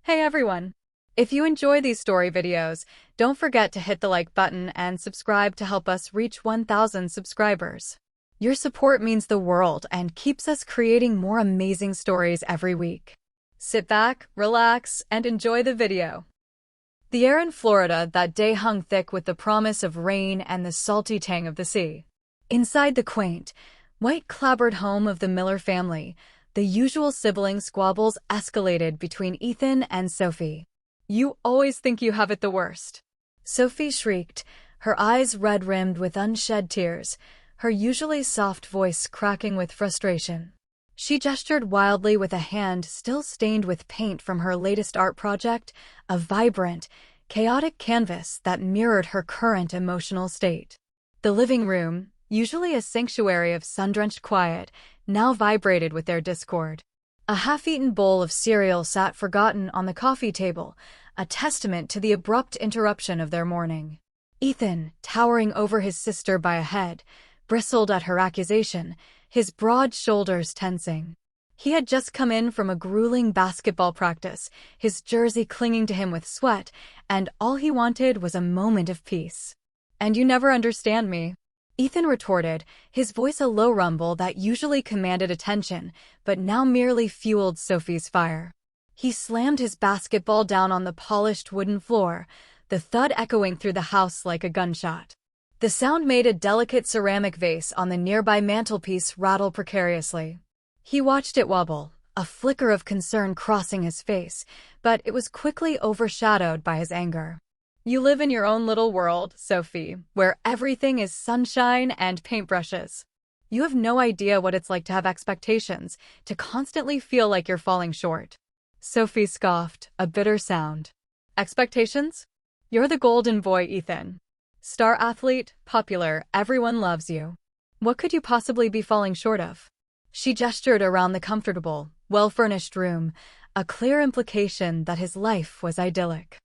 Hey everyone! If you enjoy these story videos, don't forget to hit the like button and subscribe to help us reach 1,000 subscribers. Your support means the world and keeps us creating more amazing stories every week. Sit back, relax, and enjoy the video. The air in Florida that day hung thick with the promise of rain and the salty tang of the sea. Inside the quaint, white-clapboard home of the Miller family, the usual sibling squabbles escalated between Ethan and Sophie. "You always think you have it the worst," Sophie shrieked, her eyes red-rimmed with unshed tears, her usually soft voice cracking with frustration. She gestured wildly with a hand still stained with paint from her latest art project, a vibrant, chaotic canvas that mirrored her current emotional state. The living room, usually a sanctuary of sun-drenched quiet, now vibrated with their discord. A half-eaten bowl of cereal sat forgotten on the coffee table, a testament to the abrupt interruption of their morning. Ethan, towering over his sister by a head, bristled at her accusation, his broad shoulders tensing. He had just come in from a grueling basketball practice, his jersey clinging to him with sweat, and all he wanted was a moment of peace. "And you never understand me," Ethan retorted, his voice a low rumble that usually commanded attention, but now merely fueled Sophie's fire. He slammed his basketball down on the polished wooden floor, the thud echoing through the house like a gunshot. The sound made a delicate ceramic vase on the nearby mantelpiece rattle precariously. He watched it wobble, a flicker of concern crossing his face, but it was quickly overshadowed by his anger. "You live in your own little world, Sophie, where everything is sunshine and paintbrushes. You have no idea what it's like to have expectations, to constantly feel like you're falling short." Sophie scoffed, a bitter sound. "Expectations? You're the golden boy, Ethan. Star athlete, popular, everyone loves you. What could you possibly be falling short of?" She gestured around the comfortable, well-furnished room, a clear implication that his life was idyllic.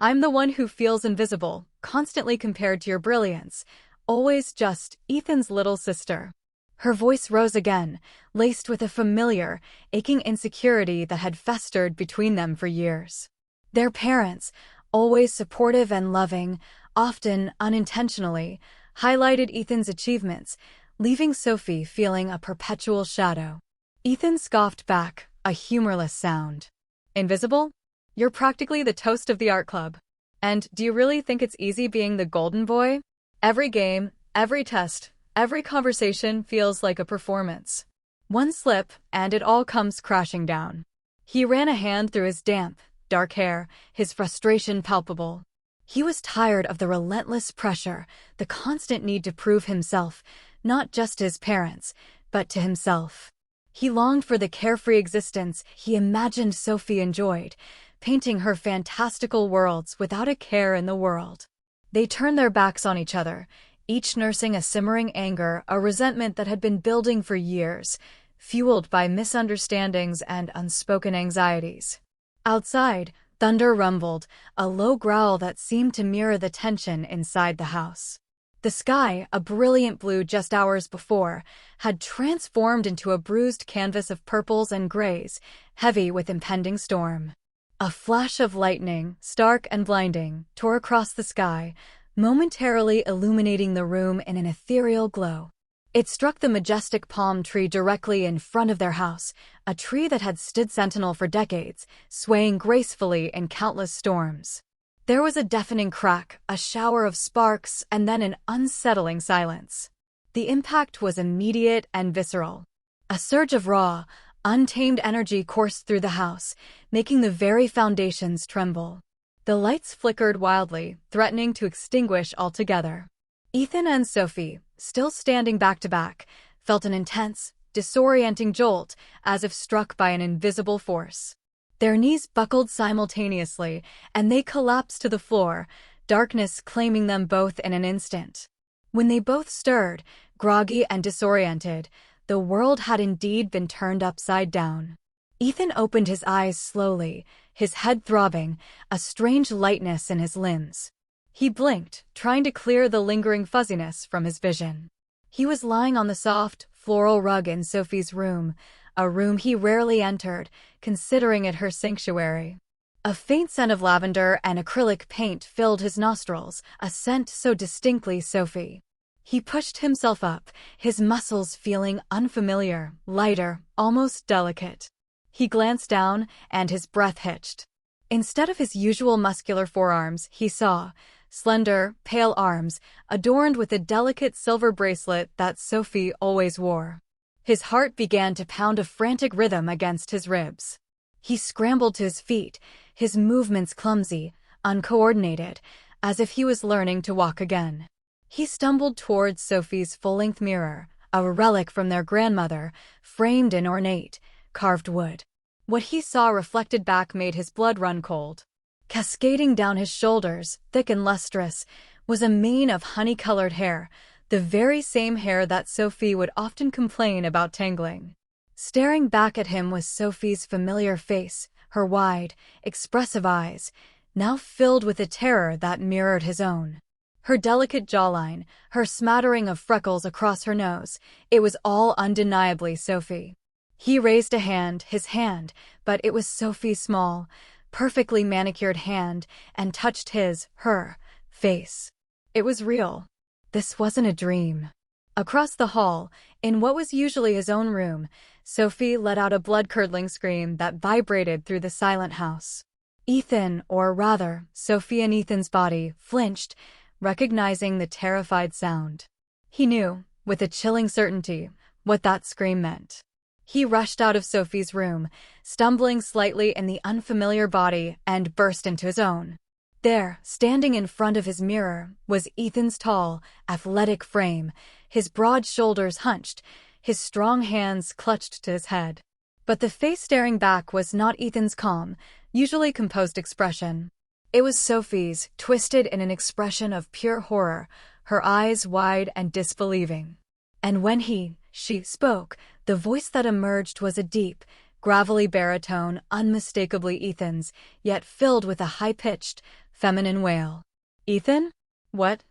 "I'm the one who feels invisible, constantly compared to your brilliance, always just Ethan's little sister." Her voice rose again, laced with a familiar, aching insecurity that had festered between them for years. Their parents, always supportive and loving, often unintentionally, highlighted Ethan's achievements, leaving Sophie feeling a perpetual shadow. Ethan scoffed back, a humorless sound. "Invisible? You're practically the toast of the art club. And do you really think it's easy being the golden boy? Every game, every test, every conversation feels like a performance. One slip, and it all comes crashing down." He ran a hand through his damp, dark hair, his frustration palpable. He was tired of the relentless pressure, the constant need to prove himself, not just to his parents, but to himself. He longed for the carefree existence he imagined Sophie enjoyed, painting her fantastical worlds without a care in the world. They turned their backs on each other, each nursing a simmering anger, a resentment that had been building for years, fueled by misunderstandings and unspoken anxieties. Outside, thunder rumbled, a low growl that seemed to mirror the tension inside the house. The sky, a brilliant blue just hours before, had transformed into a bruised canvas of purples and grays, heavy with impending storm. A flash of lightning, stark and blinding, tore across the sky, momentarily illuminating the room in an ethereal glow. It struck the majestic palm tree directly in front of their house, a tree that had stood sentinel for decades, swaying gracefully in countless storms. There was a deafening crack, a shower of sparks, and then an unsettling silence. The impact was immediate and visceral. A surge of raw, untamed energy coursed through the house, making the very foundations tremble. The lights flickered wildly, threatening to extinguish altogether. Ethan and Sophie, still standing back to back, felt an intense, disorienting jolt, as if struck by an invisible force. Their knees buckled simultaneously, and they collapsed to the floor, darkness claiming them both in an instant. When they both stirred, groggy and disoriented, the world had indeed been turned upside down. Ethan opened his eyes slowly, his head throbbing, a strange lightness in his limbs. He blinked, trying to clear the lingering fuzziness from his vision. He was lying on the soft, floral rug in Sophie's room, a room he rarely entered, considering it her sanctuary. A faint scent of lavender and acrylic paint filled his nostrils, a scent so distinctly Sophie. He pushed himself up, his muscles feeling unfamiliar, lighter, almost delicate. He glanced down, and his breath hitched. Instead of his usual muscular forearms, he saw slender, pale arms, adorned with a delicate silver bracelet that Sophie always wore. His heart began to pound a frantic rhythm against his ribs. He scrambled to his feet, his movements clumsy, uncoordinated, as if he was learning to walk again. He stumbled towards Sophie's full-length mirror, a relic from their grandmother, framed in ornate, carved wood. What he saw reflected back made his blood run cold. Cascading down his shoulders, thick and lustrous, was a mane of honey-colored hair, the very same hair that Sophie would often complain about tangling. Staring back at him was Sophie's familiar face, her wide, expressive eyes, now filled with a terror that mirrored his own. Her delicate jawline, her smattering of freckles across her nose, it was all undeniably Sophie. He raised a hand, his hand, but it was Sophie's small, perfectly manicured hand, and touched her face. It was real. This wasn't a dream. Across the hall, in what was usually his own room, Sophie let out a blood-curdling scream that vibrated through the silent house. Ethan, or rather, Sophie and Ethan's body, flinched, recognizing the terrified sound. He knew, with a chilling certainty, what that scream meant. He rushed out of Sophie's room, stumbling slightly in the unfamiliar body, and burst into his own. There, standing in front of his mirror, was Ethan's tall, athletic frame, his broad shoulders hunched, his strong hands clutched to his head. But the face staring back was not Ethan's calm, usually composed expression. It was Sophie's, twisted in an expression of pure horror, her eyes wide and disbelieving. And when she spoke, the voice that emerged was a deep, gravelly baritone, unmistakably Ethan's, yet filled with a high-pitched, feminine wail. "Ethan? What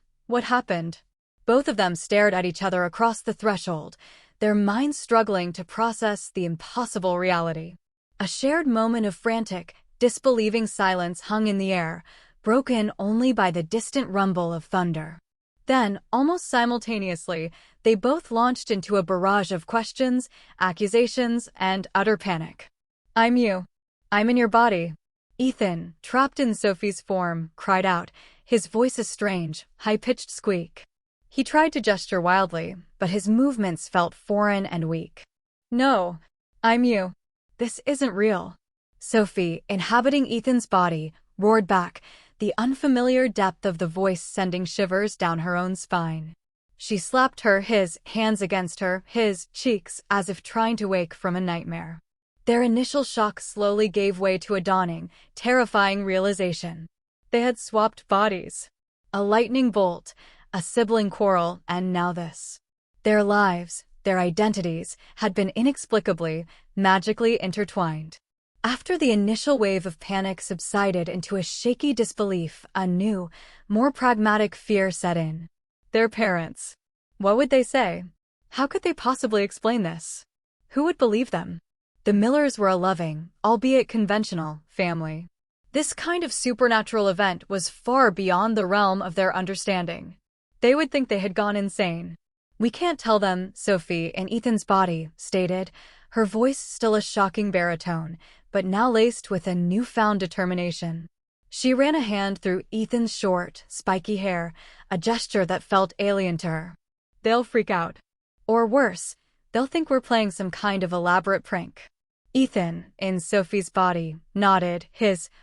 happened?" Both of them stared at each other across the threshold, their minds struggling to process the impossible reality. A shared moment of frantic, disbelieving silence hung in the air, broken only by the distant rumble of thunder. Then, almost simultaneously, they both launched into a barrage of questions, accusations, and utter panic. "I'm you. I'm in your body." Ethan, trapped in Sophie's form, cried out, his voice a strange, high-pitched squeak. He tried to gesture wildly, but his movements felt foreign and weak. "No, I'm you. This isn't real." Sophie, inhabiting Ethan's body, roared back, the unfamiliar depth of the voice sending shivers down her own spine. She slapped his hands against his cheeks, as if trying to wake from a nightmare. Their initial shock slowly gave way to a dawning, terrifying realization. They had swapped bodies. A lightning bolt, a sibling quarrel, and now this. Their lives, their identities, had been inexplicably, magically intertwined. After the initial wave of panic subsided into a shaky disbelief, a new, more pragmatic fear set in. Their parents. What would they say? How could they possibly explain this? Who would believe them? The Millers were a loving, albeit conventional, family. This kind of supernatural event was far beyond the realm of their understanding. They would think they had gone insane. "We can't tell them," Sophie, in Ethan's body, stated, her voice still a shocking baritone, but now laced with a newfound determination. She ran a hand through Ethan's short, spiky hair, a gesture that felt alien to her. "They'll freak out. Or worse, they'll think we're playing some kind of elaborate prank." Ethan, in Sophie's body, nodded,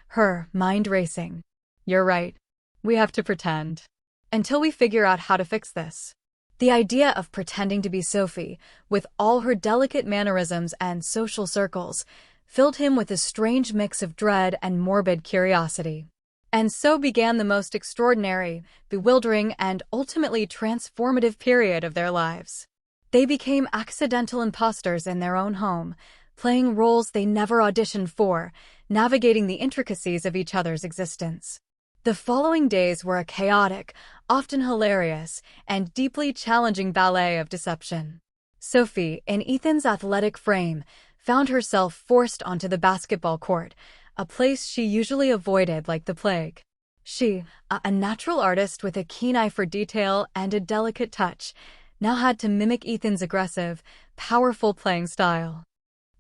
her mind racing. "You're right. We have to pretend. Until we figure out how to fix this." The idea of pretending to be Sophie, with all her delicate mannerisms and social circles, filled him with a strange mix of dread and morbid curiosity. And so began the most extraordinary, bewildering, and ultimately transformative period of their lives. They became accidental imposters in their own home, playing roles they never auditioned for, navigating the intricacies of each other's existence. The following days were a chaotic, often hilarious, and deeply challenging ballet of deception. Sophie, in Ethan's athletic frame, found herself forced onto the basketball court, a place she usually avoided like the plague. She, a natural artist with a keen eye for detail and a delicate touch, now had to mimic Ethan's aggressive, powerful playing style.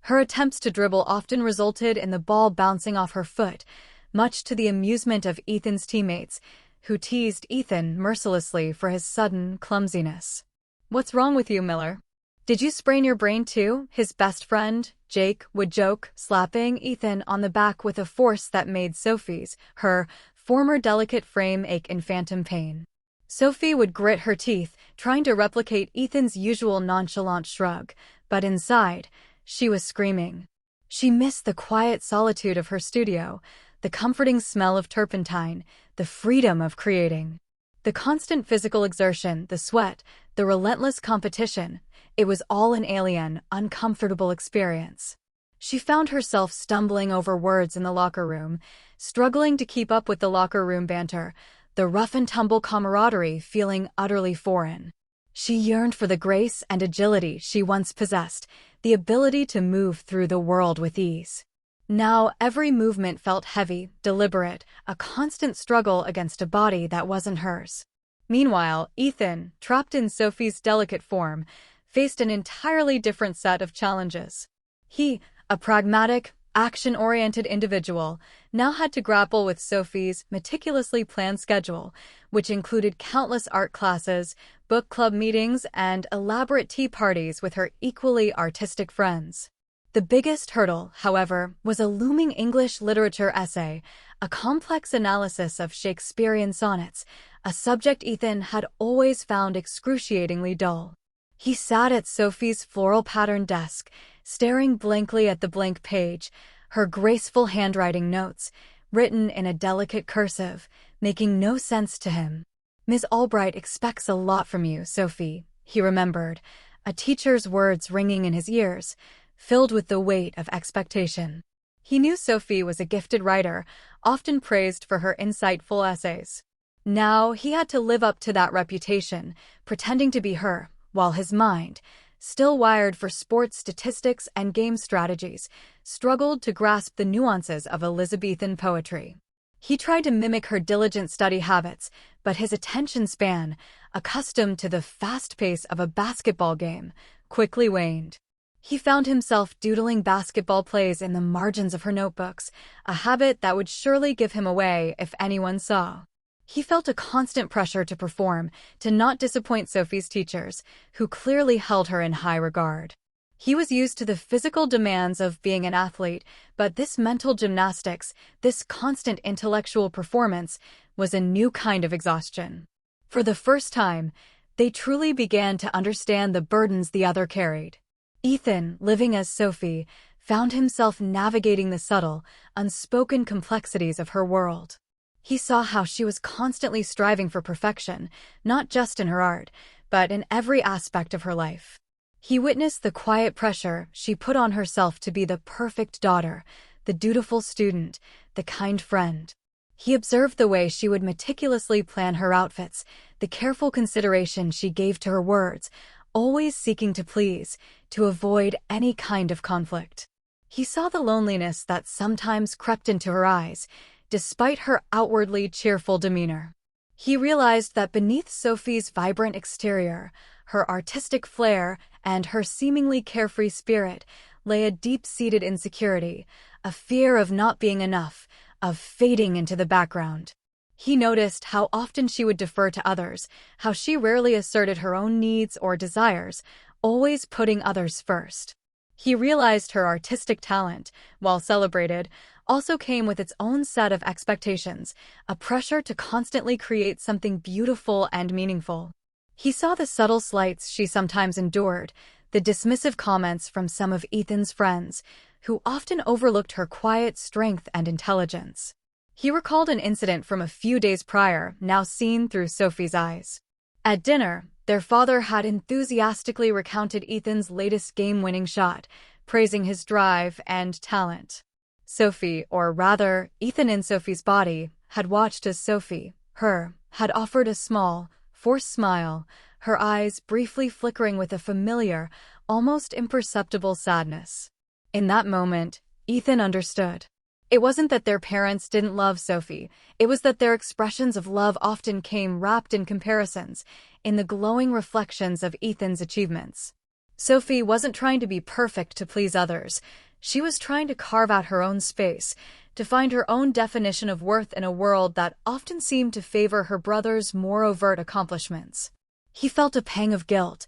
Her attempts to dribble often resulted in the ball bouncing off her foot, much to the amusement of Ethan's teammates, who teased Ethan mercilessly for his sudden clumsiness. "What's wrong with you, Miller? Did you sprain your brain too?" his best friend, Jake, would joke, slapping Ethan on the back with a force that made Sophie's, her, former delicate frame ache in phantom pain. Sophie would grit her teeth, trying to replicate Ethan's usual nonchalant shrug, but inside, she was screaming. She missed the quiet solitude of her studio, the comforting smell of turpentine, the freedom of creating. The constant physical exertion, the sweat, the relentless competition, it was all an alien, uncomfortable experience. She found herself stumbling over words in the locker room, struggling to keep up with the locker room banter, the rough-and-tumble camaraderie feeling utterly foreign. She yearned for the grace and agility she once possessed, the ability to move through the world with ease. Now every movement felt heavy, deliberate, a constant struggle against a body that wasn't hers. Meanwhile, Ethan, trapped in Sophie's delicate form, faced an entirely different set of challenges. He, a pragmatic, action-oriented individual, now had to grapple with Sophie's meticulously planned schedule, which included countless art classes, book club meetings, and elaborate tea parties with her equally artistic friends. The biggest hurdle, however, was a looming English literature essay, a complex analysis of Shakespearean sonnets, a subject Ethan had always found excruciatingly dull. He sat at Sophie's floral-patterned desk, staring blankly at the blank page, her graceful handwriting notes, written in a delicate cursive, making no sense to him. "Miss Albright expects a lot from you, Sophie," he remembered, a teacher's words ringing in his ears, filled with the weight of expectation. He knew Sophie was a gifted writer, often praised for her insightful essays. Now he had to live up to that reputation, pretending to be her, while his mind, still wired for sports statistics and game strategies, struggled to grasp the nuances of Elizabethan poetry. He tried to mimic her diligent study habits, but his attention span, accustomed to the fast pace of a basketball game, quickly waned. He found himself doodling basketball plays in the margins of her notebooks, a habit that would surely give him away if anyone saw. He felt a constant pressure to perform, to not disappoint Sophie's teachers, who clearly held her in high regard. He was used to the physical demands of being an athlete, but this mental gymnastics, this constant intellectual performance, was a new kind of exhaustion. For the first time, they truly began to understand the burdens the other carried. Ethan, living as Sophie, found himself navigating the subtle, unspoken complexities of her world. He saw how she was constantly striving for perfection, not just in her art, but in every aspect of her life. He witnessed the quiet pressure she put on herself to be the perfect daughter, the dutiful student, the kind friend. He observed the way she would meticulously plan her outfits, the careful consideration she gave to her words, always seeking to please, to avoid any kind of conflict. He saw the loneliness that sometimes crept into her eyes, despite her outwardly cheerful demeanor. He realized that beneath Sophie's vibrant exterior, her artistic flair, and her seemingly carefree spirit, lay a deep-seated insecurity, a fear of not being enough, of fading into the background. He noticed how often she would defer to others, how she rarely asserted her own needs or desires, always putting others first. He realized her artistic talent, while celebrated, also came with its own set of expectations, a pressure to constantly create something beautiful and meaningful. He saw the subtle slights she sometimes endured, the dismissive comments from some of Ethan's friends, who often overlooked her quiet strength and intelligence. He recalled an incident from a few days prior, now seen through Sophie's eyes. At dinner, their father had enthusiastically recounted Ethan's latest game-winning shot, praising his drive and talent. Sophie, or rather, Ethan in Sophie's body, had watched as Sophie, had offered a small, forced smile, her eyes briefly flickering with a familiar, almost imperceptible sadness. In that moment, Ethan understood. It wasn't that their parents didn't love Sophie, it was that their expressions of love often came wrapped in comparisons, in the glowing reflections of Ethan's achievements. Sophie wasn't trying to be perfect to please others. She was trying to carve out her own space, to find her own definition of worth in a world that often seemed to favor her brother's more overt accomplishments. He felt a pang of guilt,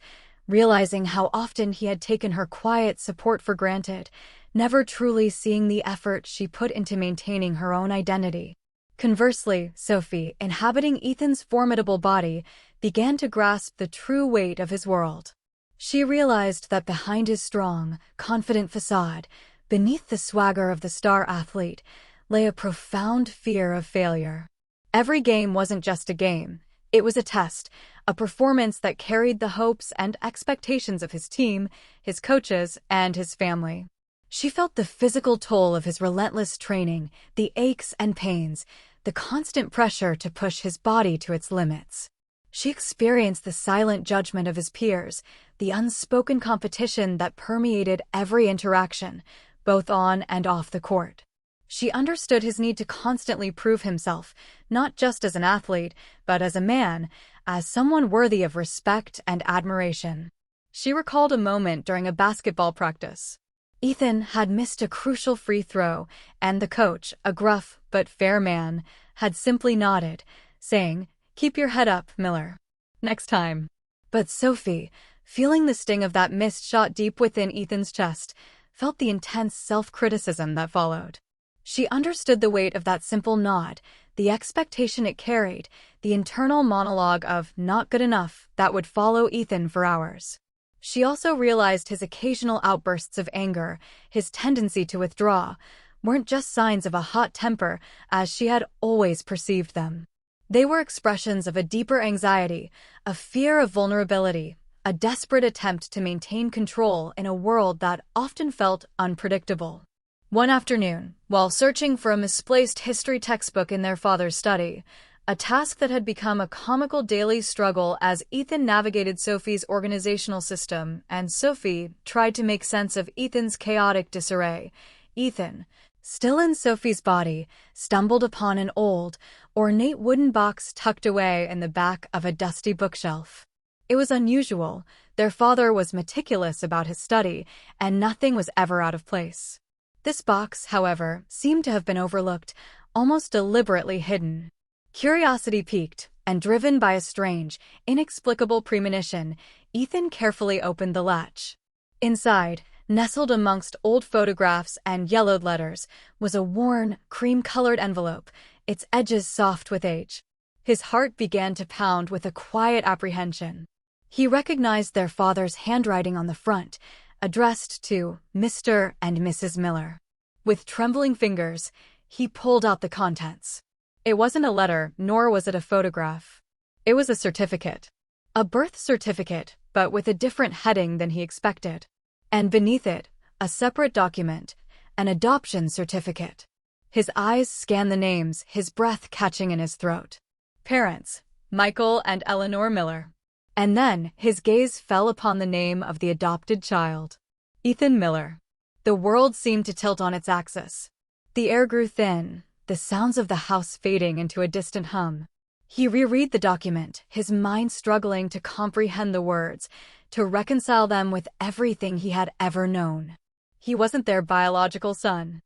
realizing how often he had taken her quiet support for granted, never truly seeing the effort she put into maintaining her own identity. Conversely, Sophie, inhabiting Ethan's formidable body, began to grasp the true weight of his world. She realized that behind his strong, confident facade, beneath the swagger of the star athlete, lay a profound fear of failure. Every game wasn't just a game. It was a test, a performance that carried the hopes and expectations of his team, his coaches, and his family. She felt the physical toll of his relentless training, the aches and pains, the constant pressure to push his body to its limits. She experienced the silent judgment of his peers, the unspoken competition that permeated every interaction, both on and off the court. She understood his need to constantly prove himself, not just as an athlete, but as a man, as someone worthy of respect and admiration. She recalled a moment during a basketball practice. Ethan had missed a crucial free throw, and the coach, a gruff but fair man, had simply nodded, saying, "Keep your head up, Miller. Next time." But Sophie, feeling the sting of that missed shot deep within Ethan's chest, felt the intense self-criticism that followed. She understood the weight of that simple nod, the expectation it carried, the internal monologue of "not good enough" that would follow Ethan for hours. She also realized his occasional outbursts of anger, his tendency to withdraw, weren't just signs of a hot temper as she had always perceived them. They were expressions of a deeper anxiety, a fear of vulnerability, a desperate attempt to maintain control in a world that often felt unpredictable. One afternoon, while searching for a misplaced history textbook in their father's study, a task that had become a comical daily struggle as Ethan navigated Sophie's organizational system and Sophie tried to make sense of Ethan's chaotic disarray, Ethan, still in Sophie's body, stumbled upon an old, ornate wooden box tucked away in the back of a dusty bookshelf. It was unusual. Their father was meticulous about his study, and nothing was ever out of place. This box, however, seemed to have been overlooked, almost deliberately hidden. Curiosity piqued, and driven by a strange, inexplicable premonition, Ethan carefully opened the latch. Inside, nestled amongst old photographs and yellowed letters, was a worn, cream-colored envelope, its edges soft with age. His heart began to pound with a quiet apprehension. He recognized their father's handwriting on the front, addressed to Mr. and Mrs. Miller. With trembling fingers, he pulled out the contents. It wasn't a letter, nor was it a photograph. It was a certificate. A birth certificate, but with a different heading than he expected. And beneath it, a separate document, an adoption certificate. His eyes scanned the names, his breath catching in his throat. Parents, Michael and Eleanor Miller. And then his gaze fell upon the name of the adopted child, Ethan Miller. The world seemed to tilt on its axis. The air grew thin, the sounds of the house fading into a distant hum. He reread the document, his mind struggling to comprehend the words, to reconcile them with everything he had ever known. He wasn't their biological son.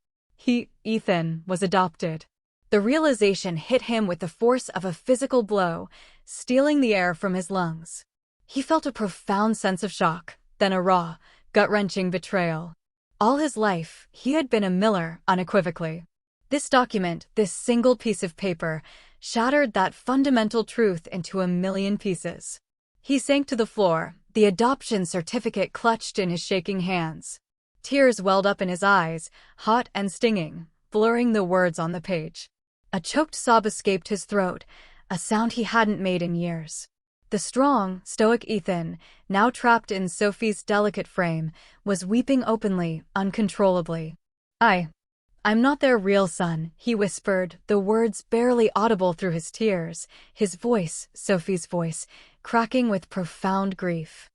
Ethan, was adopted. The realization hit him with the force of a physical blow, stealing the air from his lungs. He felt a profound sense of shock, then a raw, gut-wrenching betrayal. All his life, he had been a Miller, unequivocally. This document, this single piece of paper, shattered that fundamental truth into a million pieces. He sank to the floor, the adoption certificate clutched in his shaking hands. Tears welled up in his eyes, hot and stinging, blurring the words on the page. A choked sob escaped his throat, a sound he hadn't made in years. The strong, stoic Ethan, now trapped in Sophie's delicate frame, was weeping openly, uncontrollably. I'm not their real son," he whispered, the words barely audible through his tears, his voice, Sophie's voice, cracking with profound grief.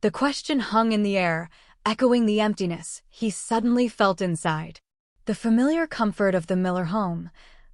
The question hung in the air, echoing the emptiness he suddenly felt inside. The familiar comfort of the Miller home,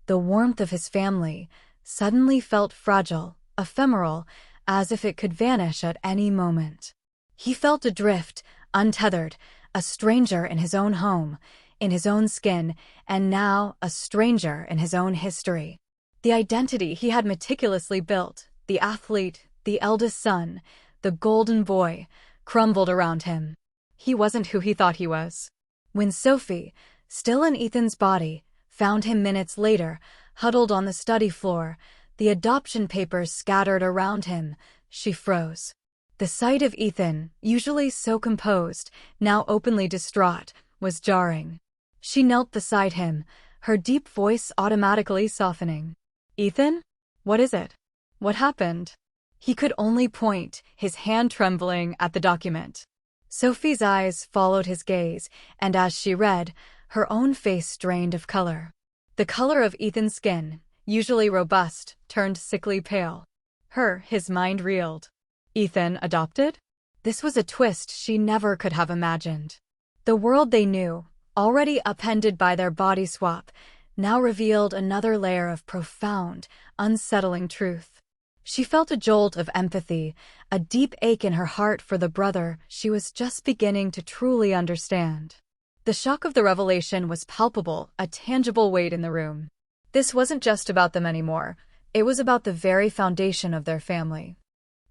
the warmth of his family, suddenly felt fragile, ephemeral, as if it could vanish at any moment. He felt adrift, untethered, a stranger in his own home, in his own skin, and now a stranger in his own history. The identity he had meticulously built, the athlete, the eldest son, the golden boy, crumbled around him. He wasn't who he thought he was. When Sophie, still in Ethan's body, found him minutes later, huddled on the study floor, the adoption papers scattered around him, she froze. The sight of Ethan, usually so composed, now openly distraught, was jarring. She knelt beside him, her deep voice automatically softening. "Ethan? What is it? What happened?" He could only point, his hand trembling, at the document. Sophie's eyes followed his gaze, and as she read, her own face drained of color. The color of Ethan's skin, usually robust, turned sickly pale. His mind reeled. Ethan adopted? This was a twist she never could have imagined. The world they knew, already upended by their body swap, now revealed another layer of profound, unsettling truth. She felt a jolt of empathy, a deep ache in her heart for the brother she was just beginning to truly understand. The shock of the revelation was palpable, a tangible weight in the room. This wasn't just about them anymore. It was about the very foundation of their family.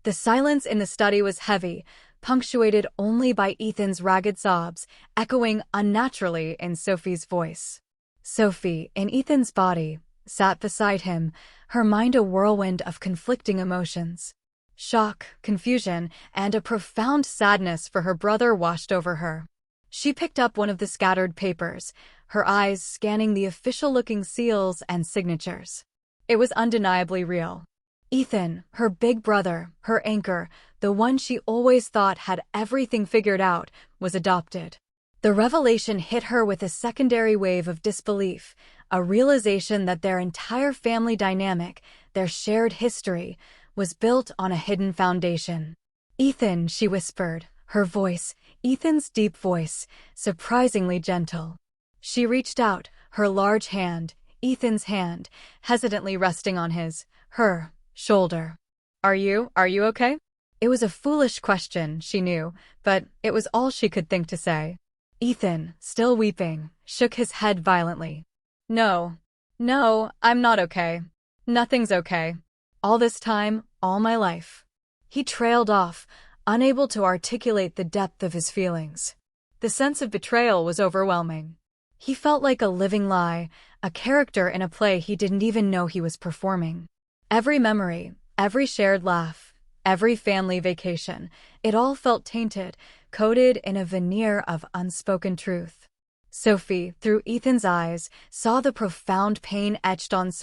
The silence in the study was heavy, punctuated only by Ethan's ragged sobs, echoing unnaturally in Sophie's voice. Sophie, in Ethan's body, sat beside him, her mind a whirlwind of conflicting emotions. Shock, confusion, and a profound sadness for her brother washed over her. She picked up one of the scattered papers, her eyes scanning the official-looking seals and signatures. It was undeniably real. Ethan, her big brother, her anchor, the one she always thought had everything figured out, was adopted. The revelation hit her with a secondary wave of disbelief, a realization that their entire family dynamic, their shared history, was built on a hidden foundation. "Ethan," she whispered, her voice, Ethan's deep voice, surprisingly gentle. She reached out, her large hand, Ethan's hand, hesitantly resting on her shoulder. Are you okay?" It was a foolish question, she knew, but it was all she could think to say. Ethan, still weeping, shook his head violently. No, I'm not okay. Nothing's okay. All this time, all my life." He trailed off, unable to articulate the depth of his feelings. The sense of betrayal was overwhelming. He felt like a living lie, a character in a play he didn't even know he was performing. Every memory, every shared laugh, every family vacation, it all felt tainted, coated in a veneer of unspoken truth. Sophie, through Ethan's eyes, saw the profound pain etched on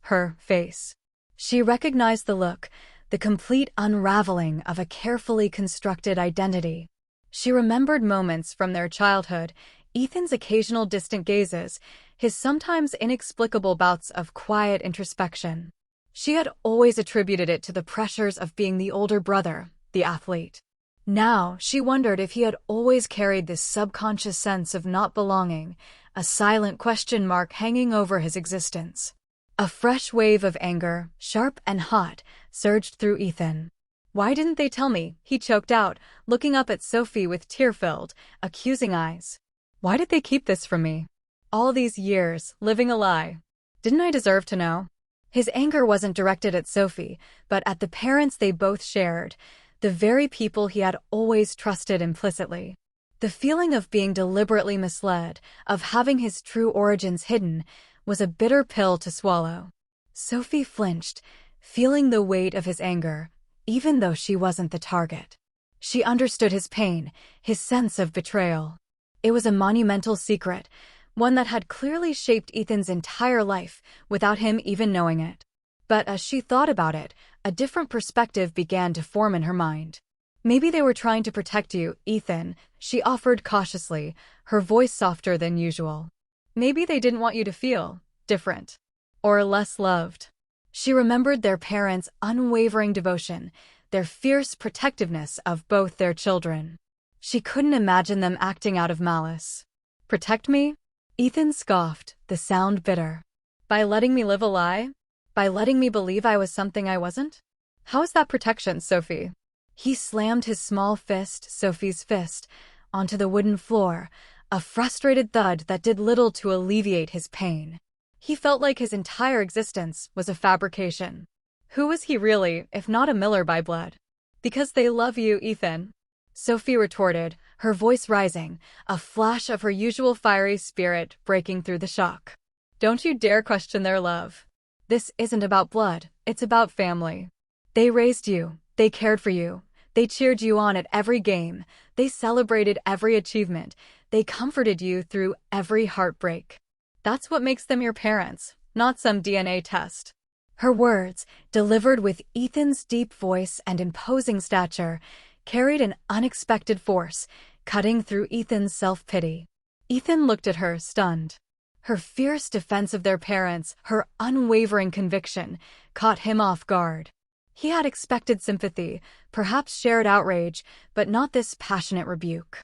her face. She recognized the look, the complete unraveling of a carefully constructed identity. She remembered moments from their childhood, Ethan's occasional distant gazes, his sometimes inexplicable bouts of quiet introspection. She had always attributed it to the pressures of being the older brother, the athlete. Now, she wondered if he had always carried this subconscious sense of not belonging, a silent question mark hanging over his existence. A fresh wave of anger, sharp and hot, surged through Ethan. "Why didn't they tell me?" he choked out, looking up at Sophie with tear-filled, accusing eyes. "Why did they keep this from me? All these years, living a lie. Didn't I deserve to know?" His anger wasn't directed at Sophie, but at the parents they both shared, the very people he had always trusted implicitly. The feeling of being deliberately misled, of having his true origins hidden, was a bitter pill to swallow. Sophie flinched, feeling the weight of his anger, even though she wasn't the target. She understood his pain, his sense of betrayal. It was a monumental secret, one that had clearly shaped Ethan's entire life without him even knowing it. But as she thought about it, a different perspective began to form in her mind. "Maybe they were trying to protect you, Ethan," she offered cautiously, her voice softer than usual. "Maybe they didn't want you to feel different or less loved." She remembered their parents' unwavering devotion, their fierce protectiveness of both their children. She couldn't imagine them acting out of malice. "Protect me?" Ethan scoffed, the sound bitter. By letting me live a lie? By letting me believe I was something I wasn't? How is that protection, Sophie? He slammed his small fist, Sophie's fist, onto the wooden floor, a frustrated thud that did little to alleviate his pain. He felt like his entire existence was a fabrication. Who was he really, if not a Miller by blood? Because they love you, Ethan. Sophie retorted, her voice rising, a flash of her usual fiery spirit breaking through the shock. Don't you dare question their love. This isn't about blood, it's about family. They raised you, they cared for you, they cheered you on at every game, they celebrated every achievement, they comforted you through every heartbreak. That's what makes them your parents, not some DNA test. Her words, delivered with Ethan's deep voice and imposing stature, carried an unexpected force, cutting through Ethan's self-pity. Ethan looked at her, stunned. Her fierce defense of their parents, her unwavering conviction, caught him off guard. He had expected sympathy, perhaps shared outrage, but not this passionate rebuke.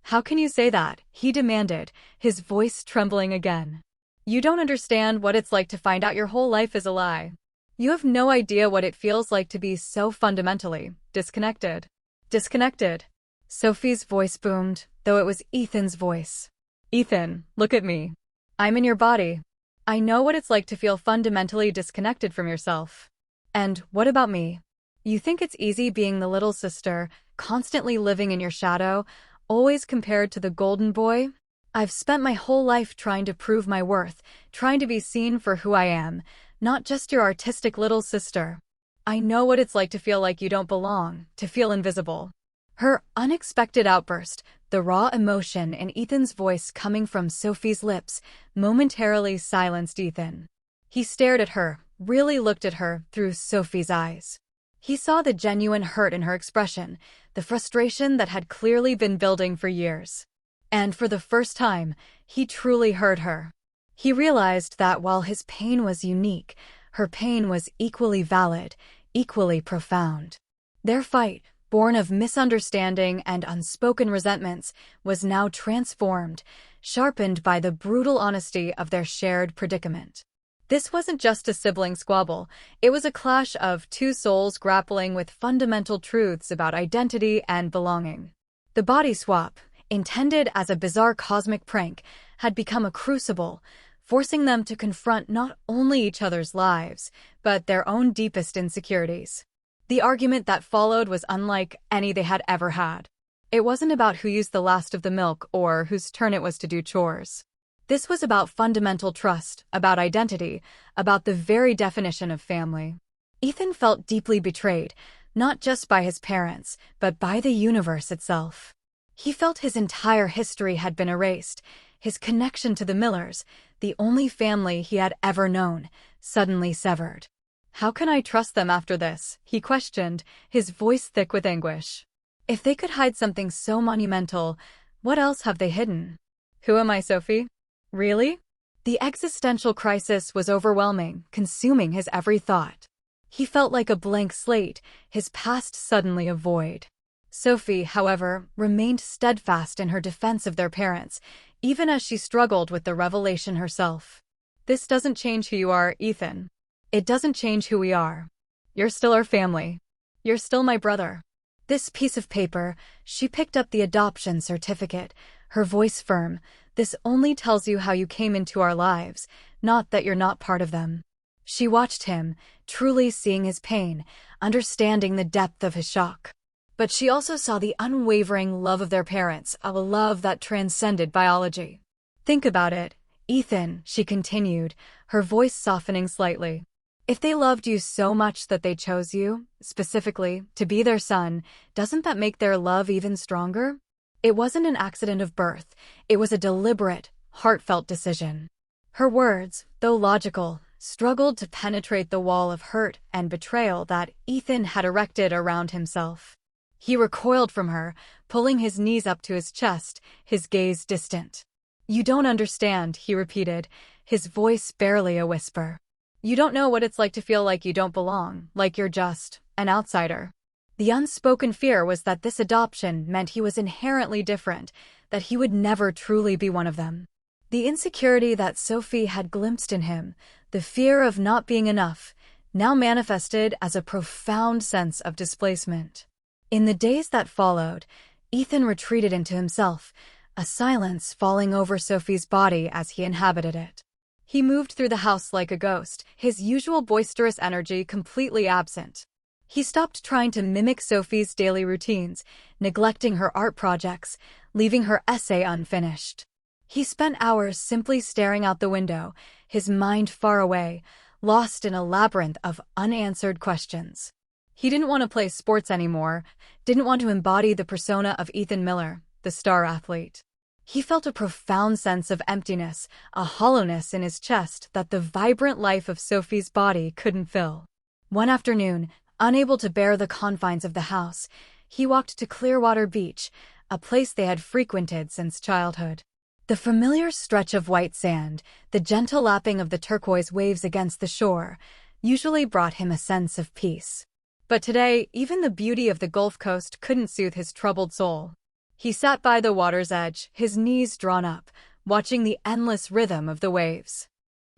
How can you say that? He demanded, his voice trembling again. You don't understand what it's like to find out your whole life is a lie. You have no idea what it feels like to be so fundamentally disconnected. Disconnected. Sophie's voice boomed, though it was Ethan's voice. Ethan, look at me. I'm in your body. I know what it's like to feel fundamentally disconnected from yourself. And what about me? You think it's easy being the little sister, constantly living in your shadow, always compared to the golden boy? I've spent my whole life trying to prove my worth, trying to be seen for who I am, not just your artistic little sister. I know what it's like to feel like you don't belong, to feel invisible. Her unexpected outburst, the raw emotion in Ethan's voice coming from Sophie's lips, momentarily silenced Ethan. He stared at her, really looked at her through Sophie's eyes. He saw the genuine hurt in her expression, the frustration that had clearly been building for years. And for the first time, he truly heard her. He realized that while his pain was unique, her pain was equally valid, equally profound. Their fight, born of misunderstanding and unspoken resentments, was now transformed, sharpened by the brutal honesty of their shared predicament. This wasn't just a sibling squabble, it was a clash of two souls grappling with fundamental truths about identity and belonging. The body swap, intended as a bizarre cosmic prank, had become a crucible, forcing them to confront not only each other's lives, but their own deepest insecurities. The argument that followed was unlike any they had ever had. It wasn't about who used the last of the milk or whose turn it was to do chores. This was about fundamental trust, about identity, about the very definition of family. Ethan felt deeply betrayed, not just by his parents, but by the universe itself. He felt his entire history had been erased, his connection to the Millers, the only family he had ever known, suddenly severed. How can I trust them after this? He questioned, his voice thick with anguish. If they could hide something so monumental, what else have they hidden? Who am I, Sophie? Really? The existential crisis was overwhelming, consuming his every thought. He felt like a blank slate, his past suddenly a void. Sophie, however, remained steadfast in her defense of their parents, even as she struggled with the revelation herself. This doesn't change who you are, Ethan. It doesn't change who we are. You're still our family. You're still my brother. This piece of paper, she picked up the adoption certificate, her voice firm. This only tells you how you came into our lives, not that you're not part of them. She watched him, truly seeing his pain, understanding the depth of his shock. But she also saw the unwavering love of their parents, a love that transcended biology. Think about it, Ethan, she continued, her voice softening slightly. If they loved you so much that they chose you, specifically, to be their son, doesn't that make their love even stronger? It wasn't an accident of birth, it was a deliberate, heartfelt decision. Her words, though logical, struggled to penetrate the wall of hurt and betrayal that Ethan had erected around himself. He recoiled from her, pulling his knees up to his chest, his gaze distant. You don't understand, he repeated, his voice barely a whisper. You don't know what it's like to feel like you don't belong, like you're just an outsider. The unspoken fear was that this adoption meant he was inherently different, that he would never truly be one of them. The insecurity that Sophie had glimpsed in him, the fear of not being enough, now manifested as a profound sense of displacement. In the days that followed, Ethan retreated into himself, a silence falling over Sophie's body as he inhabited it. He moved through the house like a ghost, his usual boisterous energy completely absent. He stopped trying to mimic Sophie's daily routines, neglecting her art projects, leaving her essay unfinished. He spent hours simply staring out the window, his mind far away, lost in a labyrinth of unanswered questions. He didn't want to play sports anymore, didn't want to embody the persona of Ethan Miller, the star athlete. He felt a profound sense of emptiness, a hollowness in his chest that the vibrant life of Sophie's body couldn't fill. One afternoon, unable to bear the confines of the house, he walked to Clearwater Beach, a place they had frequented since childhood. The familiar stretch of white sand, the gentle lapping of the turquoise waves against the shore, usually brought him a sense of peace. But today, even the beauty of the Gulf Coast couldn't soothe his troubled soul. He sat by the water's edge, his knees drawn up, watching the endless rhythm of the waves.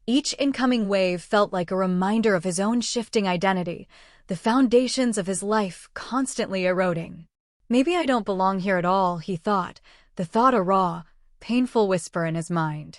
Each incoming wave felt like a reminder of his own shifting identity, the foundations of his life constantly eroding. Maybe I don't belong here at all, he thought, the thought a raw, painful whisper in his mind.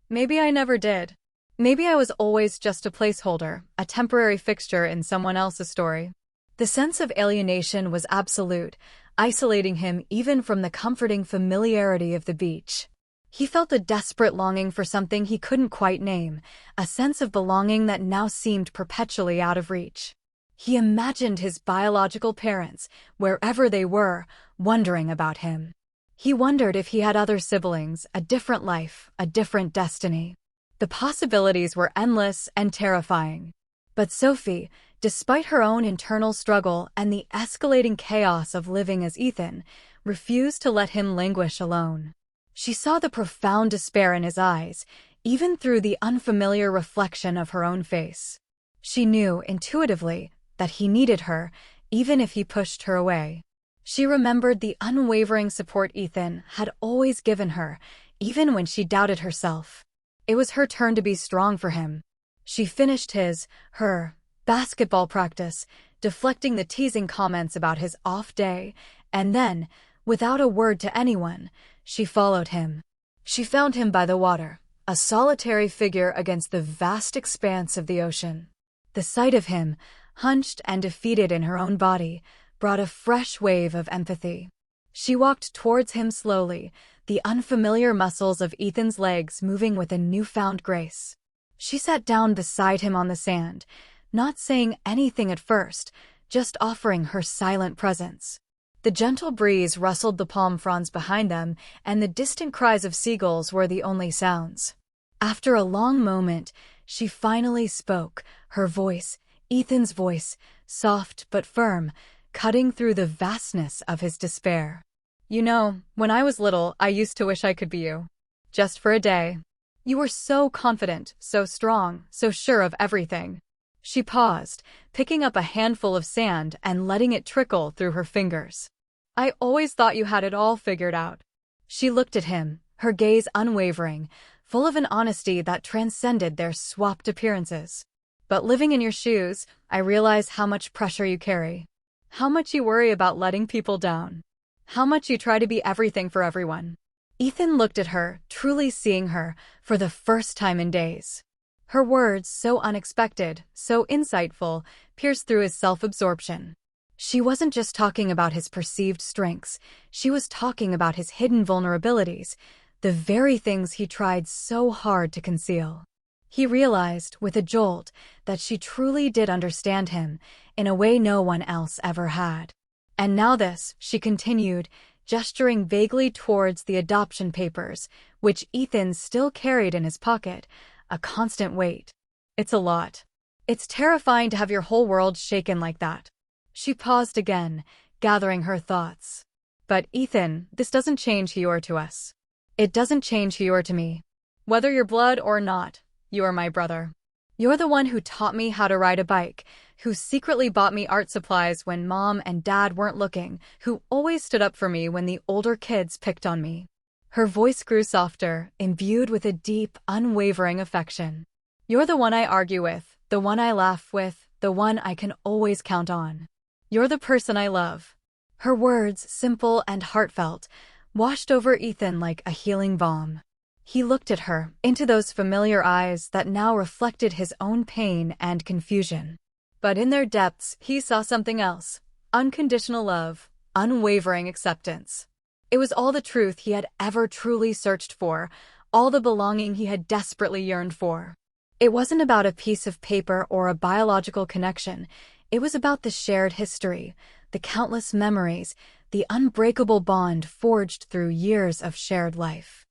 Maybe I never did. Maybe I was always just a placeholder, a temporary fixture in someone else's story. The sense of alienation was absolute, isolating him even from the comforting familiarity of the beach. He felt a desperate longing for something he couldn't quite name, a sense of belonging that now seemed perpetually out of reach. He imagined his biological parents, wherever they were, wondering about him. He wondered if he had other siblings, a different life, a different destiny. The possibilities were endless and terrifying. But Sophie, despite her own internal struggle and the escalating chaos of living as Ethan, refused to let him languish alone. She saw the profound despair in his eyes, even through the unfamiliar reflection of her own face. She knew, intuitively, that he needed her, even if he pushed her away. She remembered the unwavering support Ethan had always given her, even when she doubted herself. It was her turn to be strong for him. She finished her basketball practice, deflecting the teasing comments about his off day, and then, without a word to anyone, she followed him. She found him by the water, a solitary figure against the vast expanse of the ocean. The sight of him, hunched and defeated in her own body, brought a fresh wave of empathy. She walked towards him slowly, the unfamiliar muscles of Ethan's legs moving with a newfound grace. She sat down beside him on the sand, not saying anything at first, just offering her silent presence. The gentle breeze rustled the palm fronds behind them, and the distant cries of seagulls were the only sounds. After a long moment, she finally spoke, her voice, Ethan's voice, soft but firm, cutting through the vastness of his despair. You know, when I was little, I used to wish I could be you. Just for a day. You were so confident, so strong, so sure of everything. She paused, picking up a handful of sand and letting it trickle through her fingers. I always thought you had it all figured out. She looked at him, her gaze unwavering, full of an honesty that transcended their swapped appearances. But living in your shoes, I realize how much pressure you carry. How much you worry about letting people down. How much you try to be everything for everyone. Ethan looked at her, truly seeing her, for the first time in days. Her words, so unexpected, so insightful, pierced through his self-absorption. She wasn't just talking about his perceived strengths, she was talking about his hidden vulnerabilities, the very things he tried so hard to conceal. He realized, with a jolt, that she truly did understand him, in a way no one else ever had. And now this, she continued, gesturing vaguely towards the adoption papers, which Ethan still carried in his pocket, a constant weight. It's a lot. It's terrifying to have your whole world shaken like that. She paused again, gathering her thoughts. But Ethan, this doesn't change who you are to us. It doesn't change who you are to me. Whether you're blood or not, you are my brother. You're the one who taught me how to ride a bike, who secretly bought me art supplies when Mom and Dad weren't looking, who always stood up for me when the older kids picked on me. Her voice grew softer, imbued with a deep, unwavering affection. "You're the one I argue with, the one I laugh with, the one I can always count on. You're the person I love." Her words, simple and heartfelt, washed over Ethan like a healing balm. He looked at her, into those familiar eyes that now reflected his own pain and confusion. But in their depths, he saw something else: unconditional love, unwavering acceptance. It was all the truth he had ever truly searched for, all the belonging he had desperately yearned for. It wasn't about a piece of paper or a biological connection. It was about the shared history, the countless memories, the unbreakable bond forged through years of shared life.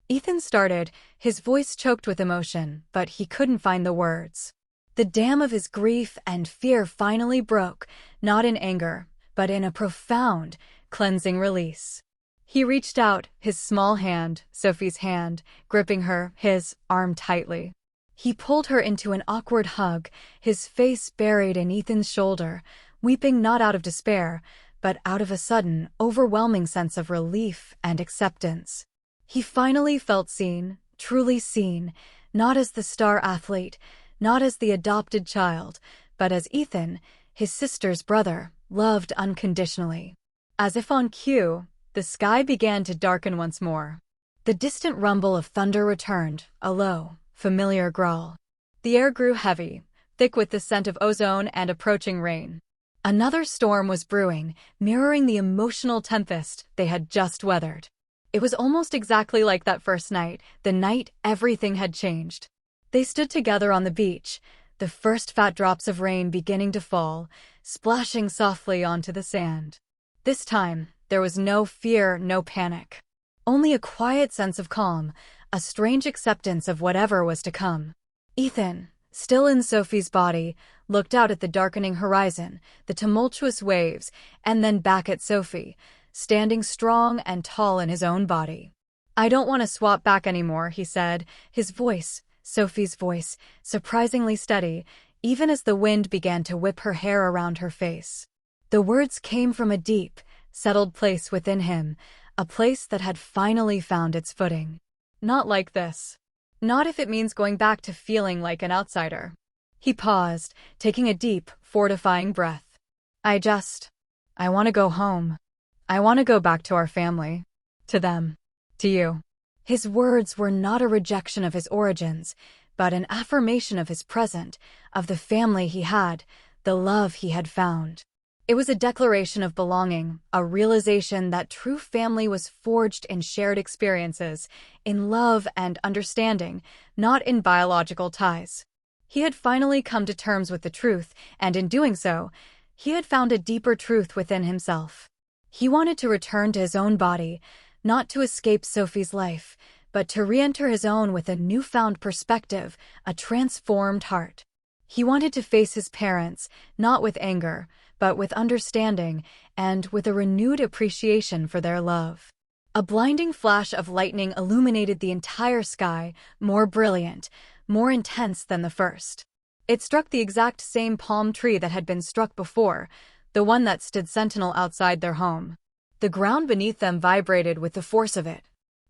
Ethan started, his voice choked with emotion, but he couldn't find the words. The dam of his grief and fear finally broke, not in anger, but in a profound, cleansing release. He reached out, his small hand, Sophie's hand, gripping his arm tightly. He pulled her into an awkward hug, his face buried in Ethan's shoulder, weeping not out of despair, but out of a sudden, overwhelming sense of relief and acceptance. He finally felt seen, truly seen, not as the star athlete, not as the adopted child, but as Ethan, his sister's brother, loved unconditionally. As if on cue, the sky began to darken once more. The distant rumble of thunder returned, a low, familiar growl. The air grew heavy, thick with the scent of ozone and approaching rain. Another storm was brewing, mirroring the emotional tempest they had just weathered. It was almost exactly like that first night, the night everything had changed. They stood together on the beach, the first fat drops of rain beginning to fall, splashing softly onto the sand. This time, there was no fear, no panic. Only a quiet sense of calm, a strange acceptance of whatever was to come. Ethan, still in Sophie's body, looked out at the darkening horizon, the tumultuous waves, and then back at Sophie, standing strong and tall in his own body. "I don't want to swap back anymore," he said, his voice, Sophie's voice, surprisingly steady, even as the wind began to whip her hair around her face. The words came from a deep, settled place within him, a place that had finally found its footing. "Not like this. Not if it means going back to feeling like an outsider." He paused, taking a deep, fortifying breath. I want to go home. I want to go back to our family. To them. To you." His words were not a rejection of his origins, but an affirmation of his present, of the family he had, the love he had found. It was a declaration of belonging, a realization that true family was forged in shared experiences, in love and understanding, not in biological ties. He had finally come to terms with the truth, and in doing so, he had found a deeper truth within himself. He wanted to return to his own body, not to escape Sophie's life, but to re-enter his own with a newfound perspective, a transformed heart. He wanted to face his parents, not with anger, but with understanding, and with a renewed appreciation for their love. A blinding flash of lightning illuminated the entire sky, more brilliant, more intense than the first. It struck the exact same palm tree that had been struck before, the one that stood sentinel outside their home. The ground beneath them vibrated with the force of it.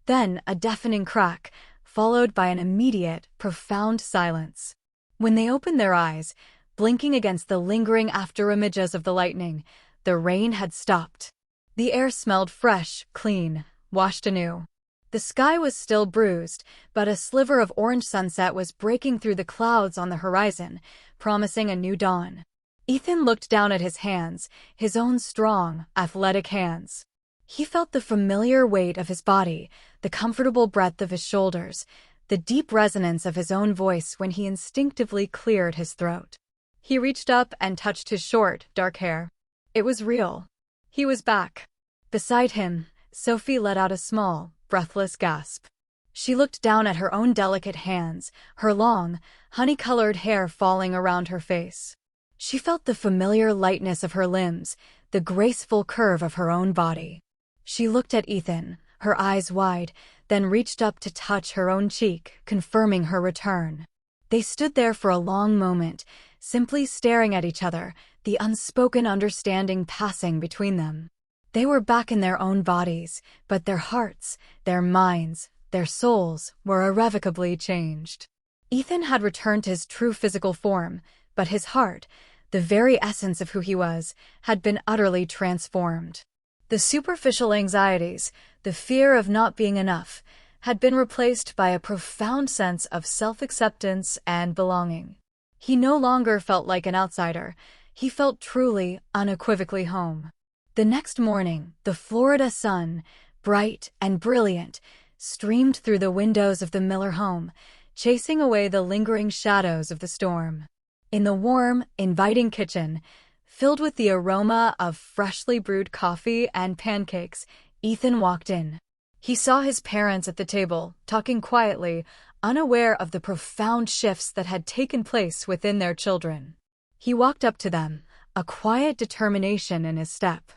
Then a deafening crack, followed by an immediate, profound silence. When they opened their eyes, blinking against the lingering afterimages of the lightning, the rain had stopped. The air smelled fresh, clean, washed anew. The sky was still bruised, but a sliver of orange sunset was breaking through the clouds on the horizon, promising a new dawn. Ethan looked down at his hands, his own strong, athletic hands. He felt the familiar weight of his body, the comfortable breadth of his shoulders, the deep resonance of his own voice when he instinctively cleared his throat. He reached up and touched his short, dark hair. It was real. He was back. Beside him, Sophie let out a small, breathless gasp. She looked down at her own delicate hands, her long, honey-colored hair falling around her face. She felt the familiar lightness of her limbs, the graceful curve of her own body. She looked at Ethan, her eyes wide, then reached up to touch her own cheek, confirming her return. They stood there for a long moment, simply staring at each other, the unspoken understanding passing between them. They were back in their own bodies, but their hearts, their minds, their souls were irrevocably changed. Ethan had returned to his true physical form, but his heart, the very essence of who he was, had been utterly transformed. The superficial anxieties, the fear of not being enough, had been replaced by a profound sense of self-acceptance and belonging. He no longer felt like an outsider. He felt truly, unequivocally home. The next morning, the Florida sun, bright and brilliant, streamed through the windows of the Miller home, chasing away the lingering shadows of the storm. In the warm, inviting kitchen, filled with the aroma of freshly brewed coffee and pancakes, Ethan walked in. He saw his parents at the table, talking quietly, unaware of the profound shifts that had taken place within their children. He walked up to them, a quiet determination in his step.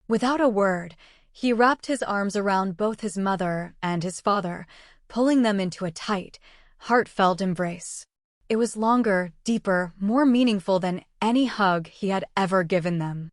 Without a word, he wrapped his arms around both his mother and his father, pulling them into a tight, heartfelt embrace. It was longer, deeper, more meaningful than any hug he had ever given them.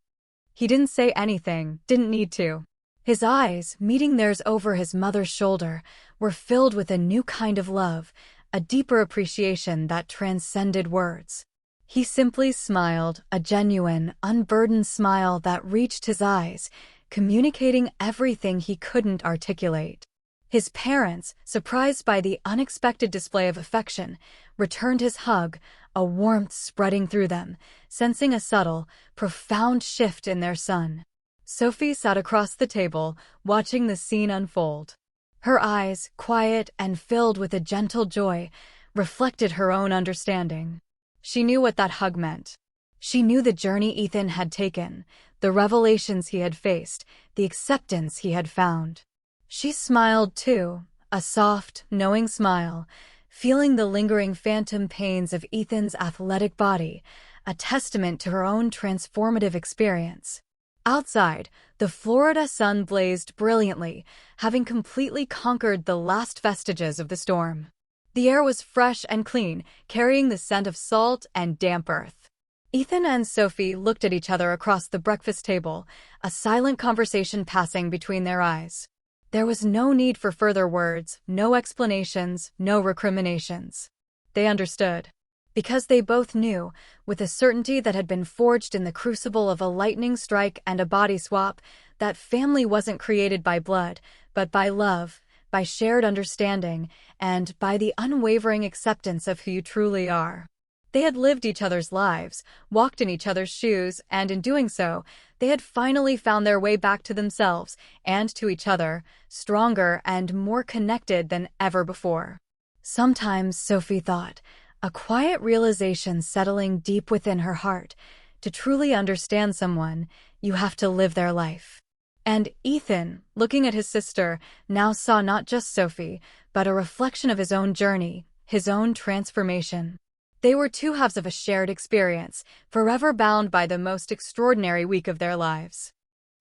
He didn't say anything, didn't need to. His eyes, meeting theirs over his mother's shoulder, were filled with a new kind of love, a deeper appreciation that transcended words. He simply smiled, a genuine, unburdened smile that reached his eyes, communicating everything he couldn't articulate. His parents, surprised by the unexpected display of affection, returned his hug, a warmth spreading through them, sensing a subtle, profound shift in their son. Sophie sat across the table, watching the scene unfold. Her eyes, quiet and filled with a gentle joy, reflected her own understanding. She knew what that hug meant. She knew the journey Ethan had taken, the revelations he had faced, the acceptance he had found. She smiled too, a soft, knowing smile, feeling the lingering phantom pains of Ethan's athletic body, a testament to her own transformative experience. Outside, the Florida sun blazed brilliantly, having completely conquered the last vestiges of the storm. The air was fresh and clean, carrying the scent of salt and damp earth. Ethan and Sophie looked at each other across the breakfast table, a silent conversation passing between their eyes. There was no need for further words, no explanations, no recriminations. They understood. Because they both knew, with a certainty that had been forged in the crucible of a lightning strike and a body swap, that family wasn't created by blood, but by love, by shared understanding, and by the unwavering acceptance of who you truly are. They had lived each other's lives, walked in each other's shoes, and in doing so, they had finally found their way back to themselves and to each other, stronger and more connected than ever before. Sometimes, Sophie thought, a quiet realization settling deep within her heart. To truly understand someone, you have to live their life. And Ethan, looking at his sister, now saw not just Sophie, but a reflection of his own journey, his own transformation. They were two halves of a shared experience, forever bound by the most extraordinary week of their lives.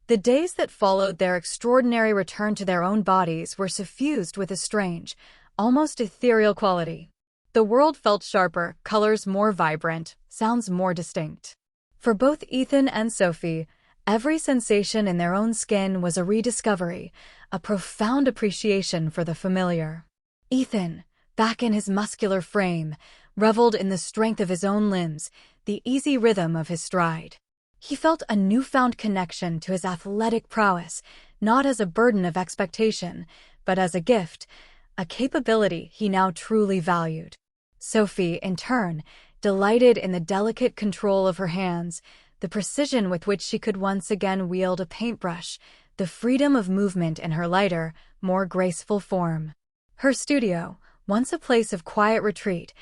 The days that followed their extraordinary return to their own bodies were suffused with a strange, almost ethereal quality. The world felt sharper, colors more vibrant, sounds more distinct. For both Ethan and Sophie, every sensation in their own skin was a rediscovery, a profound appreciation for the familiar. Ethan, back in his muscular frame, reveled in the strength of his own limbs, the easy rhythm of his stride. He felt a newfound connection to his athletic prowess, not as a burden of expectation, but as a gift, a capability he now truly valued. Sophie, in turn, delighted in the delicate control of her hands, the precision with which she could once again wield a paintbrush, the freedom of movement in her lighter, more graceful form. Her studio, once a place of quiet retreat,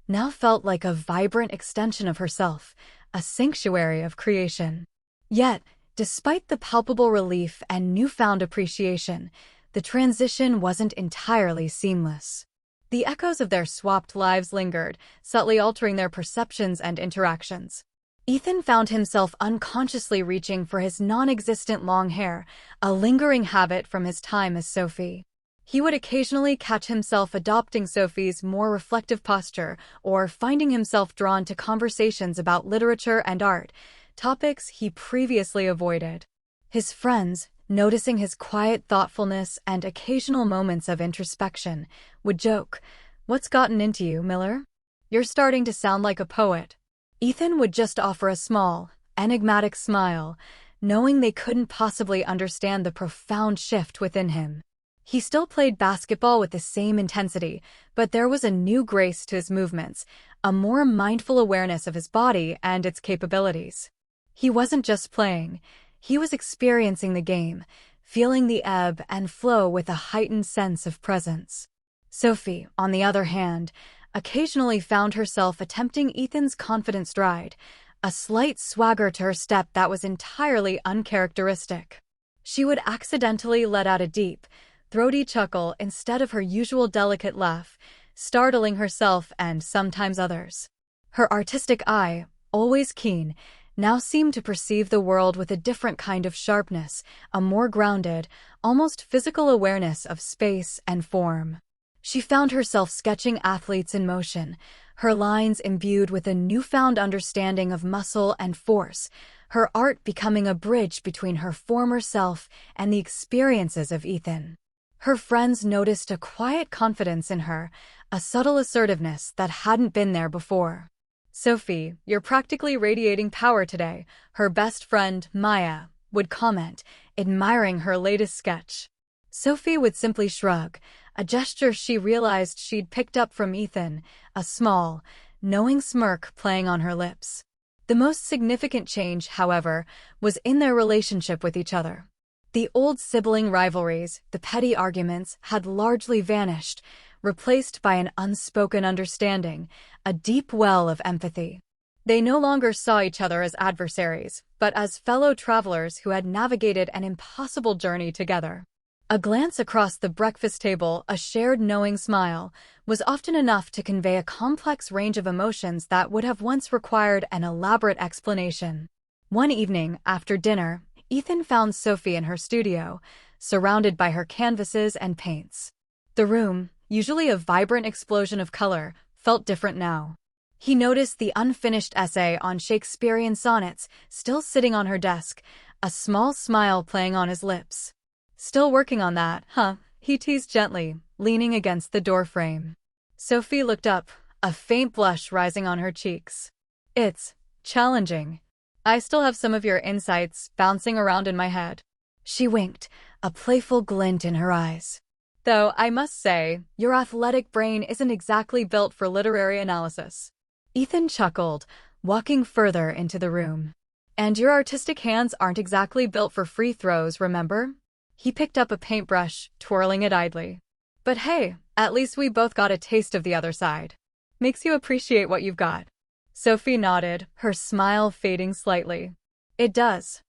now felt like a vibrant extension of herself, a sanctuary of creation. Yet, despite the palpable relief and newfound appreciation, the transition wasn't entirely seamless. The echoes of their swapped lives lingered, subtly altering their perceptions and interactions. Ethan found himself unconsciously reaching for his non-existent long hair, a lingering habit from his time as Sophie. He would occasionally catch himself adopting Sophie's more reflective posture or finding himself drawn to conversations about literature and art, topics he previously avoided. His friends, noticing his quiet thoughtfulness and occasional moments of introspection, would joke, "What's gotten into you, Miller? You're starting to sound like a poet." Ethan would just offer a small, enigmatic smile, knowing they couldn't possibly understand the profound shift within him. He still played basketball with the same intensity, but there was a new grace to his movements, a more mindful awareness of his body and its capabilities. He wasn't just playing, he was experiencing the game, feeling the ebb and flow with a heightened sense of presence. Sophie, on the other hand, occasionally found herself attempting Ethan's confident stride, a slight swagger to her step that was entirely uncharacteristic. She would accidentally let out a deep, throaty chuckle instead of her usual delicate laugh, startling herself and sometimes others. Her artistic eye, always keen, now seemed to perceive the world with a different kind of sharpness, a more grounded, almost physical awareness of space and form. She found herself sketching athletes in motion, her lines imbued with a newfound understanding of muscle and force, her art becoming a bridge between her former self and the experiences of Ethan. Her friends noticed a quiet confidence in her, a subtle assertiveness that hadn't been there before. "Sophie, you're practically radiating power today," her best friend, Maya, would comment, admiring her latest sketch. Sophie would simply shrug, a gesture she realized she'd picked up from Ethan, a small, knowing smirk playing on her lips. The most significant change, however, was in their relationship with each other. The old sibling rivalries, the petty arguments, had largely vanished, replaced by an unspoken understanding, a deep well of empathy. They no longer saw each other as adversaries, but as fellow travelers who had navigated an impossible journey together. A glance across the breakfast table, a shared knowing smile, was often enough to convey a complex range of emotions that would have once required an elaborate explanation. One evening, after dinner, Ethan found Sophie in her studio, surrounded by her canvases and paints. The room, usually a vibrant explosion of color, felt different now. He noticed the unfinished essay on Shakespearean sonnets still sitting on her desk, a small smile playing on his lips. "Still working on that, huh?" he teased gently, leaning against the doorframe. Sophie looked up, a faint blush rising on her cheeks. "It's challenging. I still have some of your insights bouncing around in my head." She winked, a playful glint in her eyes. "Though I must say, your athletic brain isn't exactly built for literary analysis." Ethan chuckled, walking further into the room. "And your artistic hands aren't exactly built for free throws, remember?" He picked up a paintbrush, twirling it idly. "But hey, at least we both got a taste of the other side. Makes you appreciate what you've got." Sophie nodded, her smile fading slightly. "It does.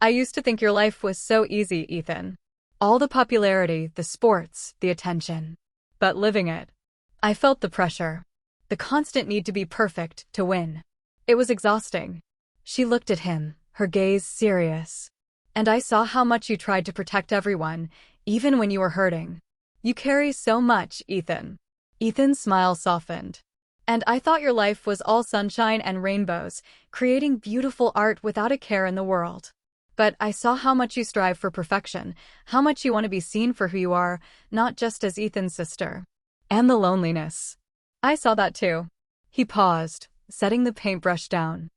I used to think your life was so easy, Ethan. All the popularity, the sports, the attention. But living it, I felt the pressure. The constant need to be perfect, to win. It was exhausting." She looked at him, her gaze serious. "And I saw how much you tried to protect everyone, even when you were hurting. You carry so much, Ethan." Ethan's smile softened. "And I thought your life was all sunshine and rainbows, creating beautiful art without a care in the world. But I saw how much you strive for perfection, how much you want to be seen for who you are, not just as Ethan's sister. And the loneliness. I saw that too." He paused, setting the paintbrush down.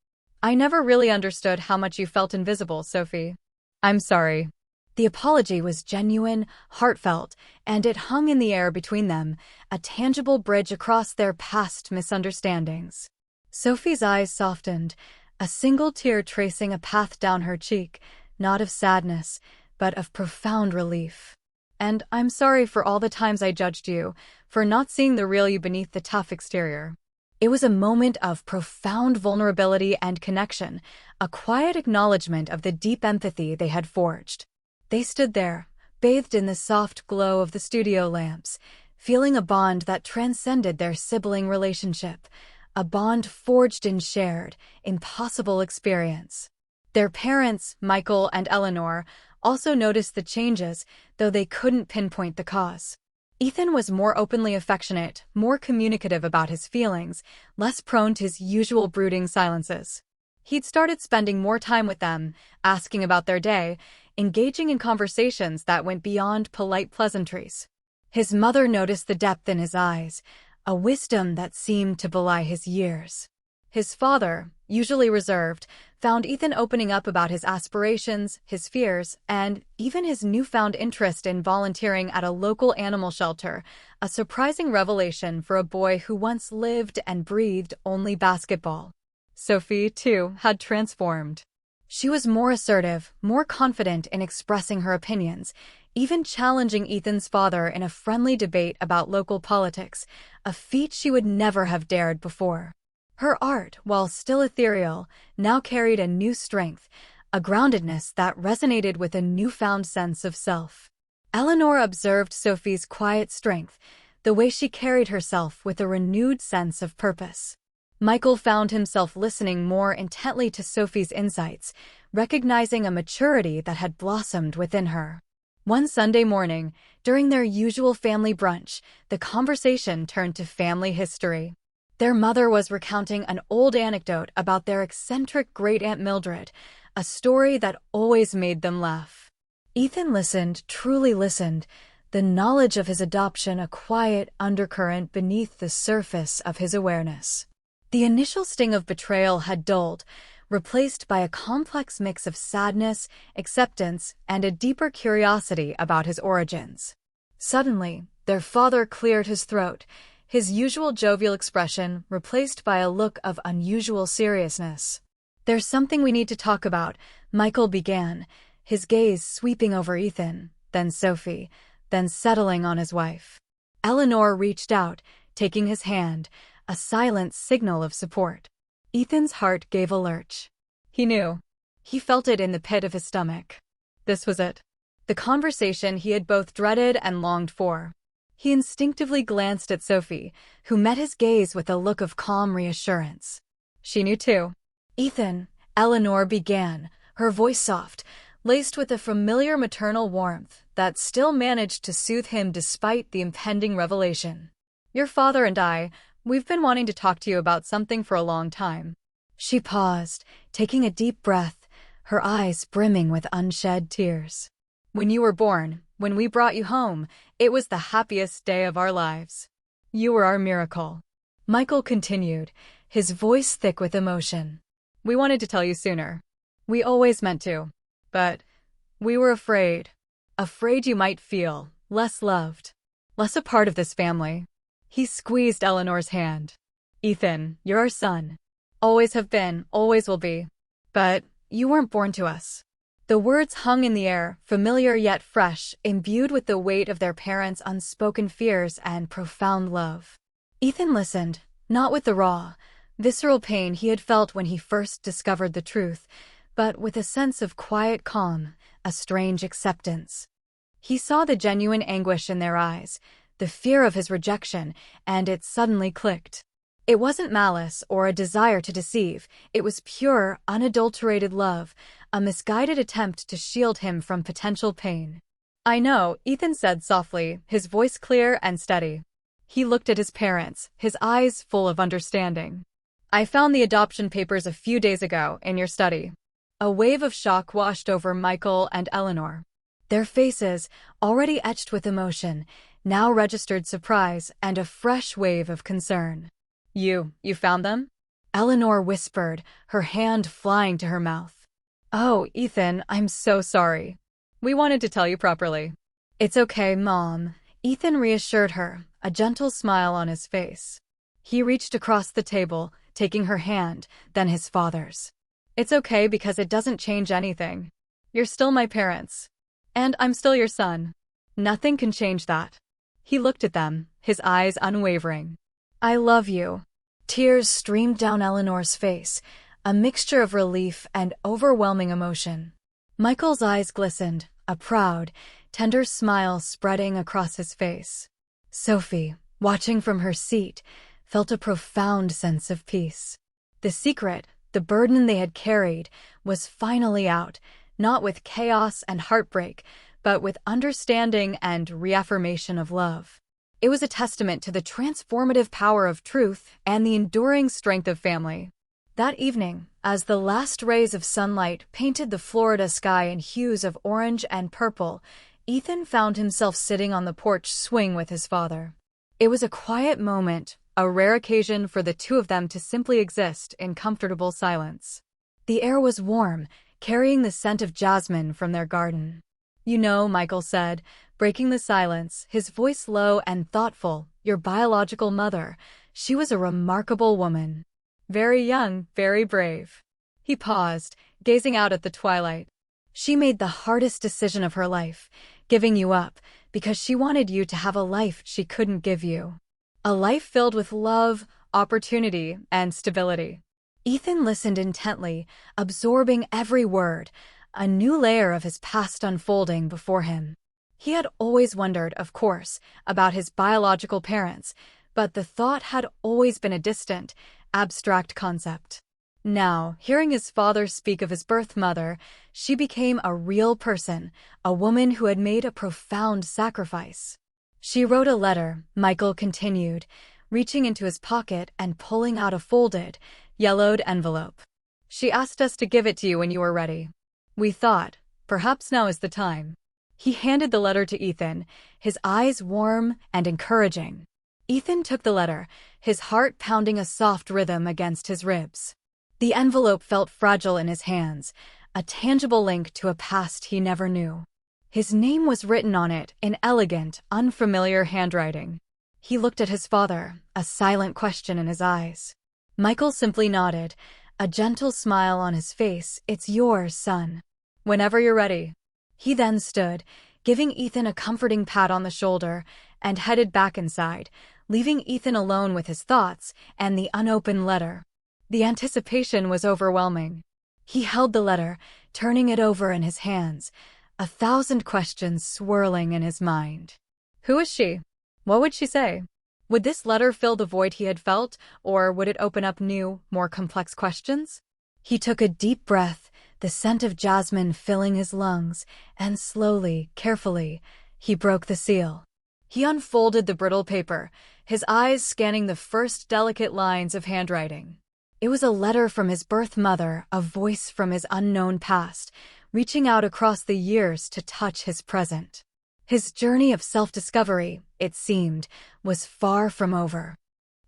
"I never really understood how much you felt invisible, Sophie. I'm sorry." The apology was genuine, heartfelt, and it hung in the air between them, a tangible bridge across their past misunderstandings. Sophie's eyes softened, a single tear tracing a path down her cheek, not of sadness, but of profound relief. "And I'm sorry for all the times I judged you, for not seeing the real you beneath the tough exterior." It was a moment of profound vulnerability and connection, a quiet acknowledgement of the deep empathy they had forged. They stood there, bathed in the soft glow of the studio lamps, feeling a bond that transcended their sibling relationship, a bond forged in shared, impossible experience. Their parents, Michael and Eleanor, also noticed the changes, though they couldn't pinpoint the cause. Ethan was more openly affectionate, more communicative about his feelings, less prone to his usual brooding silences. He'd started spending more time with them, asking about their day, engaging in conversations that went beyond polite pleasantries. His mother noticed the depth in his eyes, a wisdom that seemed to belie his years. His father, usually reserved, found Ethan opening up about his aspirations, his fears, and even his newfound interest in volunteering at a local animal shelter, a surprising revelation for a boy who once lived and breathed only basketball. Sophie, too, had transformed. She was more assertive, more confident in expressing her opinions, even challenging Ethan's father in a friendly debate about local politics, a feat she would never have dared before. Her art, while still ethereal, now carried a new strength, a groundedness that resonated with a newfound sense of self. Eleanor observed Sophie's quiet strength, the way she carried herself with a renewed sense of purpose. Michael found himself listening more intently to Sophie's insights, recognizing a maturity that had blossomed within her. One Sunday morning, during their usual family brunch, the conversation turned to family history. Their mother was recounting an old anecdote about their eccentric great-aunt Mildred, a story that always made them laugh. Ethan listened, truly listened, the knowledge of his adoption a quiet undercurrent beneath the surface of his awareness. The initial sting of betrayal had dulled, replaced by a complex mix of sadness, acceptance, and a deeper curiosity about his origins. Suddenly, their father cleared his throat, his usual jovial expression replaced by a look of unusual seriousness. "There's something we need to talk about," Michael began, his gaze sweeping over Ethan, then Sophie, then settling on his wife. Eleanor reached out, taking his hand, a silent signal of support. Ethan's heart gave a lurch. He knew. He felt it in the pit of his stomach. This was it. The conversation he had both dreaded and longed for. He instinctively glanced at Sophie, who met his gaze with a look of calm reassurance. She knew too. "Ethan," Eleanor began, her voice soft, laced with a familiar maternal warmth that still managed to soothe him despite the impending revelation. "Your father and we've been wanting to talk to you about something for a long time." She paused, taking a deep breath, her eyes brimming with unshed tears. "When you were born, when we brought you home, it was the happiest day of our lives. You were our miracle." Michael continued, his voice thick with emotion. "We wanted to tell you sooner. We always meant to. But we were afraid. Afraid you might feel less loved, less a part of this family." He squeezed Eleanor's hand. "Ethan, you're our son. Always have been, always will be. But you weren't born to us." The words hung in the air, familiar yet fresh, imbued with the weight of their parents' unspoken fears and profound love. Ethan listened, not with the raw, visceral pain he had felt when he first discovered the truth, but with a sense of quiet calm, a strange acceptance. He saw the genuine anguish in their eyes, the fear of his rejection, and it suddenly clicked. It wasn't malice or a desire to deceive, it was pure, unadulterated love, a misguided attempt to shield him from potential pain. "I know," Ethan said softly, his voice clear and steady. He looked at his parents, his eyes full of understanding. "I found the adoption papers a few days ago in your study." A wave of shock washed over Michael and Eleanor. Their faces, already etched with emotion, now registered surprise and a fresh wave of concern. You found them?" Eleanor whispered, her hand flying to her mouth. "Oh, Ethan, I'm so sorry. We wanted to tell you properly." "It's okay, Mom," Ethan reassured her, a gentle smile on his face. He reached across the table, taking her hand, then his father's. "It's okay because it doesn't change anything. You're still my parents. And I'm still your son. Nothing can change that." He looked at them, his eyes unwavering. "I love you." Tears streamed down Eleanor's face, a mixture of relief and overwhelming emotion. Michael's eyes glistened, a proud, tender smile spreading across his face. Sophie, watching from her seat, felt a profound sense of peace. The secret, the burden they had carried, was finally out, not with chaos and heartbreak, but with understanding and reaffirmation of love. It was a testament to the transformative power of truth and the enduring strength of family. That evening, as the last rays of sunlight painted the Florida sky in hues of orange and purple, Ethan found himself sitting on the porch swing with his father. It was a quiet moment, a rare occasion for the two of them to simply exist in comfortable silence. The air was warm, carrying the scent of jasmine from their garden. "You know," Michael said, breaking the silence, his voice low and thoughtful, "your biological mother, she was a remarkable woman. Very young, very brave." He paused, gazing out at the twilight. "She made the hardest decision of her life, giving you up, because she wanted you to have a life she couldn't give you. A life filled with love, opportunity, and stability." Ethan listened intently, absorbing every word, a new layer of his past unfolding before him. He had always wondered, of course, about his biological parents, but the thought had always been a distant, abstract concept. Now, hearing his father speak of his birth mother, she became a real person, a woman who had made a profound sacrifice. "She wrote a letter," Michael continued, reaching into his pocket and pulling out a folded, yellowed envelope. "She asked us to give it to you when you were ready. We thought, perhaps now is the time." He handed the letter to Ethan, his eyes warm and encouraging. Ethan took the letter, his heart pounding a soft rhythm against his ribs. The envelope felt fragile in his hands, a tangible link to a past he never knew. His name was written on it in elegant, unfamiliar handwriting. He looked at his father, a silent question in his eyes. Michael simply nodded, a gentle smile on his face. "It's yours, son. Whenever you're ready." He then stood, giving Ethan a comforting pat on the shoulder, and headed back inside, leaving Ethan alone with his thoughts and the unopened letter. The anticipation was overwhelming. He held the letter, turning it over in his hands, 1,000 questions swirling in his mind. Who is she? What would she say? Would this letter fill the void he had felt, or would it open up new, more complex questions? He took a deep breath, the scent of jasmine filling his lungs, and slowly, carefully, he broke the seal. He unfolded the brittle paper, his eyes scanning the first delicate lines of handwriting. It was a letter from his birth mother, a voice from his unknown past, reaching out across the years to touch his present. His journey of self-discovery, it seemed, was far from over.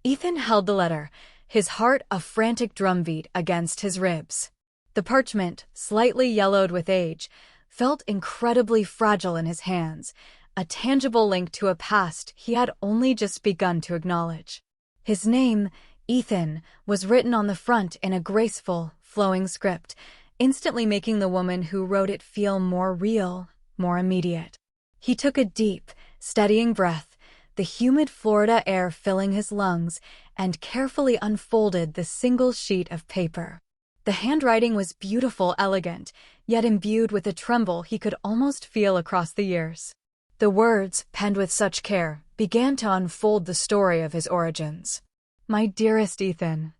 Ethan held the letter, his heart a frantic drumbeat against his ribs. The parchment, slightly yellowed with age, felt incredibly fragile in his hands, a tangible link to a past he had only just begun to acknowledge. His name, Ethan, was written on the front in a graceful, flowing script, instantly making the woman who wrote it feel more real, more immediate. He took a deep, steadying breath, the humid Florida air filling his lungs, and carefully unfolded the single sheet of paper. The handwriting was beautiful, elegant, yet imbued with a tremble he could almost feel across the years. The words, penned with such care, began to unfold the story of his origins. "My dearest Ethan,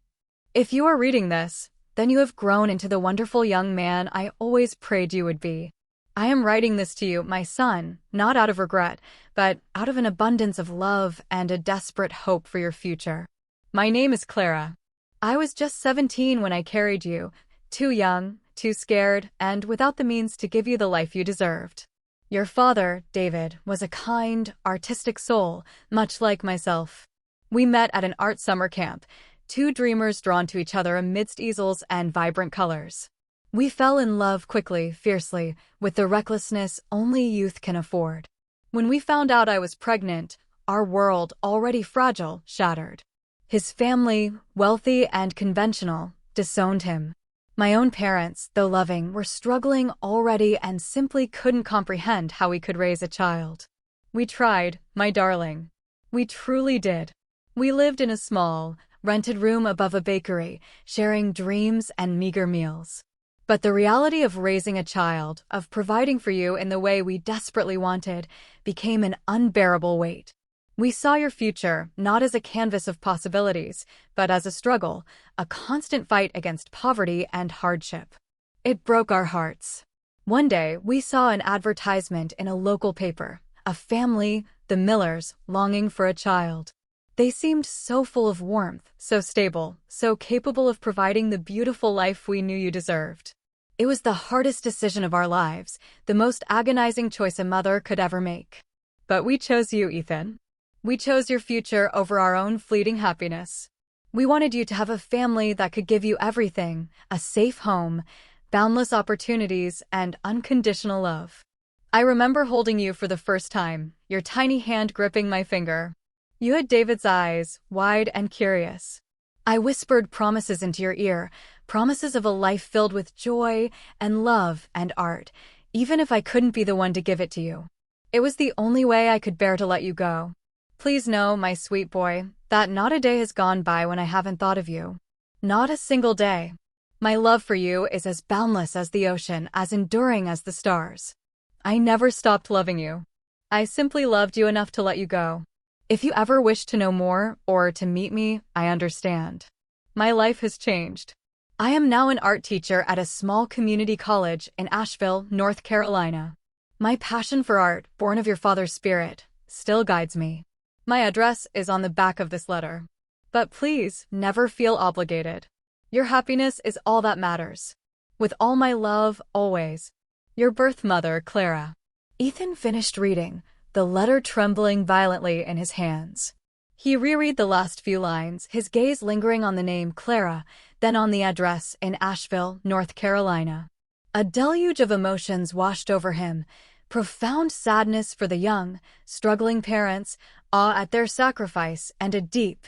if you are reading this, then you have grown into the wonderful young man I always prayed you would be. I am writing this to you, my son, not out of regret, but out of an abundance of love and a desperate hope for your future. My name is Clara. I was just 17 when I carried you, too young, too scared, and without the means to give you the life you deserved. Your father, David, was a kind, artistic soul, much like myself. We met at an art summer camp, two dreamers drawn to each other amidst easels and vibrant colors. We fell in love quickly, fiercely, with the recklessness only youth can afford. When we found out I was pregnant, our world, already fragile, shattered. His family, wealthy and conventional, disowned him. My own parents, though loving, were struggling already and simply couldn't comprehend how we could raise a child. We tried, my darling. We truly did. We lived in a small, rented room above a bakery, sharing dreams and meager meals. But the reality of raising a child, of providing for you in the way we desperately wanted, became an unbearable weight. We saw your future not as a canvas of possibilities, but as a struggle, a constant fight against poverty and hardship. It broke our hearts. One day, we saw an advertisement in a local paper, a family, the Millers, longing for a child. They seemed so full of warmth, so stable, so capable of providing the beautiful life we knew you deserved. It was the hardest decision of our lives, the most agonizing choice a mother could ever make. But we chose you, Ethan. We chose your future over our own fleeting happiness. We wanted you to have a family that could give you everything, a safe home, boundless opportunities, and unconditional love. I remember holding you for the first time, your tiny hand gripping my finger. You had David's eyes, wide and curious. I whispered promises into your ear, promises of a life filled with joy and love and art, even if I couldn't be the one to give it to you. It was the only way I could bear to let you go. Please know, my sweet boy, that not a day has gone by when I haven't thought of you. Not a single day. My love for you is as boundless as the ocean, as enduring as the stars. I never stopped loving you. I simply loved you enough to let you go. If you ever wish to know more or to meet me, I understand. My life has changed. I am now an art teacher at a small community college in Asheville, North Carolina. My passion for art, born of your father's spirit, still guides me. My address is on the back of this letter. But please, never feel obligated. Your happiness is all that matters. With all my love, always. Your birth mother, Clara. Ethan finished reading, the letter trembling violently in his hands. He reread the last few lines, his gaze lingering on the name Clara, then on the address in Asheville, North Carolina. A deluge of emotions washed over him, profound sadness for the young, struggling parents, awe at their sacrifice, and a deep,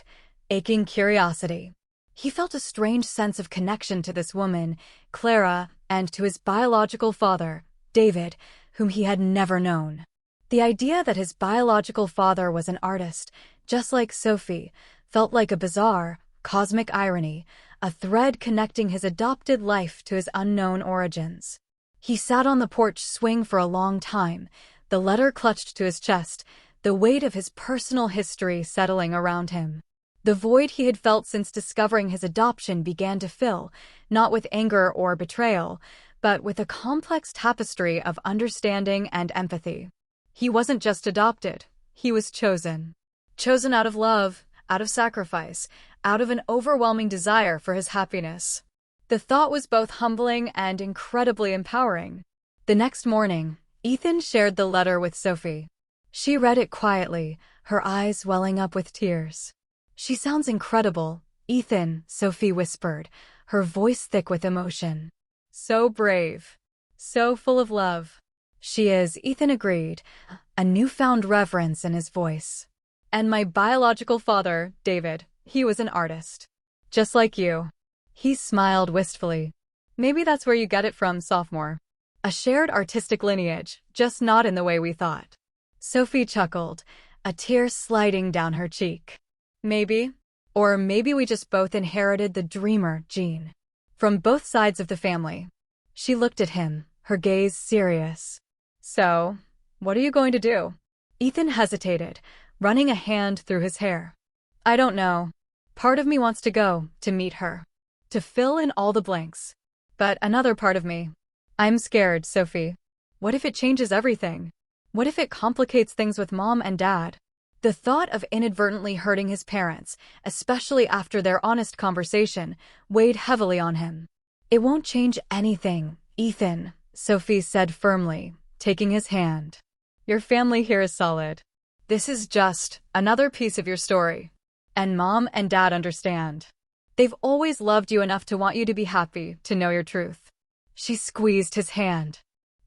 aching curiosity. He felt a strange sense of connection to this woman, Clara, and to his biological father, David, whom he had never known. The idea that his biological father was an artist, just like Sophie, felt like a bizarre, cosmic irony, a thread connecting his adopted life to his unknown origins. He sat on the porch swing for a long time, the letter clutched to his chest, the weight of his personal history settling around him. The void he had felt since discovering his adoption began to fill, not with anger or betrayal, but with a complex tapestry of understanding and empathy. He wasn't just adopted, he was chosen. Chosen out of love, out of sacrifice, out of an overwhelming desire for his happiness. The thought was both humbling and incredibly empowering. The next morning, Ethan shared the letter with Sophie. She read it quietly, her eyes welling up with tears. "She sounds incredible, Ethan," Sophie whispered, her voice thick with emotion. "So brave. So full of love." "She is," Ethan agreed, a newfound reverence in his voice. "And my biological father, David, he was an artist. Just like you." He smiled wistfully. "Maybe that's where you get it from, sophomore. A shared artistic lineage, just not in the way we thought." Sophie chuckled, a tear sliding down her cheek. "Maybe. Or maybe we just both inherited the dreamer gene. From both sides of the family." She looked at him, her gaze serious. "So, what are you going to do?" Ethan hesitated, running a hand through his hair. "I don't know. Part of me wants to go, to meet her. To fill in all the blanks. But another part of me. I'm scared, Sophie. What if it changes everything? What if it complicates things with Mom and Dad?" The thought of inadvertently hurting his parents, especially after their honest conversation, weighed heavily on him. "It won't change anything, Ethan," Sophie said firmly, taking his hand. "Your family here is solid. This is just another piece of your story. And Mom and Dad understand. They've always loved you enough to want you to be happy, to know your truth." She squeezed his hand.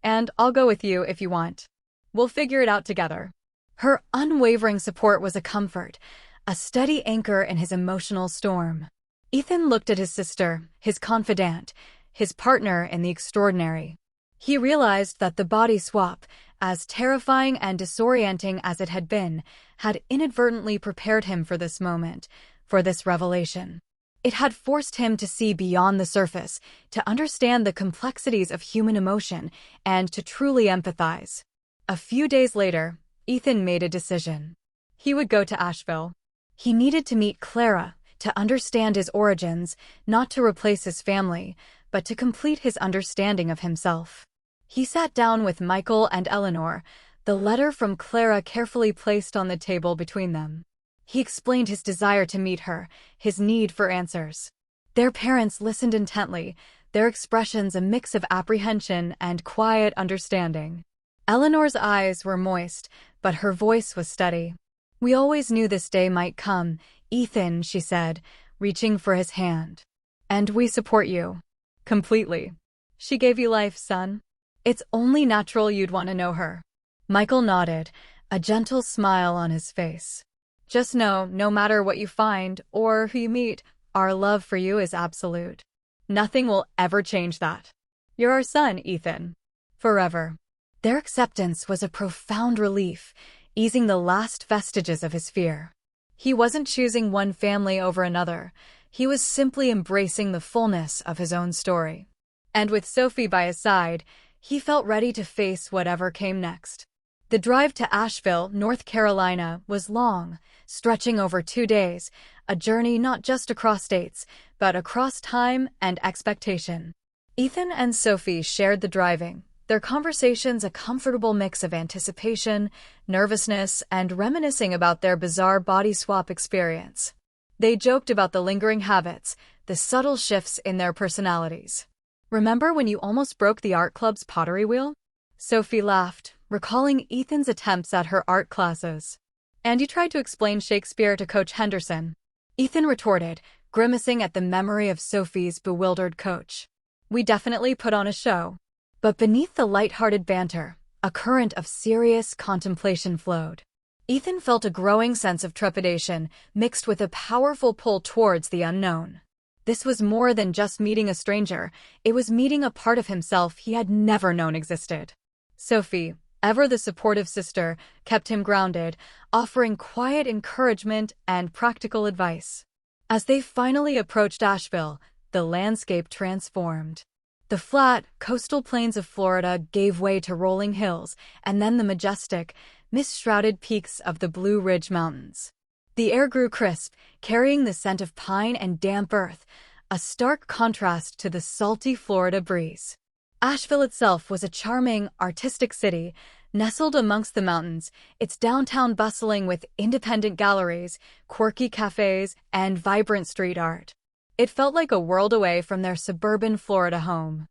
"And I'll go with you if you want. We'll figure it out together." Her unwavering support was a comfort, a steady anchor in his emotional storm. Ethan looked at his sister, his confidant, his partner in the extraordinary. He realized that the body swap, as terrifying and disorienting as it had been, had inadvertently prepared him for this moment, for this revelation. It had forced him to see beyond the surface, to understand the complexities of human emotion, and to truly empathize. A few days later, Ethan made a decision. He would go to Asheville. He needed to meet Clara, to understand his origins, not to replace his family, but to complete his understanding of himself. He sat down with Michael and Eleanor, the letter from Clara carefully placed on the table between them. He explained his desire to meet her, his need for answers. Their parents listened intently, their expressions a mix of apprehension and quiet understanding. Eleanor's eyes were moist, but her voice was steady. "We always knew this day might come, Ethan," she said, reaching for his hand. "And we support you. Completely. She gave you life, son. It's only natural you'd want to know her." Michael nodded, a gentle smile on his face. "Just know, no matter what you find or who you meet, our love for you is absolute. Nothing will ever change that. You're our son, Ethan. Forever." Their acceptance was a profound relief, easing the last vestiges of his fear. He wasn't choosing one family over another. He was simply embracing the fullness of his own story. And with Sophie by his side, he felt ready to face whatever came next. The drive to Asheville, North Carolina, was long, stretching over 2 days, a journey not just across states, but across time and expectation. Ethan and Sophie shared the driving, their conversations a comfortable mix of anticipation, nervousness, and reminiscing about their bizarre body swap experience. They joked about the lingering habits, the subtle shifts in their personalities. "Remember when you almost broke the art club's pottery wheel?" Sophie laughed, recalling Ethan's attempts at her art classes. "And you tried to explain Shakespeare to Coach Henderson." Ethan retorted, grimacing at the memory of Sophie's bewildered coach. "We definitely put on a show." But beneath the light-hearted banter, a current of serious contemplation flowed. Ethan felt a growing sense of trepidation, mixed with a powerful pull towards the unknown. This was more than just meeting a stranger, it was meeting a part of himself he had never known existed. Sophie, ever the supportive sister, kept him grounded, offering quiet encouragement and practical advice. As they finally approached Asheville, the landscape transformed. The flat, coastal plains of Florida gave way to rolling hills, and then the majestic, mist-shrouded peaks of the Blue Ridge Mountains. The air grew crisp, carrying the scent of pine and damp earth, a stark contrast to the salty Florida breeze. Asheville itself was a charming, artistic city, nestled amongst the mountains, its downtown bustling with independent galleries, quirky cafes, and vibrant street art. It felt like a world away from their suburban Florida home.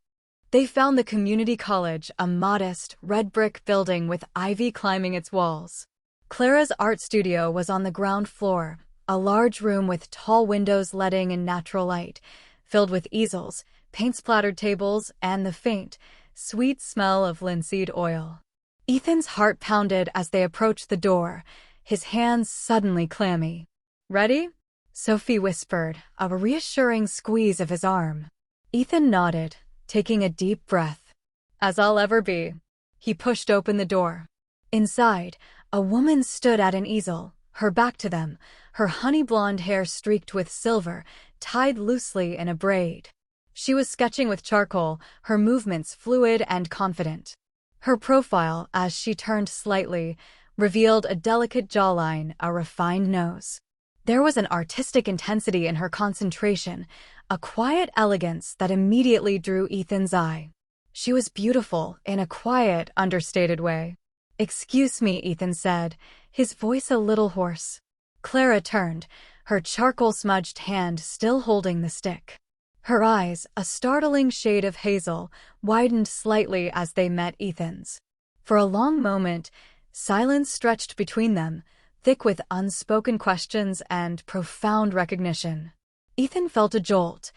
They found the community college, a modest, red-brick building with ivy climbing its walls. Clara's art studio was on the ground floor, a large room with tall windows letting in natural light, filled with easels, paint-splattered tables, and the faint, sweet smell of linseed oil. Ethan's heart pounded as they approached the door, his hands suddenly clammy. "Ready?" Sophie whispered, a reassuring squeeze of his arm. Ethan nodded, taking a deep breath. "As I'll ever be." He pushed open the door. Inside, a woman stood at an easel, her back to them, her honey-blonde hair streaked with silver, tied loosely in a braid. She was sketching with charcoal, her movements fluid and confident. Her profile, as she turned slightly, revealed a delicate jawline, a refined nose. There was an artistic intensity in her concentration, a quiet elegance that immediately drew Ethan's eye. She was beautiful in a quiet, understated way. "Excuse me," Ethan said, his voice a little hoarse. Clara turned, her charcoal-smudged hand still holding the stick. Her eyes, a startling shade of hazel, widened slightly as they met Ethan's. For a long moment, silence stretched between them, thick with unspoken questions and profound recognition. Ethan felt a jolt,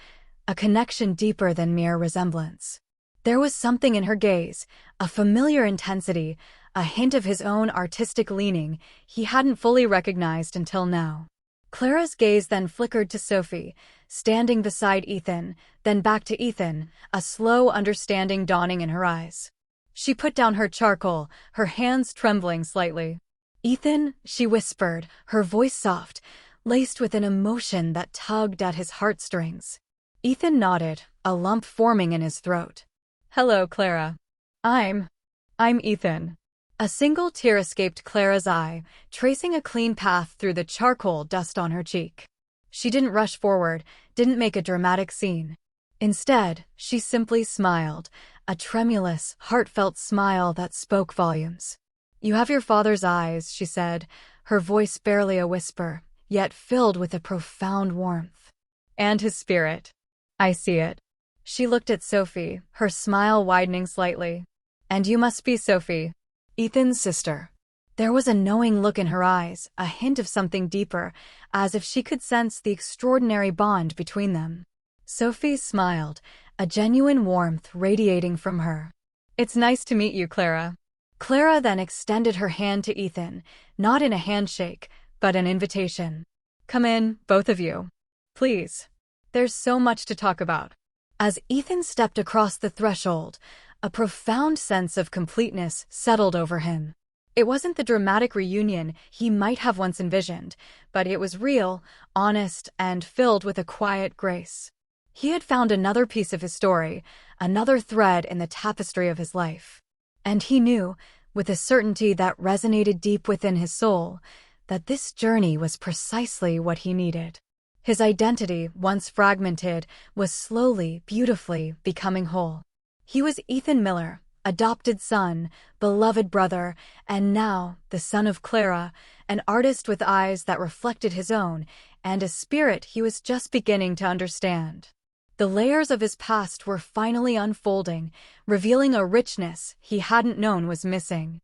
a connection deeper than mere resemblance. There was something in her gaze, a familiar intensity, a hint of his own artistic leaning he hadn't fully recognized until now. Clara's gaze then flickered to Sophie, standing beside Ethan, then back to Ethan, a slow understanding dawning in her eyes. She put down her charcoal, her hands trembling slightly. "Ethan," she whispered, her voice soft, laced with an emotion that tugged at his heartstrings. Ethan nodded, a lump forming in his throat. "Hello, Clara. I'm Ethan." A single tear escaped Clara's eye, tracing a clean path through the charcoal dust on her cheek. She didn't rush forward, didn't make a dramatic scene. Instead, she simply smiled, a tremulous, heartfelt smile that spoke volumes. "You have your father's eyes," she said, her voice barely a whisper, yet filled with a profound warmth. And his spirit. I see it. She looked at Sophie, her smile widening slightly. And you must be Sophie, Ethan's sister. There was a knowing look in her eyes, a hint of something deeper, as if she could sense the extraordinary bond between them. Sophie smiled, a genuine warmth radiating from her. It's nice to meet you, Clara. Clara then extended her hand to Ethan, not in a handshake, but an invitation. Come in, both of you. Please. There's so much to talk about. As Ethan stepped across the threshold, a profound sense of completeness settled over him. It wasn't the dramatic reunion he might have once envisioned, but it was real, honest, and filled with a quiet grace. He had found another piece of his story, another thread in the tapestry of his life. And he knew, with a certainty that resonated deep within his soul, that this journey was precisely what he needed. His identity, once fragmented, was slowly, beautifully becoming whole. He was Ethan Miller, adopted son, beloved brother, and now the son of Clara, an artist with eyes that reflected his own, and a spirit he was just beginning to understand. The layers of his past were finally unfolding, revealing a richness he hadn't known was missing.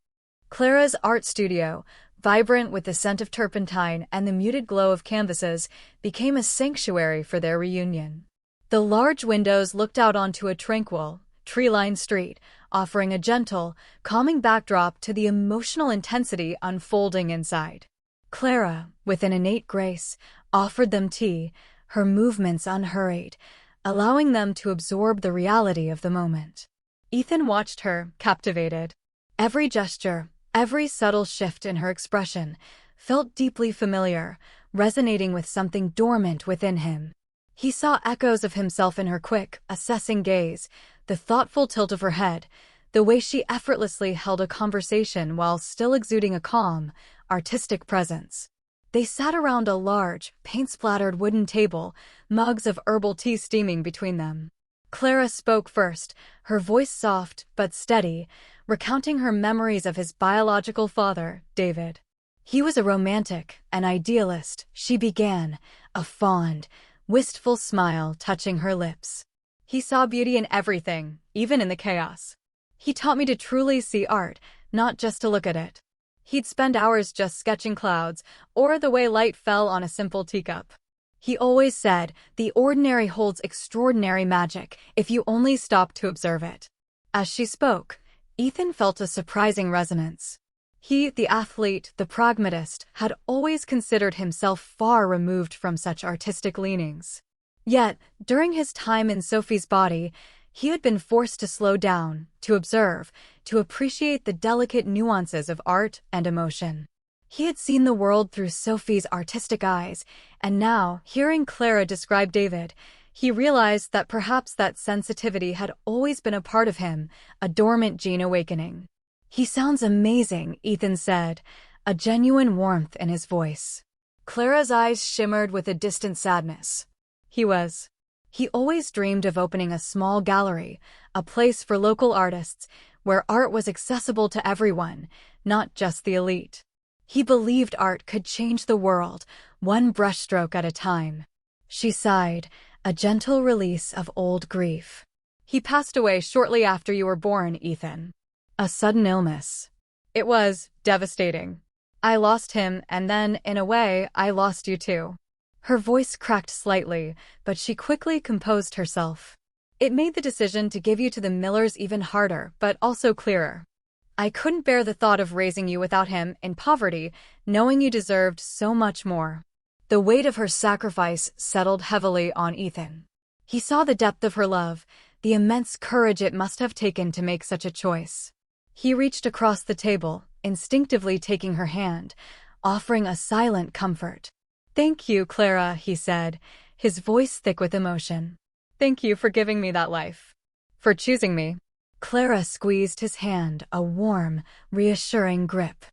Clara's art studio, vibrant with the scent of turpentine and the muted glow of canvases, became a sanctuary for their reunion. The large windows looked out onto a tranquil, tree-lined street, offering a gentle, calming backdrop to the emotional intensity unfolding inside. Clara, with an innate grace, offered them tea, her movements unhurried, allowing them to absorb the reality of the moment. Ethan watched her, captivated. Every gesture, every subtle shift in her expression, felt deeply familiar, resonating with something dormant within him. He saw echoes of himself in her quick, assessing gaze, the thoughtful tilt of her head, the way she effortlessly held a conversation while still exuding a calm, artistic presence. They sat around a large, paint-splattered wooden table, mugs of herbal tea steaming between them. Clara spoke first, her voice soft but steady, recounting her memories of his biological father, David. He was a romantic, an idealist, she began, a fond, wistful smile touching her lips. He saw beauty in everything, even in the chaos. He taught me to truly see art, not just to look at it. He'd spend hours just sketching clouds, or the way light fell on a simple teacup. He always said, the ordinary holds extraordinary magic if you only stop to observe it. As she spoke, Ethan felt a surprising resonance. He, the athlete, the pragmatist, had always considered himself far removed from such artistic leanings. Yet, during his time in Sophie's body, he had been forced to slow down, to observe, to appreciate the delicate nuances of art and emotion. He had seen the world through Sophie's artistic eyes, and now, hearing Clara describe David, he realized that perhaps that sensitivity had always been a part of him, a dormant gene awakening. He sounds amazing, Ethan said, a genuine warmth in his voice. Clara's eyes shimmered with a distant sadness. He was. He always dreamed of opening a small gallery, a place for local artists, where art was accessible to everyone, not just the elite. He believed art could change the world, one brushstroke at a time. She sighed, a gentle release of old grief. He passed away shortly after you were born, Ethan. A sudden illness. It was devastating. I lost him, and then, in a way, I lost you too. Her voice cracked slightly, but she quickly composed herself. It made the decision to give you to the Millers even harder, but also clearer. I couldn't bear the thought of raising you without him, in poverty, knowing you deserved so much more. The weight of her sacrifice settled heavily on Ethan. He saw the depth of her love, the immense courage it must have taken to make such a choice. He reached across the table, instinctively taking her hand, offering a silent comfort. Thank you, Clara, he said, his voice thick with emotion. Thank you for giving me that life. For choosing me. Clara squeezed his hand, a warm, reassuring grip.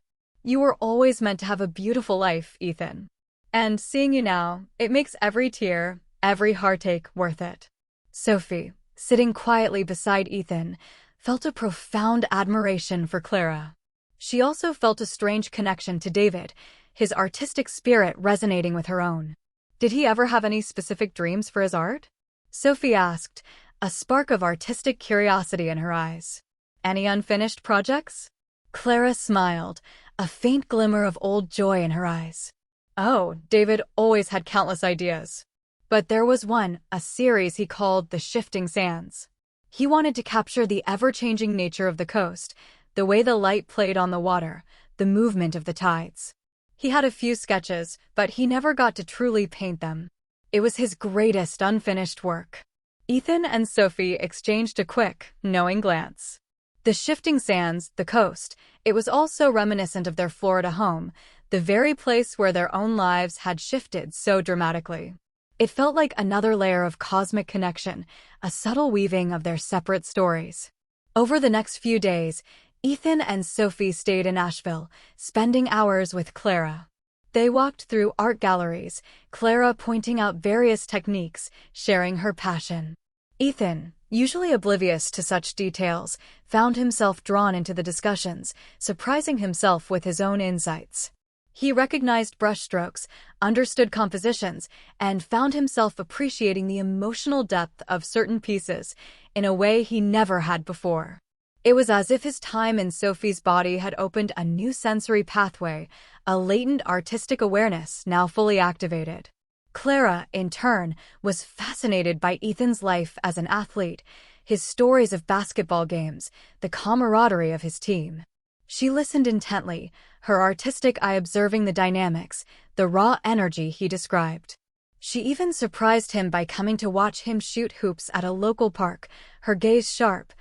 You were always meant to have a beautiful life, Ethan. And seeing you now, it makes every tear, every heartache worth it. Sophie, sitting quietly beside Ethan, felt a profound admiration for Clara. She also felt a strange connection to David, his artistic spirit resonating with her own. Did he ever have any specific dreams for his art? Sophie asked, a spark of artistic curiosity in her eyes. Any unfinished projects? Clara smiled, a faint glimmer of old joy in her eyes. Oh, David always had countless ideas. But there was one, a series he called The Shifting Sands. He wanted to capture the ever-changing nature of the coast, the way the light played on the water, the movement of the tides. He had a few sketches, but he never got to truly paint them. It was his greatest unfinished work. Ethan and Sophie exchanged a quick, knowing glance. The shifting sands, the coast, it was also reminiscent of their Florida home, the very place where their own lives had shifted so dramatically. It felt like another layer of cosmic connection, a subtle weaving of their separate stories. Over the next few days, Ethan and Sophie stayed in Asheville, spending hours with Clara. They walked through art galleries, Clara pointing out various techniques, sharing her passion. Ethan, usually oblivious to such details, found himself drawn into the discussions, surprising himself with his own insights. He recognized brushstrokes, understood compositions, and found himself appreciating the emotional depth of certain pieces in a way he never had before. It was as if his time in Sophie's body had opened a new sensory pathway, a latent artistic awareness now fully activated. Clara, in turn, was fascinated by Ethan's life as an athlete, his stories of basketball games, the camaraderie of his team. She listened intently, her artistic eye observing the dynamics, the raw energy he described. She even surprised him by coming to watch him shoot hoops at a local park, her gaze sharp,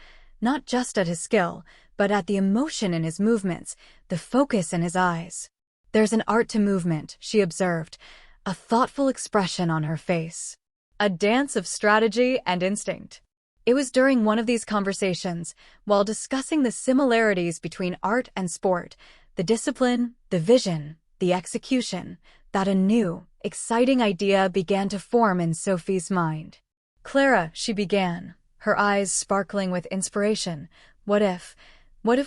not just at his skill, but at the emotion in his movements, the focus in his eyes. There's an art to movement, she observed, a thoughtful expression on her face. A dance of strategy and instinct. It was during one of these conversations, while discussing the similarities between art and sport, the discipline, the vision, the execution, that a new, exciting idea began to form in Sophie's mind. Clara, she began, her eyes sparkling with inspiration. What if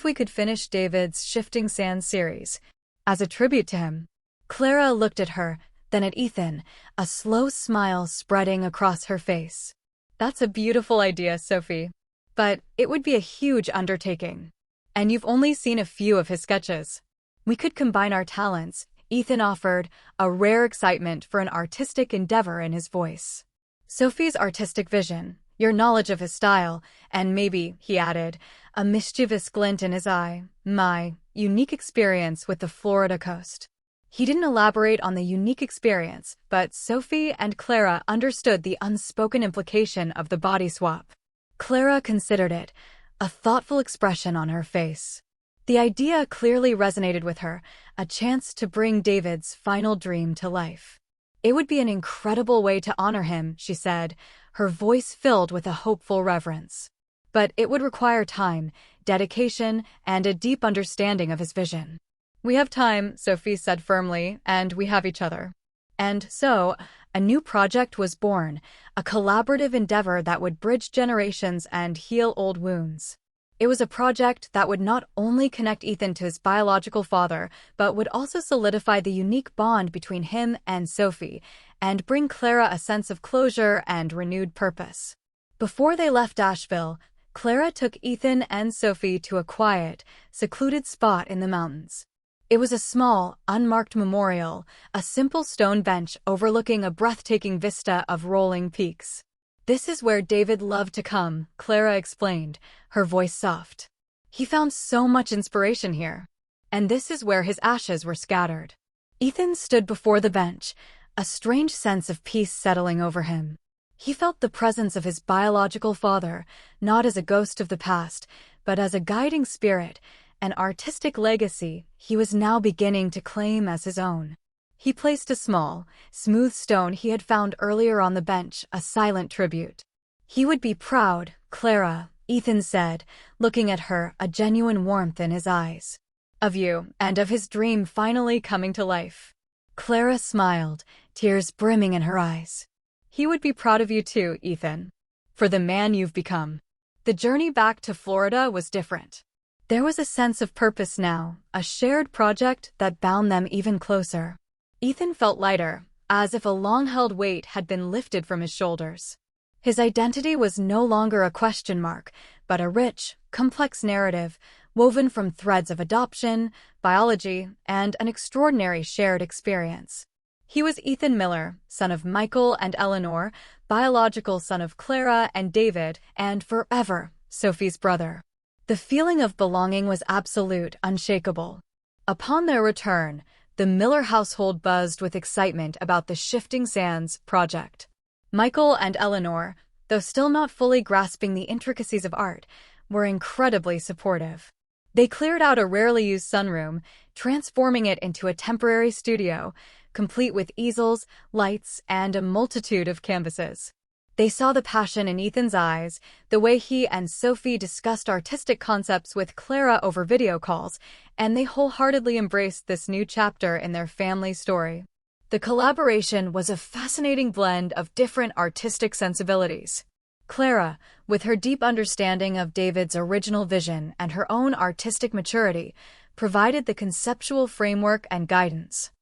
we could finish David's Shifting Sands series? As a tribute to him. Clara looked at her, then at Ethan, a slow smile spreading across her face. That's a beautiful idea, Sophie. But it would be a huge undertaking. And you've only seen a few of his sketches. We could combine our talents, Ethan offered, a rare excitement for an artistic endeavor in his voice. Sophie's artistic vision, your knowledge of his style, and maybe, he added, a mischievous glint in his eye, my unique experience with the Florida coast. He didn't elaborate on the unique experience, but Sophie and Clara understood the unspoken implication of the body swap. Clara considered it, a thoughtful expression on her face. The idea clearly resonated with her, a chance to bring David's final dream to life. It would be an incredible way to honor him, she said, her voice filled with a hopeful reverence. But it would require time, dedication, and a deep understanding of his vision. We have time, Sophie said firmly, and we have each other. And so, a new project was born, a collaborative endeavor that would bridge generations and heal old wounds. It was a project that would not only connect Ethan to his biological father, but would also solidify the unique bond between him and Sophie, and bring Clara a sense of closure and renewed purpose. Before they left Asheville, Clara took Ethan and Sophie to a quiet, secluded spot in the mountains. It was a small, unmarked memorial, a simple stone bench overlooking a breathtaking vista of rolling peaks. This is where David loved to come, Clara explained, her voice soft. He found so much inspiration here. And this is where his ashes were scattered. Ethan stood before the bench, a strange sense of peace settling over him. He felt the presence of his biological father, not as a ghost of the past, but as a guiding spirit, an artistic legacy he was now beginning to claim as his own. He placed a small, smooth stone he had found earlier on the bench, a silent tribute. He would be proud, Clara, Ethan said, looking at her, a genuine warmth in his eyes. Of you, and of his dream finally coming to life. Clara smiled, tears brimming in her eyes. He would be proud of you too, Ethan. For the man you've become. The journey back to Florida was different. There was a sense of purpose now, a shared project that bound them even closer. Ethan felt lighter, as if a long-held weight had been lifted from his shoulders. His identity was no longer a question mark, but a rich, complex narrative, woven from threads of adoption, biology, and an extraordinary shared experience. He was Ethan Miller, son of Michael and Eleanor, biological son of Clara and David, and forever Sophie's brother. The feeling of belonging was absolute, unshakable. Upon their return, the Miller household buzzed with excitement about the Shifting Sands project. Michael and Eleanor, though still not fully grasping the intricacies of art, were incredibly supportive. They cleared out a rarely used sunroom, transforming it into a temporary studio, complete with easels, lights, and a multitude of canvases. They saw the passion in Ethan's eyes, the way he and Sophie discussed artistic concepts with Clara over video calls, and they wholeheartedly embraced this new chapter in their family story. The collaboration was a fascinating blend of different artistic sensibilities. Clara, with her deep understanding of David's original vision and her own artistic maturity, provided the conceptual framework and guidance.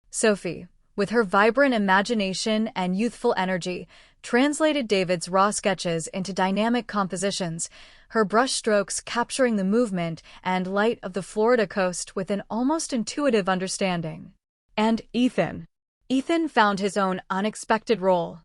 Sophie, with her vibrant imagination and youthful energy, translated David's raw sketches into dynamic compositions, her brushstrokes capturing the movement and light of the Florida coast with an almost intuitive understanding. And Ethan found his own unexpected role.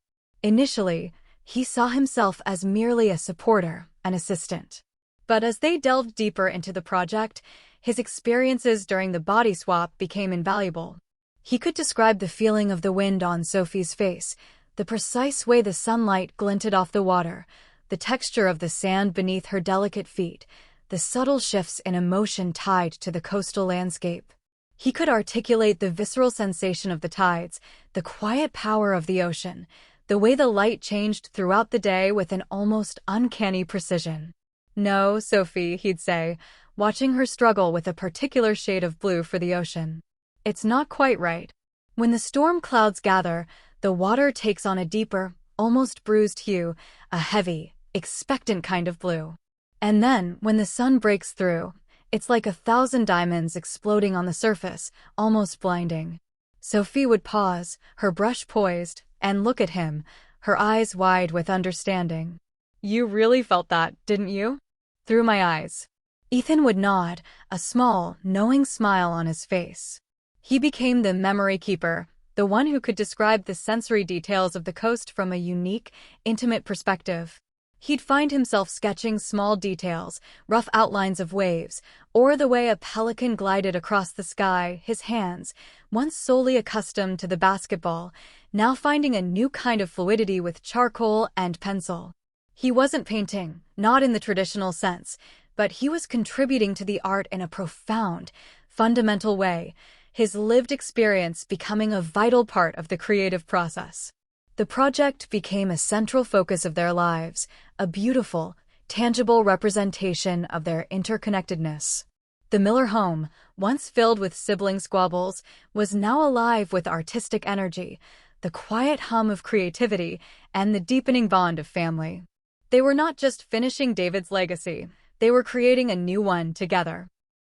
Initially, he saw himself as merely a supporter, an assistant. But as they delved deeper into the project, his experiences during the body swap became invaluable. He could describe the feeling of the wind on Sophie's face, the precise way the sunlight glinted off the water, the texture of the sand beneath her delicate feet, the subtle shifts in emotion tied to the coastal landscape. He could articulate the visceral sensation of the tides, the quiet power of the ocean, the way the light changed throughout the day with an almost uncanny precision. "No, Sophie," he'd say, watching her struggle with a particular shade of blue for the ocean. "It's not quite right. When the storm clouds gather, the water takes on a deeper, almost bruised hue, a heavy, expectant kind of blue. And then, when the sun breaks through, it's like 1,000 diamonds exploding on the surface, almost blinding." Sophie would pause, her brush poised, and look at him, her eyes wide with understanding. "You really felt that, didn't you?" "Through my eyes." Ethan would nod, a small, knowing smile on his face. He became the memory keeper, the one who could describe the sensory details of the coast from a unique, intimate perspective. He'd find himself sketching small details, rough outlines of waves, or the way a pelican glided across the sky, his hands, once solely accustomed to the basketball, now finding a new kind of fluidity with charcoal and pencil. He wasn't painting, not in the traditional sense, but he was contributing to the art in a profound, fundamental way, his lived experience becoming a vital part of the creative process. The project became a central focus of their lives, a beautiful, tangible representation of their interconnectedness. The Miller home, once filled with sibling squabbles, was now alive with artistic energy, the quiet hum of creativity, and the deepening bond of family. They were not just finishing David's legacy, they were creating a new one together.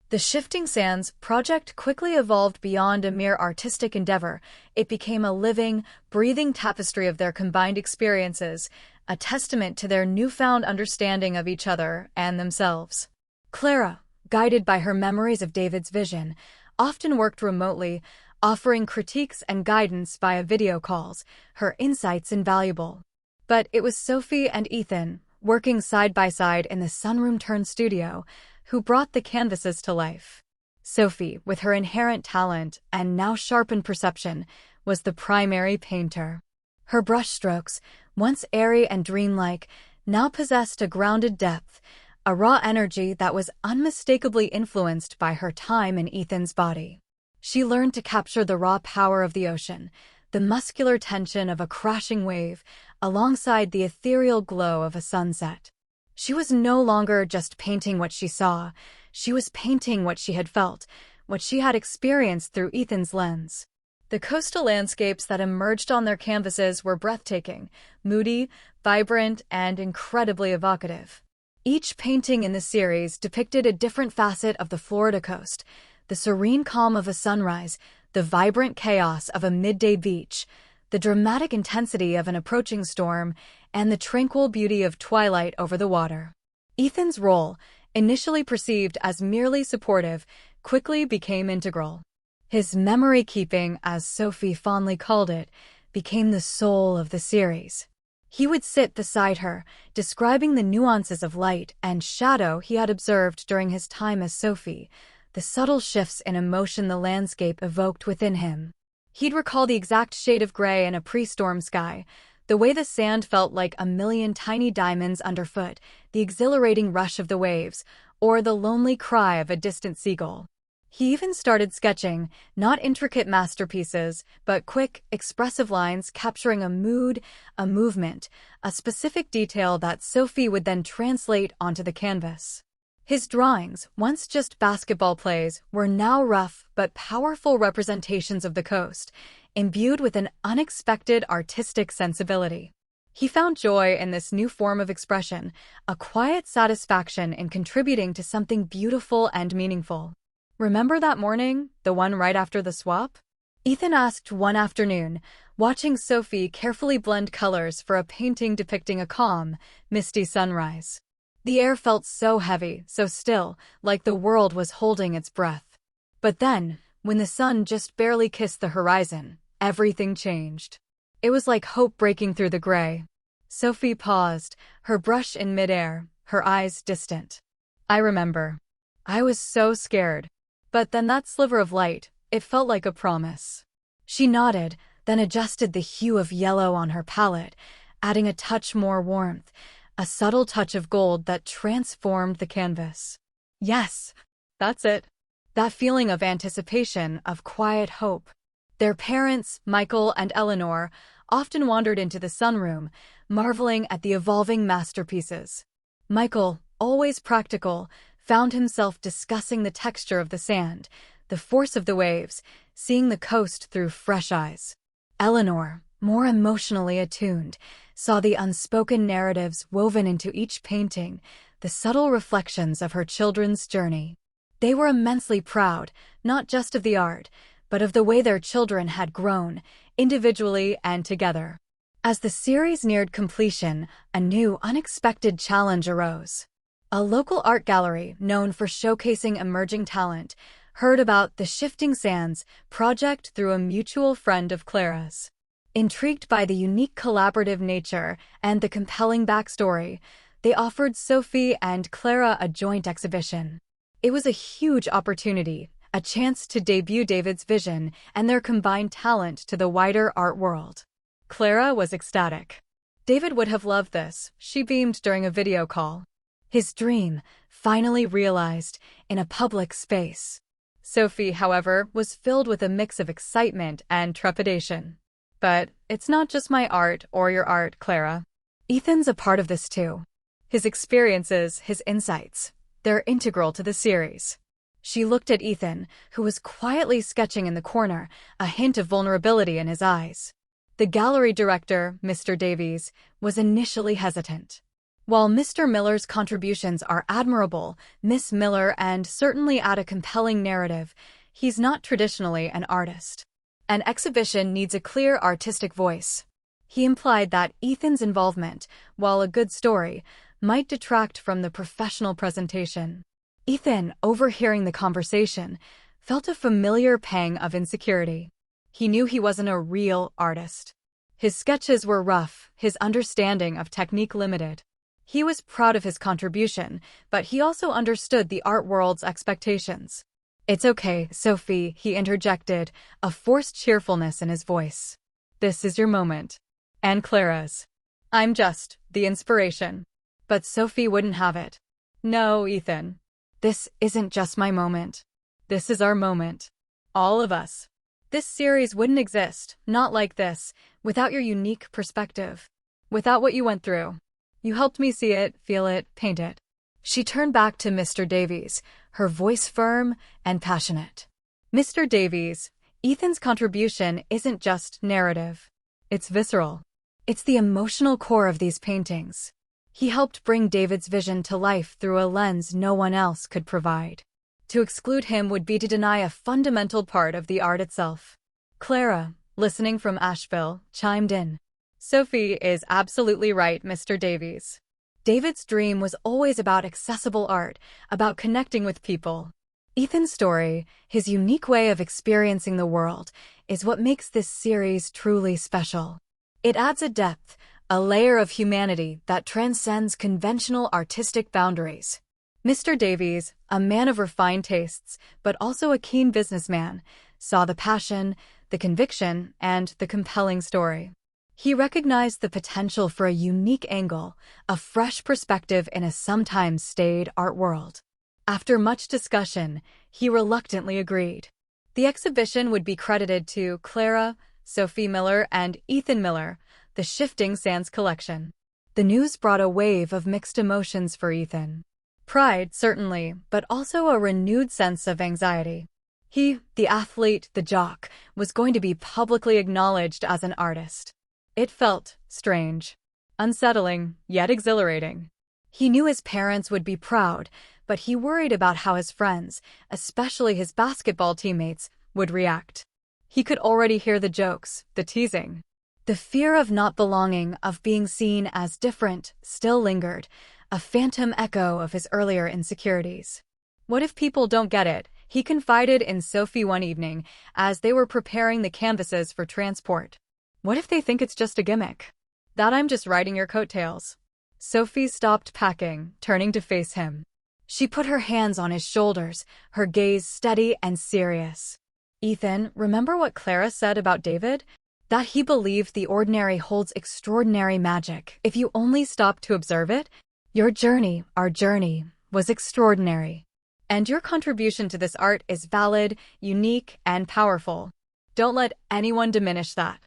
The Shifting Sands project quickly evolved beyond a mere artistic endeavor. It became a living, breathing tapestry of their combined experiences, a testament to their newfound understanding of each other and themselves. Clara, guided by her memories of David's vision, often worked remotely, offering critiques and guidance via video calls, her insights invaluable. But it was Sophie and Ethan, working side by side in the sunroom-turned studio, who brought the canvases to life. Sophie, with her inherent talent and now sharpened perception, was the primary painter. Her brushstrokes, once airy and dreamlike, now possessed a grounded depth, a raw energy that was unmistakably influenced by her time in Ethan's body. She learned to capture the raw power of the ocean, the muscular tension of a crashing wave, alongside the ethereal glow of a sunset. She was no longer just painting what she saw, she was painting what she had felt, what she had experienced through Ethan's lens. The coastal landscapes that emerged on their canvases were breathtaking, moody, vibrant, and incredibly evocative. Each painting in the series depicted a different facet of the Florida coast: the serene calm of a sunrise, the vibrant chaos of a midday beach, the dramatic intensity of an approaching storm, and the tranquil beauty of twilight over the water. Ethan's role, initially perceived as merely supportive, quickly became integral. His memory-keeping, as Sophie fondly called it, became the soul of the series. He would sit beside her, describing the nuances of light and shadow he had observed during his time as Sophie, the subtle shifts in emotion the landscape evoked within him. He'd recall the exact shade of gray in a pre-storm sky, the way the sand felt like a million tiny diamonds underfoot, the exhilarating rush of the waves, or the lonely cry of a distant seagull. He even started sketching, not intricate masterpieces, but quick, expressive lines capturing a mood, a movement, a specific detail that Sophie would then translate onto the canvas. His drawings, once just basketball plays, were now rough but powerful representations of the coast, imbued with an unexpected artistic sensibility. He found joy in this new form of expression, a quiet satisfaction in contributing to something beautiful and meaningful. "Remember that morning, the one right after the swap?" Ethan asked one afternoon, watching Sophie carefully blend colors for a painting depicting a calm, misty sunrise. The air felt so heavy, so still, like the world was holding its breath. But then, when the sun just barely kissed the horizon, everything changed. It was like hope breaking through the gray. Sophie paused, her brush in midair, her eyes distant. "I remember. I was so scared. But then that sliver of light, it felt like a promise." She nodded, then adjusted the hue of yellow on her palette, adding a touch more warmth, a subtle touch of gold that transformed the canvas. "Yes, that's it." That feeling of anticipation, of quiet hope. Their parents, Michael and Eleanor, often wandered into the sunroom, marveling at the evolving masterpieces. Michael, always practical, found himself discussing the texture of the sand, the force of the waves, seeing the coast through fresh eyes. Eleanor, more emotionally attuned, saw the unspoken narratives woven into each painting, the subtle reflections of her children's journey. They were immensely proud, not just of the art, but of the way their children had grown, individually and together. As the series neared completion, a new, unexpected challenge arose. A local art gallery, known for showcasing emerging talent, heard about the Shifting Sands project through a mutual friend of Clara's. Intrigued by the unique collaborative nature and the compelling backstory, they offered Sophie and Clara a joint exhibition. It was a huge opportunity, a chance to debut David's vision and their combined talent to the wider art world. Clara was ecstatic. David would have loved this, she beamed during a video call. His dream, finally realized, in a public space. Sophie, however, was filled with a mix of excitement and trepidation. "But it's not just my art or your art, Clara. Ethan's a part of this too. His experiences, his insights, they're integral to the series." She looked at Ethan, who was quietly sketching in the corner, a hint of vulnerability in his eyes. The gallery director, Mr. Davies, was initially hesitant. While Mr. Miller's contributions are admirable, Miss Miller and certainly add a compelling narrative, he's not traditionally an artist. An exhibition needs a clear artistic voice. He implied that Ethan's involvement, while a good story, might detract from the professional presentation. Ethan, overhearing the conversation, felt a familiar pang of insecurity. He knew he wasn't a real artist. His sketches were rough, his understanding of technique limited. He was proud of his contribution, but he also understood the art world's expectations. "It's okay, Sophie," he interjected, a forced cheerfulness in his voice. "This is your moment. And Clara's. I'm just the inspiration." But Sophie wouldn't have it. "No, Ethan. This isn't just my moment. This is our moment. All of us. This series wouldn't exist, not like this, without your unique perspective. Without what you went through. You helped me see it, feel it, paint it." She turned back to Mr. Davies, her voice firm and passionate. "Mr. Davies, Ethan's contribution isn't just narrative. It's visceral. It's the emotional core of these paintings. He helped bring David's vision to life through a lens no one else could provide. To exclude him would be to deny a fundamental part of the art itself. Clara, listening from Asheville, chimed in. Sophie is absolutely right, Mr. Davies. David's dream was always about accessible art, about connecting with people. Ethan's story, his unique way of experiencing the world, is what makes this series truly special. It adds a depth, a layer of humanity that transcends conventional artistic boundaries. Mr. Davies, a man of refined tastes, but also a keen businessman, saw the passion, the conviction, and the compelling story. He recognized the potential for a unique angle, a fresh perspective in a sometimes staid art world. After much discussion, he reluctantly agreed. The exhibition would be credited to Clara, Sophie Miller, and Ethan Miller, the Shifting Sands collection. The news brought a wave of mixed emotions for Ethan. Pride, certainly, but also a renewed sense of anxiety. He, the athlete, the jock, was going to be publicly acknowledged as an artist. It felt strange, unsettling, yet exhilarating. He knew his parents would be proud, but he worried about how his friends, especially his basketball teammates, would react. He could already hear the jokes, the teasing. The fear of not belonging, of being seen as different, still lingered, a phantom echo of his earlier insecurities. What if people don't get it? He confided in Sophie one evening as they were preparing the canvases for transport. What if they think it's just a gimmick? That I'm just riding your coattails. Sophie stopped packing, turning to face him. She put her hands on his shoulders, her gaze steady and serious. Ethan, remember what Clara said about David? That he believed the ordinary holds extraordinary magic if you only stop to observe it? Your journey, our journey, was extraordinary. And your contribution to this art is valid, unique, and powerful. Don't let anyone diminish that.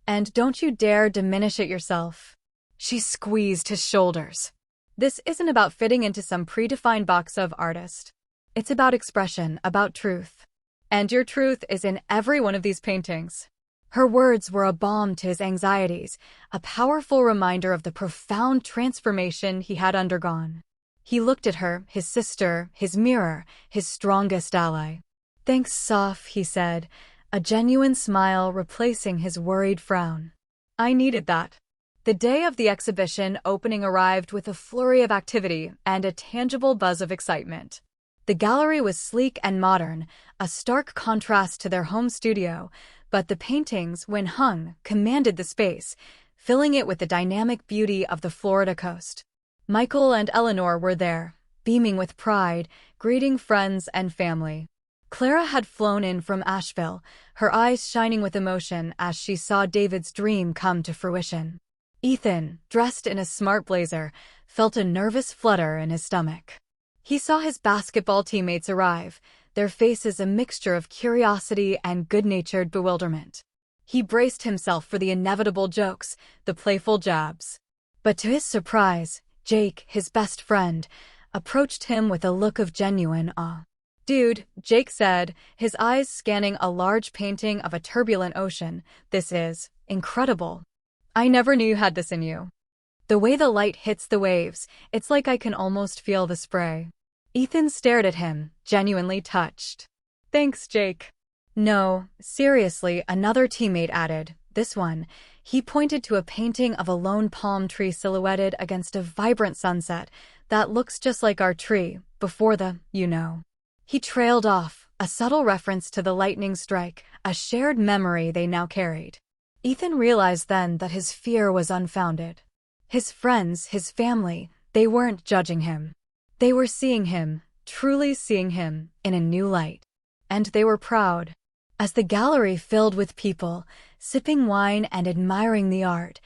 And don't you dare diminish it yourself. She squeezed his shoulders. This isn't about fitting into some predefined box of artist. It's about expression, about truth. And your truth is in every one of these paintings. Her words were a balm to his anxieties, a powerful reminder of the profound transformation he had undergone. He looked at her, his sister, his mirror, his strongest ally. Thanks, Soph, he said, a genuine smile replacing his worried frown. I needed that. The day of the exhibition opening arrived with a flurry of activity and a tangible buzz of excitement. The gallery was sleek and modern, a stark contrast to their home studio, but the paintings, when hung, commanded the space, filling it with the dynamic beauty of the Florida coast. Michael and Eleanor were there, beaming with pride, greeting friends and family. Clara had flown in from Asheville, her eyes shining with emotion as she saw David's dream come to fruition. Ethan, dressed in a smart blazer, felt a nervous flutter in his stomach. He saw his basketball teammates arrive, their faces a mixture of curiosity and good-natured bewilderment. He braced himself for the inevitable jokes, the playful jabs. But to his surprise, Jake, his best friend, approached him with a look of genuine awe. Dude, Jake said, his eyes scanning a large painting of a turbulent ocean, this is incredible. I never knew you had this in you. The way the light hits the waves, it's like I can almost feel the spray. Ethan stared at him, genuinely touched. Thanks, Jake. No, seriously, another teammate added. This one. He pointed to a painting of a lone palm tree silhouetted against a vibrant sunset that looks just like our tree, before the, you know. He trailed off, a subtle reference to the lightning strike, a shared memory they now carried. Ethan realized then that his fear was unfounded. His friends, his family, they weren't judging him. They were seeing him, truly seeing him, in a new light. And they were proud. As the gallery filled with people, sipping wine and admiring the art,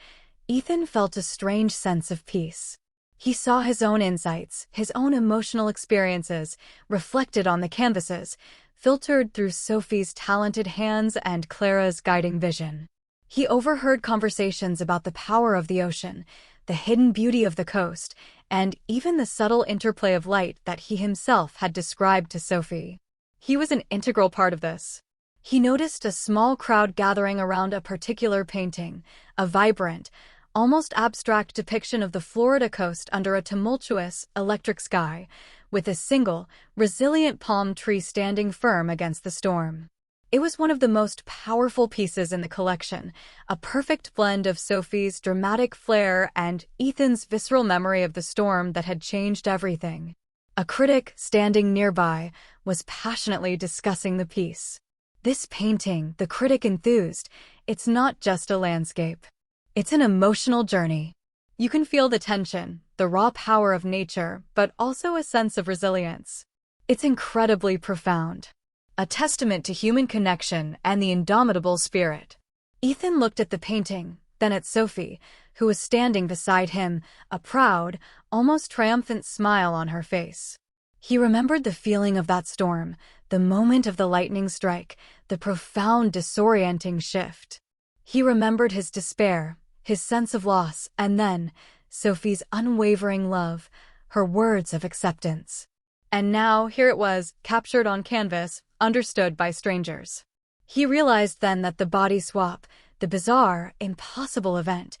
Ethan felt a strange sense of peace. He saw his own insights, his own emotional experiences, reflected on the canvases, filtered through Sophie's talented hands and Clara's guiding vision. He overheard conversations about the power of the ocean, the hidden beauty of the coast, and even the subtle interplay of light that he himself had described to Sophie. He was an integral part of this. He noticed a small crowd gathering around a particular painting, a vibrant, almost abstract depiction of the Florida coast under a tumultuous, electric sky, with a single, resilient palm tree standing firm against the storm. It was one of the most powerful pieces in the collection, a perfect blend of Sophie's dramatic flair and Ethan's visceral memory of the storm that had changed everything. A critic, standing nearby, was passionately discussing the piece. "This painting," the critic enthused, "it's not just a landscape. It's an emotional journey. You can feel the tension, the raw power of nature, but also a sense of resilience. It's incredibly profound. A testament to human connection and the indomitable spirit." Ethan looked at the painting, then at Sophie, who was standing beside him, a proud, almost triumphant smile on her face. He remembered the feeling of that storm, the moment of the lightning strike, the profound, disorienting shift. He remembered his despair, his sense of loss, and then Sophie's unwavering love, her words of acceptance. And now, here it was, captured on canvas, understood by strangers. He realized then that the body swap, the bizarre, impossible event,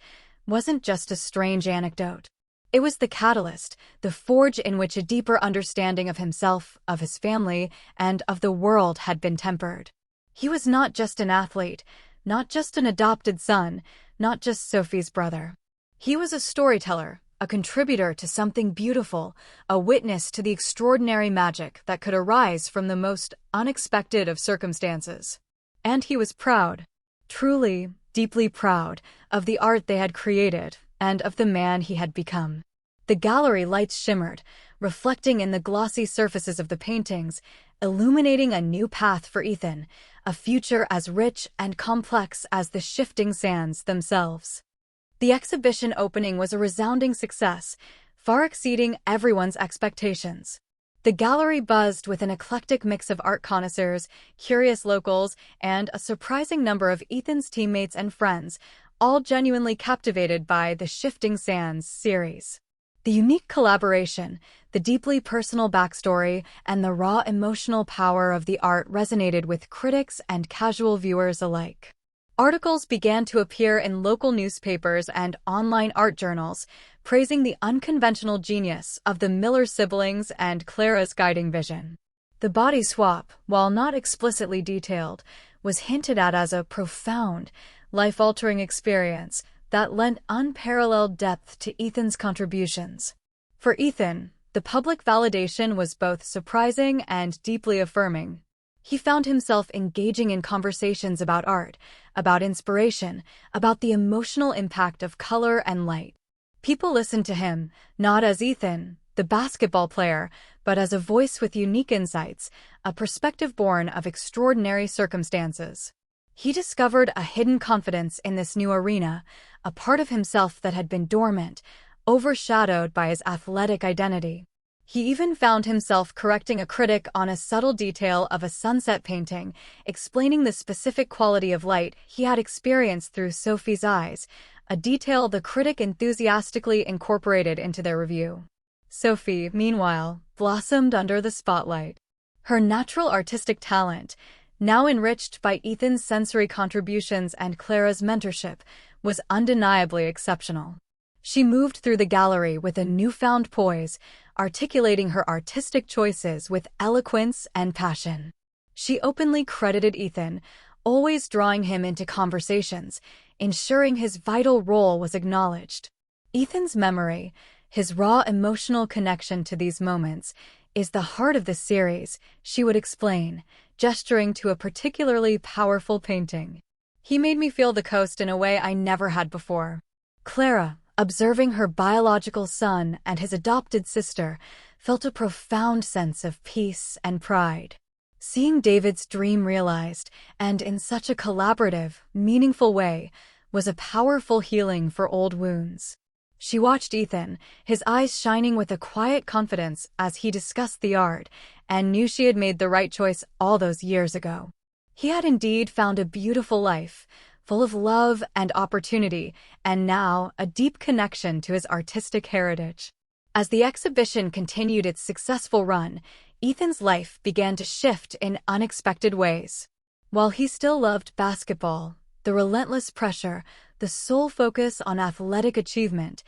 wasn't just a strange anecdote. It was the catalyst, the forge in which a deeper understanding of himself, of his family, and of the world had been tempered. He was not just an athlete, not just an adopted son, not just Sophie's brother. He was a storyteller, a contributor to something beautiful, a witness to the extraordinary magic that could arise from the most unexpected of circumstances. And he was proud, truly, deeply proud, of the art they had created and of the man he had become. The gallery lights shimmered, reflecting in the glossy surfaces of the paintings, illuminating a new path for Ethan, a future as rich and complex as the shifting sands themselves. The exhibition opening was a resounding success, far exceeding everyone's expectations. The gallery buzzed with an eclectic mix of art connoisseurs, curious locals, and a surprising number of Ethan's teammates and friends, all genuinely captivated by the Shifting Sands series. The unique collaboration, the deeply personal backstory, and the raw emotional power of the art resonated with critics and casual viewers alike. Articles began to appear in local newspapers and online art journals, praising the unconventional genius of the Miller siblings and Clara's guiding vision. The body swap, while not explicitly detailed, was hinted at as a profound, life-altering experience that lent unparalleled depth to Ethan's contributions. For Ethan, the public validation was both surprising and deeply affirming. He found himself engaging in conversations about art, about inspiration, about the emotional impact of color and light. People listened to him, not as Ethan, the basketball player, but as a voice with unique insights, a perspective born of extraordinary circumstances. He discovered a hidden confidence in this new arena, a part of himself that had been dormant, overshadowed by his athletic identity. He even found himself correcting a critic on a subtle detail of a sunset painting, explaining the specific quality of light he had experienced through Sophie's eyes, a detail the critic enthusiastically incorporated into their review. Sophie, meanwhile, blossomed under the spotlight. Her natural artistic talent, now enriched by Ethan's sensory contributions and Clara's mentorship, was undeniably exceptional. She moved through the gallery with a newfound poise, articulating her artistic choices with eloquence and passion. She openly credited Ethan, always drawing him into conversations, ensuring his vital role was acknowledged. Ethan's memory, his raw emotional connection to these moments, is the heart of the series, she would explain, gesturing to a particularly powerful painting. "He made me feel the coast in a way I never had before." Clara, observing her biological son and his adopted sister, felt a profound sense of peace and pride. Seeing David's dream realized, and in such a collaborative, meaningful way, was a powerful healing for old wounds. She watched Ethan, his eyes shining with a quiet confidence as he discussed the art, and knew she had made the right choice all those years ago. He had indeed found a beautiful life, full of love and opportunity, and now a deep connection to his artistic heritage. As the exhibition continued its successful run, Ethan's life began to shift in unexpected ways. While he still loved basketball, the relentless pressure, the sole focus on athletic achievement,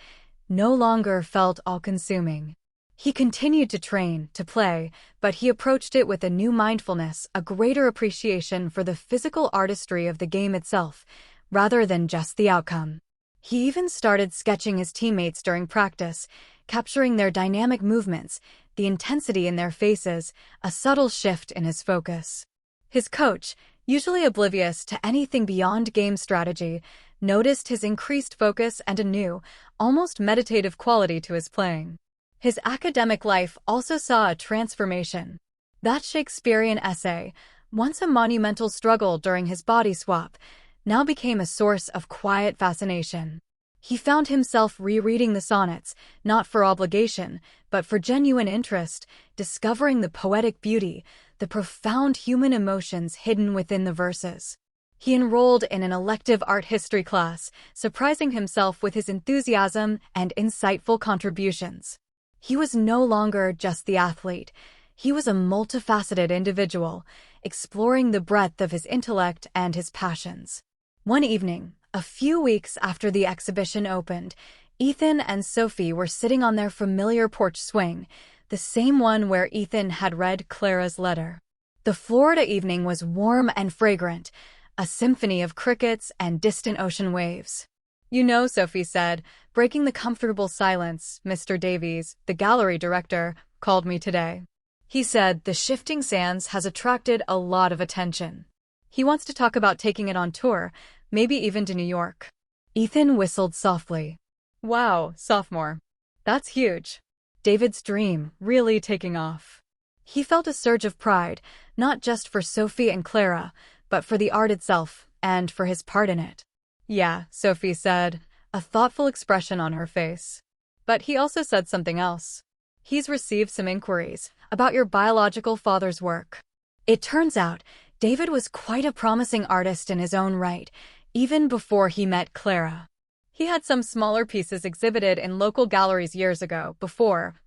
no longer felt all-consuming. He continued to train, to play, but he approached it with a new mindfulness, a greater appreciation for the physical artistry of the game itself, rather than just the outcome. He even started sketching his teammates during practice, capturing their dynamic movements, the intensity in their faces, a subtle shift in his focus. His coach, usually oblivious to anything beyond game strategy, noticed his increased focus and a new, almost meditative quality to his playing. His academic life also saw a transformation. That Shakespearean essay, once a monumental struggle during his body swap, now became a source of quiet fascination. He found himself rereading the sonnets, not for obligation, but for genuine interest, discovering the poetic beauty, the profound human emotions hidden within the verses. He enrolled in an elective art history class, surprising himself with his enthusiasm and insightful contributions. He was no longer just the athlete. He was a multifaceted individual, exploring the breadth of his intellect and his passions. One evening, a few weeks after the exhibition opened, Ethan and Sophie were sitting on their familiar porch swing, the same one where Ethan had read Clara's letter. The Florida evening was warm and fragrant, a symphony of crickets and distant ocean waves. "You know," Sophie said, breaking the comfortable silence, "Mr. Davies, the gallery director, called me today. He said the Shifting Sands has attracted a lot of attention. He wants to talk about taking it on tour, maybe even to New York." Ethan whistled softly. "Wow, sophomore. That's huge. David's dream really taking off." He felt a surge of pride, not just for Sophie and Clara, but for the art itself, and for his part in it. "Yeah," Sophie said, a thoughtful expression on her face. "But he also said something else. He's received some inquiries about your biological father's work." It turns out, David was quite a promising artist in his own right, even before he met Clara. He had some smaller pieces exhibited in local galleries years ago, before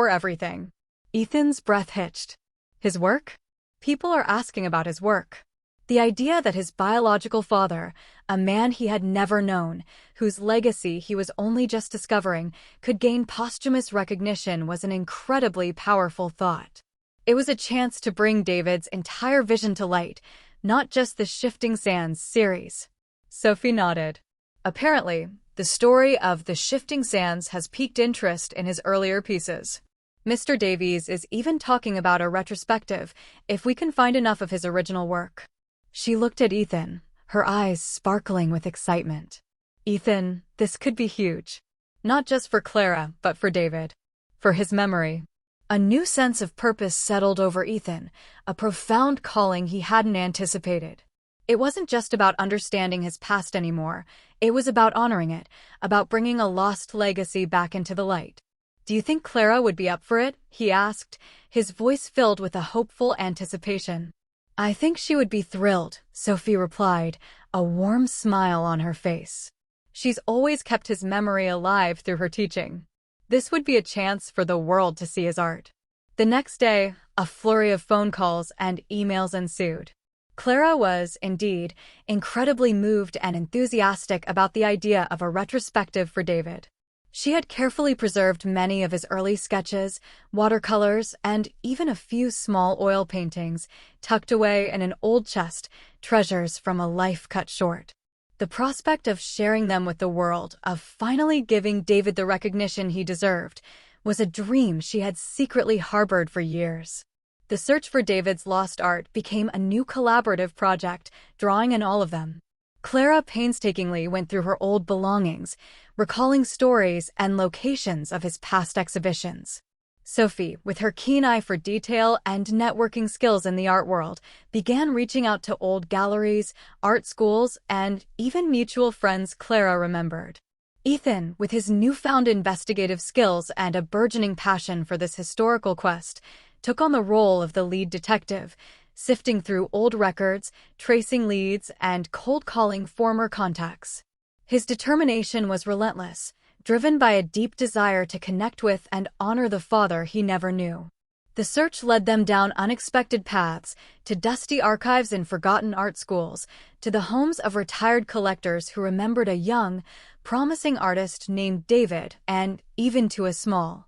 everything. Ethan's breath hitched. His work? People are asking about his work. The idea that his biological father, a man he had never known, whose legacy he was only just discovering, could gain posthumous recognition was an incredibly powerful thought. It was a chance to bring David's entire vision to light, not just the Shifting Sands series. Sophie nodded. Apparently, the story of the Shifting Sands has piqued interest in his earlier pieces. Mr. Davies is even talking about a retrospective, if we can find enough of his original work. She looked at Ethan, her eyes sparkling with excitement. "Ethan, this could be huge. Not just for Clara, but for David. For his memory." A new sense of purpose settled over Ethan, a profound calling he hadn't anticipated. It wasn't just about understanding his past anymore, it was about honoring it, about bringing a lost legacy back into the light. "Do you think Clara would be up for it?" he asked, his voice filled with a hopeful anticipation. "I think she would be thrilled," Sophie replied, a warm smile on her face. She's always kept his memory alive through her teaching. This would be a chance for the world to see his art. The next day, a flurry of phone calls and emails ensued. Clara was, indeed, incredibly moved and enthusiastic about the idea of a retrospective for David. She had carefully preserved many of his early sketches, watercolors, and even a few small oil paintings, tucked away in an old chest, treasures from a life cut short. The prospect of sharing them with the world, of finally giving David the recognition he deserved, was a dream she had secretly harbored for years. The search for David's lost art became a new collaborative project, drawing in all of them. Clara painstakingly went through her old belongings, recalling stories and locations of his past exhibitions. Sophie, with her keen eye for detail and networking skills in the art world, began reaching out to old galleries, art schools, and even mutual friends Clara remembered. Ethan, with his newfound investigative skills and a burgeoning passion for this historical quest, took on the role of the lead detective, sifting through old records, tracing leads, and cold-calling former contacts. His determination was relentless, driven by a deep desire to connect with and honor the father he never knew. The search led them down unexpected paths, to dusty archives and forgotten art schools, to the homes of retired collectors who remembered a young, promising artist named David, and even to a small,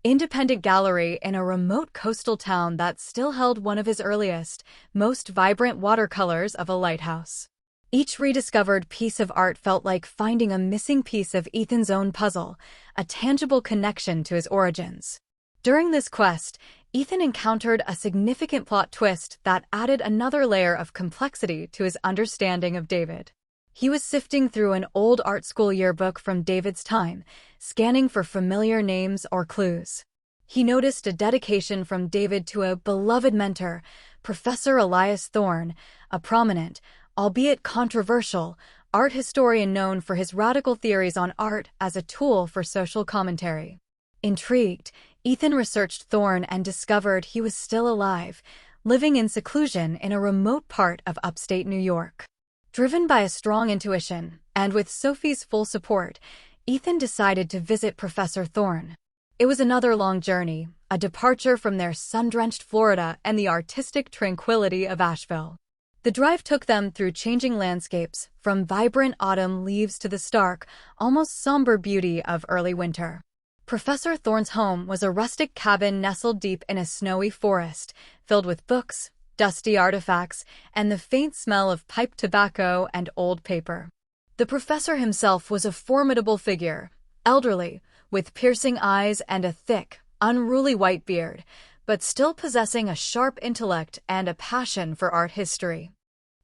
independent gallery in a remote coastal town that still held one of his earliest, most vibrant watercolors of a lighthouse. Each rediscovered piece of art felt like finding a missing piece of Ethan's own puzzle, a tangible connection to his origins. During this quest, Ethan encountered a significant plot twist that added another layer of complexity to his understanding of David. He was sifting through an old art school yearbook from David's time, scanning for familiar names or clues. He noticed a dedication from David to a beloved mentor, Professor Elias Thorne, a prominent, albeit controversial, art historian known for his radical theories on art as a tool for social commentary. Intrigued, Ethan researched Thorne and discovered he was still alive, living in seclusion in a remote part of upstate New York. Driven by a strong intuition, and with Sophie's full support, Ethan decided to visit Professor Thorne. It was another long journey, a departure from their sun-drenched Florida and the artistic tranquility of Asheville. The drive took them through changing landscapes, from vibrant autumn leaves to the stark, almost somber beauty of early winter. Professor Thorne's home was a rustic cabin nestled deep in a snowy forest, filled with books, dusty artifacts, and the faint smell of pipe tobacco and old paper. The professor himself was a formidable figure, elderly, with piercing eyes and a thick, unruly white beard, but still possessing a sharp intellect and a passion for art history.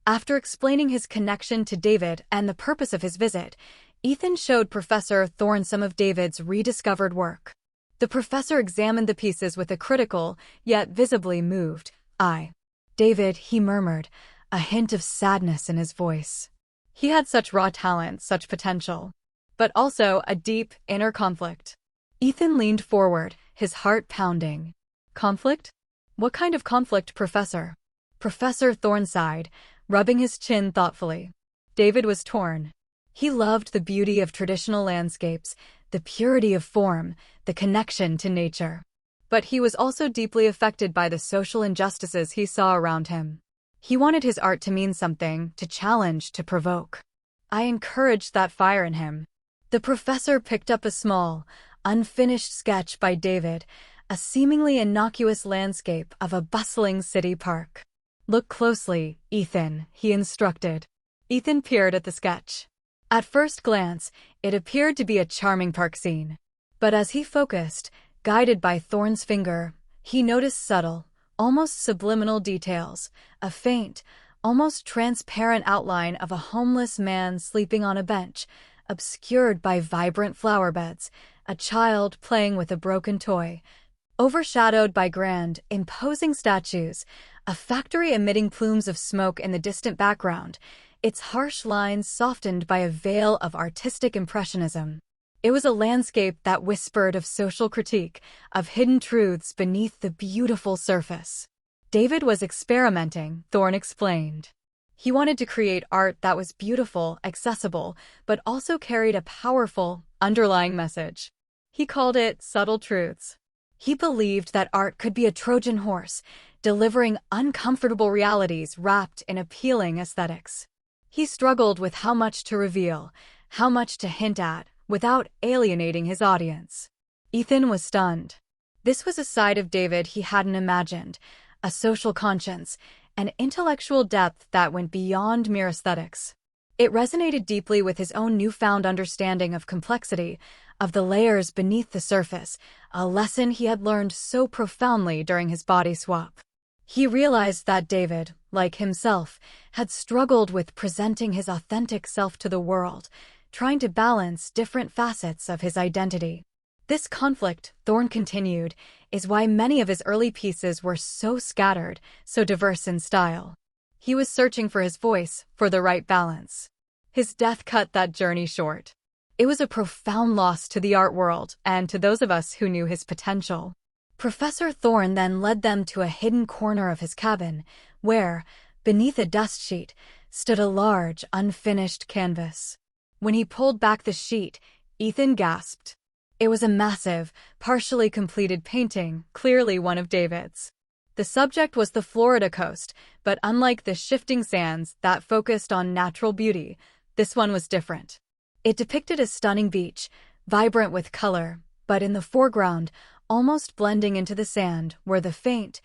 After explaining his connection to David and the purpose of his visit, Ethan showed Professor Thorne some of David's rediscovered work. The professor examined the pieces with a critical, yet visibly moved eye. "David," he murmured, a hint of sadness in his voice. He had such raw talent, such potential, but also a deep, inner conflict. Ethan leaned forward, his heart pounding. "Conflict? What kind of conflict, Professor?" Professor Thorne sighed, rubbing his chin thoughtfully. David was torn. He loved the beauty of traditional landscapes, the purity of form, the connection to nature. But he was also deeply affected by the social injustices he saw around him. He wanted his art to mean something, to challenge, to provoke. I encouraged that fire in him. The professor picked up a small, unfinished sketch by David, a seemingly innocuous landscape of a bustling city park. "Look closely, Ethan," he instructed. Ethan peered at the sketch. At first glance, it appeared to be a charming park scene. But as he focused, guided by Thorne's finger, he noticed subtle, almost subliminal details, a faint, almost transparent outline of a homeless man sleeping on a bench, obscured by vibrant flower beds, a child playing with a broken toy, overshadowed by grand, imposing statues, a factory emitting plumes of smoke in the distant background, its harsh lines softened by a veil of artistic impressionism. It was a landscape that whispered of social critique, of hidden truths beneath the beautiful surface. David was experimenting, Thorne explained. He wanted to create art that was beautiful, accessible, but also carried a powerful, underlying message. He called it subtle truths. He believed that art could be a Trojan horse, delivering uncomfortable realities wrapped in appealing aesthetics. He struggled with how much to reveal, how much to hint at, without alienating his audience. Ethan was stunned. This was a side of David he hadn't imagined, a social conscience, an intellectual depth that went beyond mere aesthetics. It resonated deeply with his own newfound understanding of complexity, of the layers beneath the surface, a lesson he had learned so profoundly during his body swap. He realized that David, like himself, had struggled with presenting his authentic self to the world, trying to balance different facets of his identity. This conflict, Thorne continued, is why many of his early pieces were so scattered, so diverse in style. He was searching for his voice, for the right balance. His death cut that journey short. It was a profound loss to the art world and to those of us who knew his potential. Professor Thorne then led them to a hidden corner of his cabin, where, beneath a dust sheet, stood a large, unfinished canvas. When he pulled back the sheet, Ethan gasped. It was a massive, partially completed painting, clearly one of David's. The subject was the Florida coast, but unlike the shifting sands that focused on natural beauty, this one was different. It depicted a stunning beach, vibrant with color, but in the foreground, almost blending into the sand, were the faint,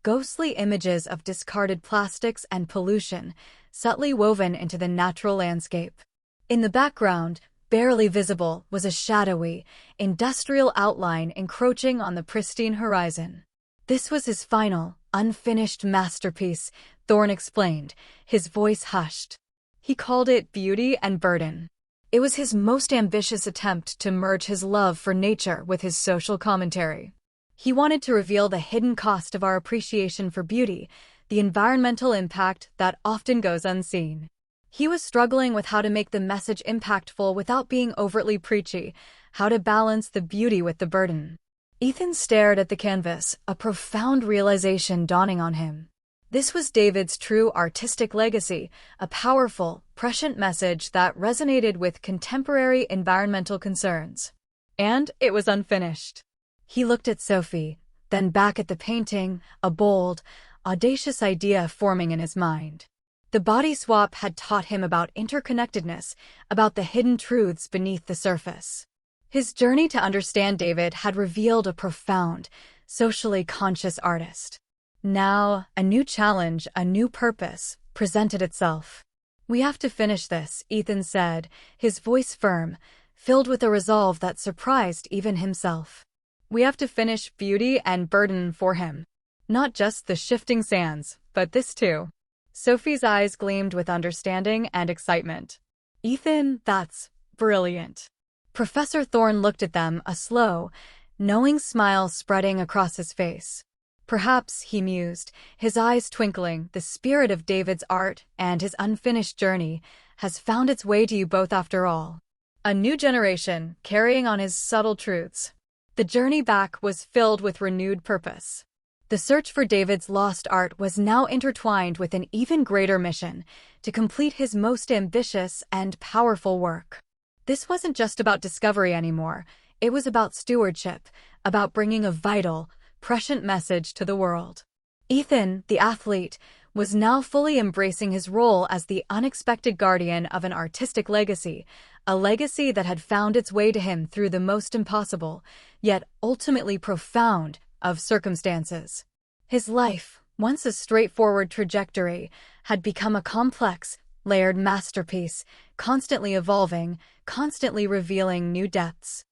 ghostly images of discarded plastics and pollution, subtly woven into the natural landscape. In the background, barely visible, was a shadowy, industrial outline encroaching on the pristine horizon. This was his final, unfinished masterpiece, Thorne explained, his voice hushed. He called it Beauty and Burden. It was his most ambitious attempt to merge his love for nature with his social commentary. He wanted to reveal the hidden cost of our appreciation for beauty, the environmental impact that often goes unseen. He was struggling with how to make the message impactful without being overtly preachy, how to balance the beauty with the burden. Ethan stared at the canvas, a profound realization dawning on him. This was David's true artistic legacy, a powerful, prescient message that resonated with contemporary environmental concerns. And it was unfinished. He looked at Sophie, then back at the painting, a bold, audacious idea forming in his mind. The body swap had taught him about interconnectedness, about the hidden truths beneath the surface. His journey to understand David had revealed a profound, socially conscious artist. Now, a new challenge, a new purpose, presented itself. "We have to finish this," Ethan said, his voice firm, filled with a resolve that surprised even himself. "We have to finish Beauty and Burden for him. Not just the shifting sands, but this too." Sophie's eyes gleamed with understanding and excitement. "Ethan, that's brilliant." Professor Thorne looked at them, a slow, knowing smile spreading across his face. Perhaps, he mused, his eyes twinkling, the spirit of David's art and his unfinished journey has found its way to you both after all. A new generation, carrying on his subtle truths. The journey back was filled with renewed purpose. The search for David's lost art was now intertwined with an even greater mission, to complete his most ambitious and powerful work. This wasn't just about discovery anymore, it was about stewardship, about bringing a vital, prescient message to the world. Ethan, the athlete, was now fully embracing his role as the unexpected guardian of an artistic legacy, a legacy that had found its way to him through the most impossible, yet ultimately profound, of circumstances. His life, once a straightforward trajectory, had become a complex, layered masterpiece, constantly evolving, constantly revealing new depths.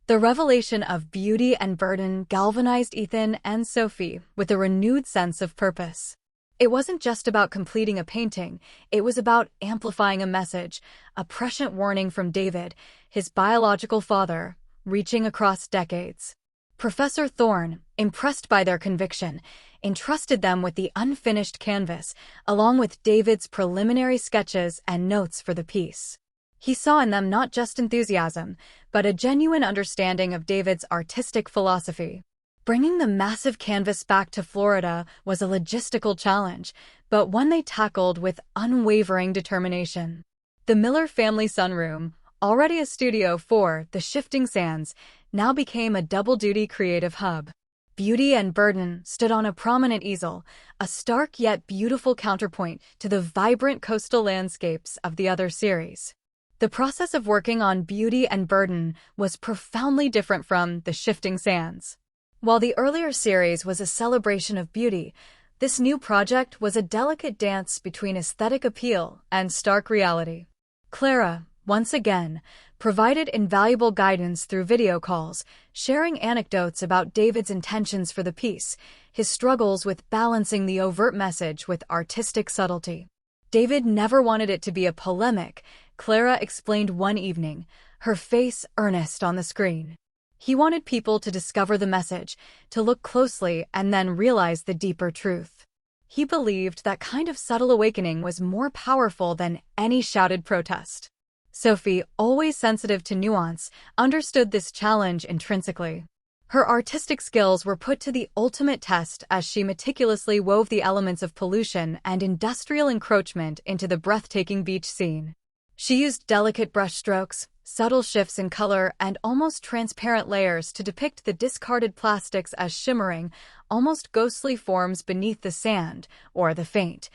The revelation of Beauty and Burden galvanized Ethan and Sophie with a renewed sense of purpose. It wasn't just about completing a painting, it was about amplifying a message, a prescient warning from David, his biological father, reaching across decades. Professor Thorne, impressed by their conviction, entrusted them with the unfinished canvas, along with David's preliminary sketches and notes for the piece. He saw in them not just enthusiasm, but a genuine understanding of David's artistic philosophy. Bringing the massive canvas back to Florida was a logistical challenge, but one they tackled with unwavering determination. The Miller family sunroom, already a studio for The Shifting Sands, now became a double-duty creative hub. Beauty and Burden stood on a prominent easel, a stark yet beautiful counterpoint to the vibrant coastal landscapes of the other series. The process of working on Beauty and Burden was profoundly different from The Shifting Sands. While the earlier series was a celebration of beauty, this new project was a delicate dance between aesthetic appeal and stark reality. Clara, once again, provided invaluable guidance through video calls, sharing anecdotes about David's intentions for the piece, his struggles with balancing the overt message with artistic subtlety. David never wanted it to be a polemic, Clara explained one evening, her face earnest on the screen. He wanted people to discover the message, to look closely and then realize the deeper truth. He believed that kind of subtle awakening was more powerful than any shouted protest. Sophie, always sensitive to nuance, understood this challenge intrinsically. Her artistic skills were put to the ultimate test as she meticulously wove the elements of pollution and industrial encroachment into the breathtaking beach scene. She used delicate brushstrokes, subtle shifts in color, and almost transparent layers to depict the discarded plastics as shimmering, almost ghostly forms beneath the sand, or the faint,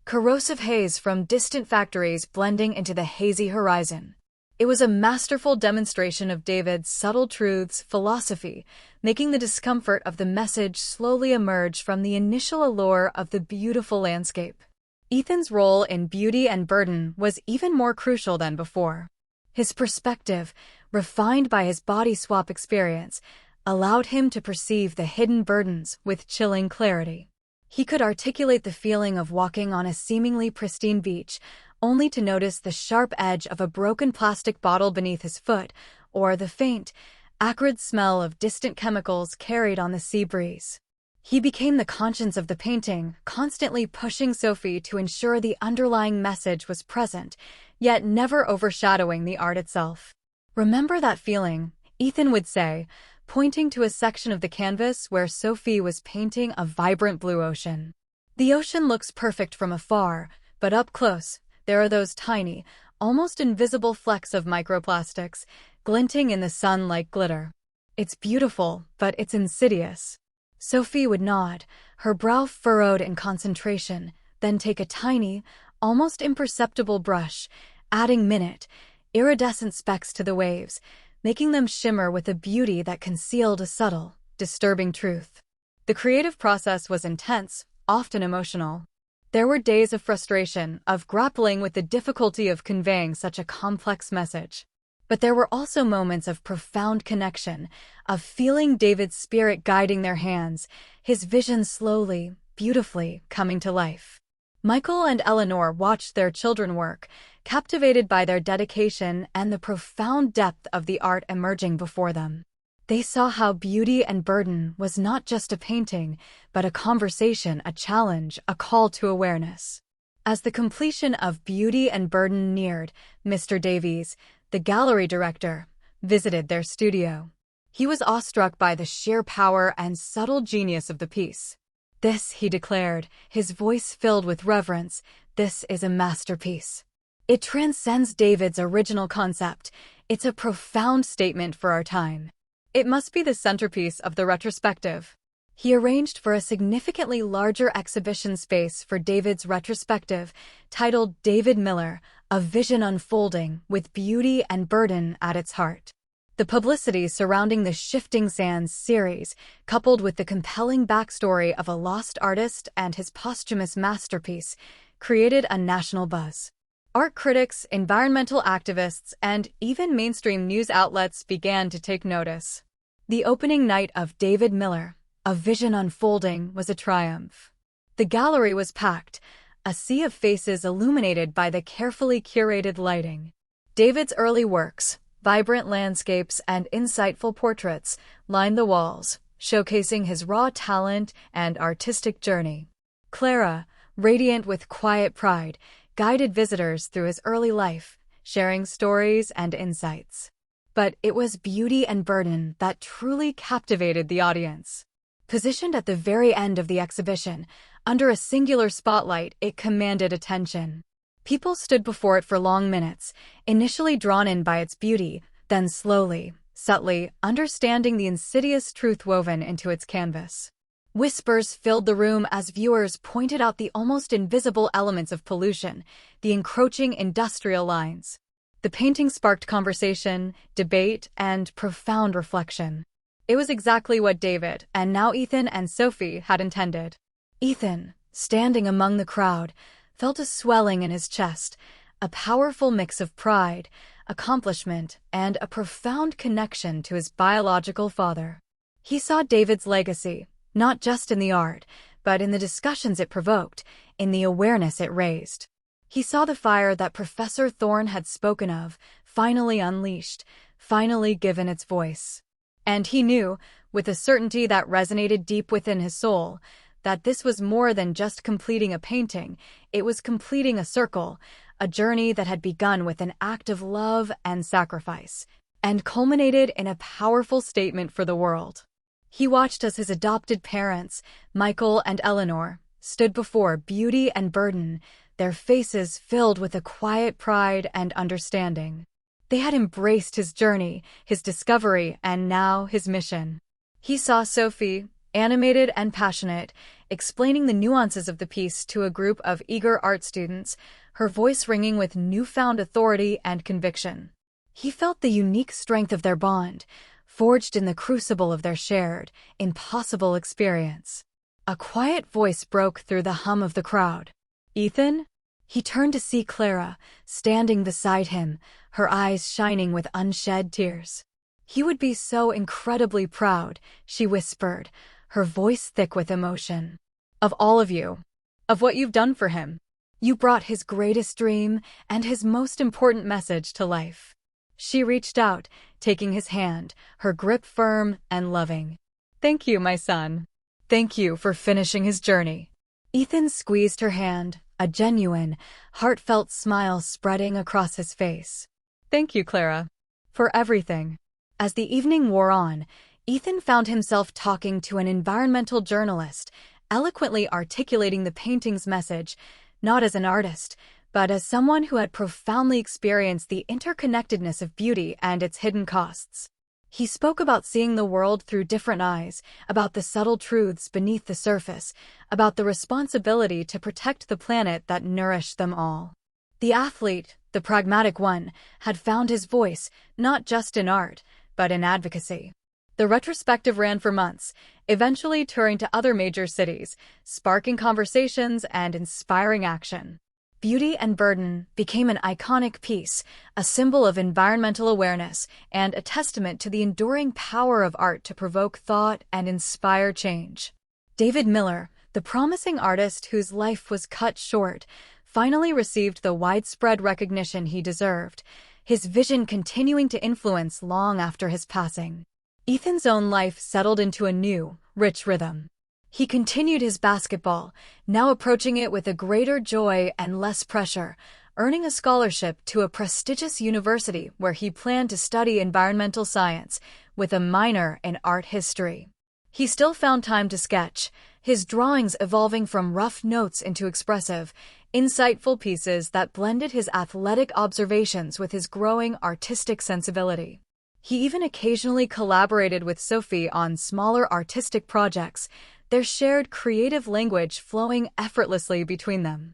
corrosive haze from distant factories blending into the hazy horizon. It was a masterful demonstration of David's subtle truths philosophy, making the discomfort of the message slowly emerge from the initial allure of the beautiful landscape. Ethan's role in Beauty and Burden was even more crucial than before. His perspective, refined by his body swap experience, allowed him to perceive the hidden burdens with chilling clarity. He could articulate the feeling of walking on a seemingly pristine beach, only to notice the sharp edge of a broken plastic bottle beneath his foot, or the faint, acrid smell of distant chemicals carried on the sea breeze. He became the conscience of the painting, constantly pushing Sophie to ensure the underlying message was present, yet never overshadowing the art itself. "Remember that feeling?" Ethan would say, pointing to a section of the canvas where Sophie was painting a vibrant blue ocean. "The ocean looks perfect from afar, but up close, there are those tiny, almost invisible flecks of microplastics, glinting in the sun like glitter. It's beautiful, but it's insidious." Sophie would nod, her brow furrowed in concentration, then take a tiny, almost imperceptible brush, adding minute, iridescent specks to the waves, making them shimmer with a beauty that concealed a subtle, disturbing truth. The creative process was intense, often emotional. There were days of frustration, of grappling with the difficulty of conveying such a complex message. But there were also moments of profound connection, of feeling David's spirit guiding their hands, his vision slowly, beautifully coming to life. Michael and Eleanor watched their children work, captivated by their dedication and the profound depth of the art emerging before them. They saw how Beauty and Burden was not just a painting, but a conversation, a challenge, a call to awareness. As the completion of Beauty and Burden neared, Mr. Davies, the gallery director, visited their studio. He was awestruck by the sheer power and subtle genius of the piece. "This," he declared, his voice filled with reverence, "this is a masterpiece. It transcends David's original concept. It's a profound statement for our time. It must be the centerpiece of the retrospective." He arranged for a significantly larger exhibition space for David's retrospective, titled David Miller, A Vision Unfolding, with Beauty and Burden at its heart. The publicity surrounding the Shifting Sands series, coupled with the compelling backstory of a lost artist and his posthumous masterpiece, created a national buzz. Art critics, environmental activists, and even mainstream news outlets began to take notice. The opening night of David Miller, A Vision Unfolding, was a triumph. The gallery was packed, a sea of faces illuminated by the carefully curated lighting. David's early works, vibrant landscapes and insightful portraits, lined the walls, showcasing his raw talent and artistic journey. Clara, radiant with quiet pride, guided visitors through his early life, sharing stories and insights. But it was Beauty and Burden that truly captivated the audience. Positioned at the very end of the exhibition, under a singular spotlight, it commanded attention. People stood before it for long minutes, initially drawn in by its beauty, then slowly, subtly, understanding the insidious truth woven into its canvas. Whispers filled the room as viewers pointed out the almost invisible elements of pollution, the encroaching industrial lines. The painting sparked conversation, debate, and profound reflection. It was exactly what David, and now Ethan and Sophie, had intended. Ethan, standing among the crowd, felt a swelling in his chest, a powerful mix of pride, accomplishment, and a profound connection to his biological father. He saw David's legacy, not just in the art, but in the discussions it provoked, in the awareness it raised. He saw the fire that Professor Thorne had spoken of, finally unleashed, finally given its voice. And he knew, with a certainty that resonated deep within his soul, that this was more than just completing a painting, it was completing a circle, a journey that had begun with an act of love and sacrifice, and culminated in a powerful statement for the world. He watched as his adopted parents, Michael and Eleanor, stood before Beauty and Burden, their faces filled with a quiet pride and understanding. They had embraced his journey, his discovery, and now his mission. He saw Sophie, animated and passionate, explaining the nuances of the piece to a group of eager art students, her voice ringing with newfound authority and conviction. He felt the unique strength of their bond, forged in the crucible of their shared, impossible experience. A quiet voice broke through the hum of the crowd. "Ethan?" He turned to see Clara, standing beside him, her eyes shining with unshed tears. "He would be so incredibly proud," she whispered, her voice thick with emotion. "Of all of you. Of what you've done for him. You brought his greatest dream and his most important message to life." She reached out, taking his hand, her grip firm and loving. "Thank you, my son. Thank you for finishing his journey." Ethan squeezed her hand, a genuine, heartfelt smile spreading across his face. "Thank you, Clara, for everything." As the evening wore on, Ethan found himself talking to an environmental journalist, eloquently articulating the painting's message, not as an artist, but as someone who had profoundly experienced the interconnectedness of beauty and its hidden costs. He spoke about seeing the world through different eyes, about the subtle truths beneath the surface, about the responsibility to protect the planet that nourished them all. The athlete, the pragmatic one, had found his voice, not just in art, but in advocacy. The retrospective ran for months, eventually touring to other major cities, sparking conversations and inspiring action. Beauty and Burden became an iconic piece, a symbol of environmental awareness, and a testament to the enduring power of art to provoke thought and inspire change. David Miller, the promising artist whose life was cut short, finally received the widespread recognition he deserved, his vision continuing to influence long after his passing. Ethan's own life settled into a new, rich rhythm. He continued his basketball, now approaching it with a greater joy and less pressure, earning a scholarship to a prestigious university where he planned to study environmental science, with a minor in art history. He still found time to sketch, his drawings evolving from rough notes into expressive, insightful pieces that blended his athletic observations with his growing artistic sensibility. He even occasionally collaborated with Sophie on smaller artistic projects, their shared creative language flowing effortlessly between them.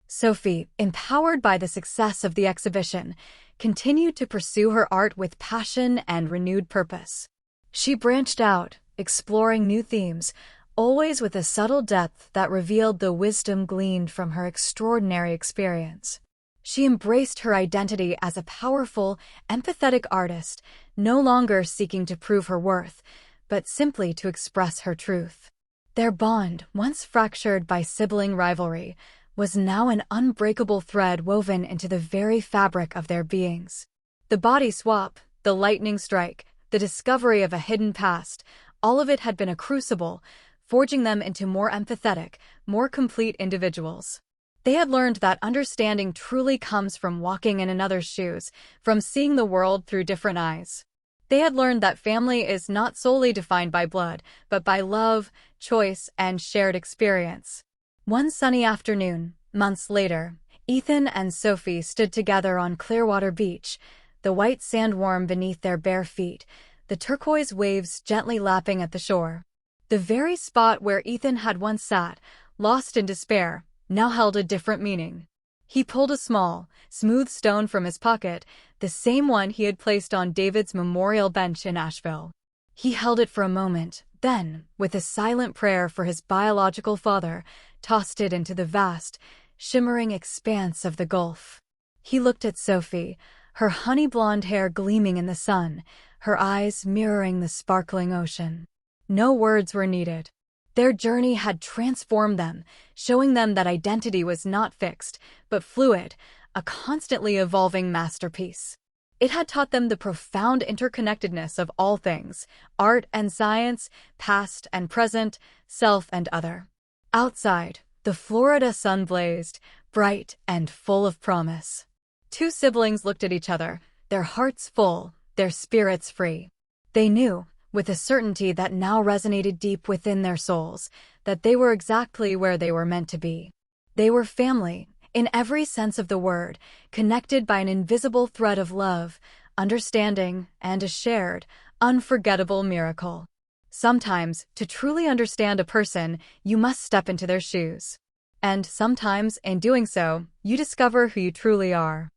Sophie, empowered by the success of the exhibition, continued to pursue her art with passion and renewed purpose. She branched out, exploring new themes, always with a subtle depth that revealed the wisdom gleaned from her extraordinary experience. She embraced her identity as a powerful, empathetic artist, no longer seeking to prove her worth, but simply to express her truth. Their bond, once fractured by sibling rivalry, was now an unbreakable thread woven into the very fabric of their beings. The body swap, the lightning strike, the discovery of a hidden past, all of it had been a crucible, forging them into more empathetic, more complete individuals. They had learned that understanding truly comes from walking in another's shoes, from seeing the world through different eyes. They had learned that family is not solely defined by blood, but by love, choice, and shared experience. One sunny afternoon, months later, Ethan and Sophie stood together on Clearwater Beach, the white sand warm beneath their bare feet, the turquoise waves gently lapping at the shore. The very spot where Ethan had once sat, lost in despair, now held a different meaning. He pulled a small, smooth stone from his pocket, the same one he had placed on David's memorial bench in Asheville. He held it for a moment, then, with a silent prayer for his biological father, tossed it into the vast, shimmering expanse of the Gulf. He looked at Sophie, her honey-blonde hair gleaming in the sun, her eyes mirroring the sparkling ocean. No words were needed. Their journey had transformed them, showing them that identity was not fixed, but fluid, a constantly evolving masterpiece. It had taught them the profound interconnectedness of all things, art and science, past and present, self and other. Outside, the Florida sun blazed, bright and full of promise. Two siblings looked at each other, their hearts full, their spirits free. They knew, with a certainty that now resonated deep within their souls, that they were exactly where they were meant to be. They were family, in every sense of the word, connected by an invisible thread of love, understanding, and a shared, unforgettable miracle. Sometimes, to truly understand a person, you must step into their shoes. And sometimes, in doing so, you discover who you truly are.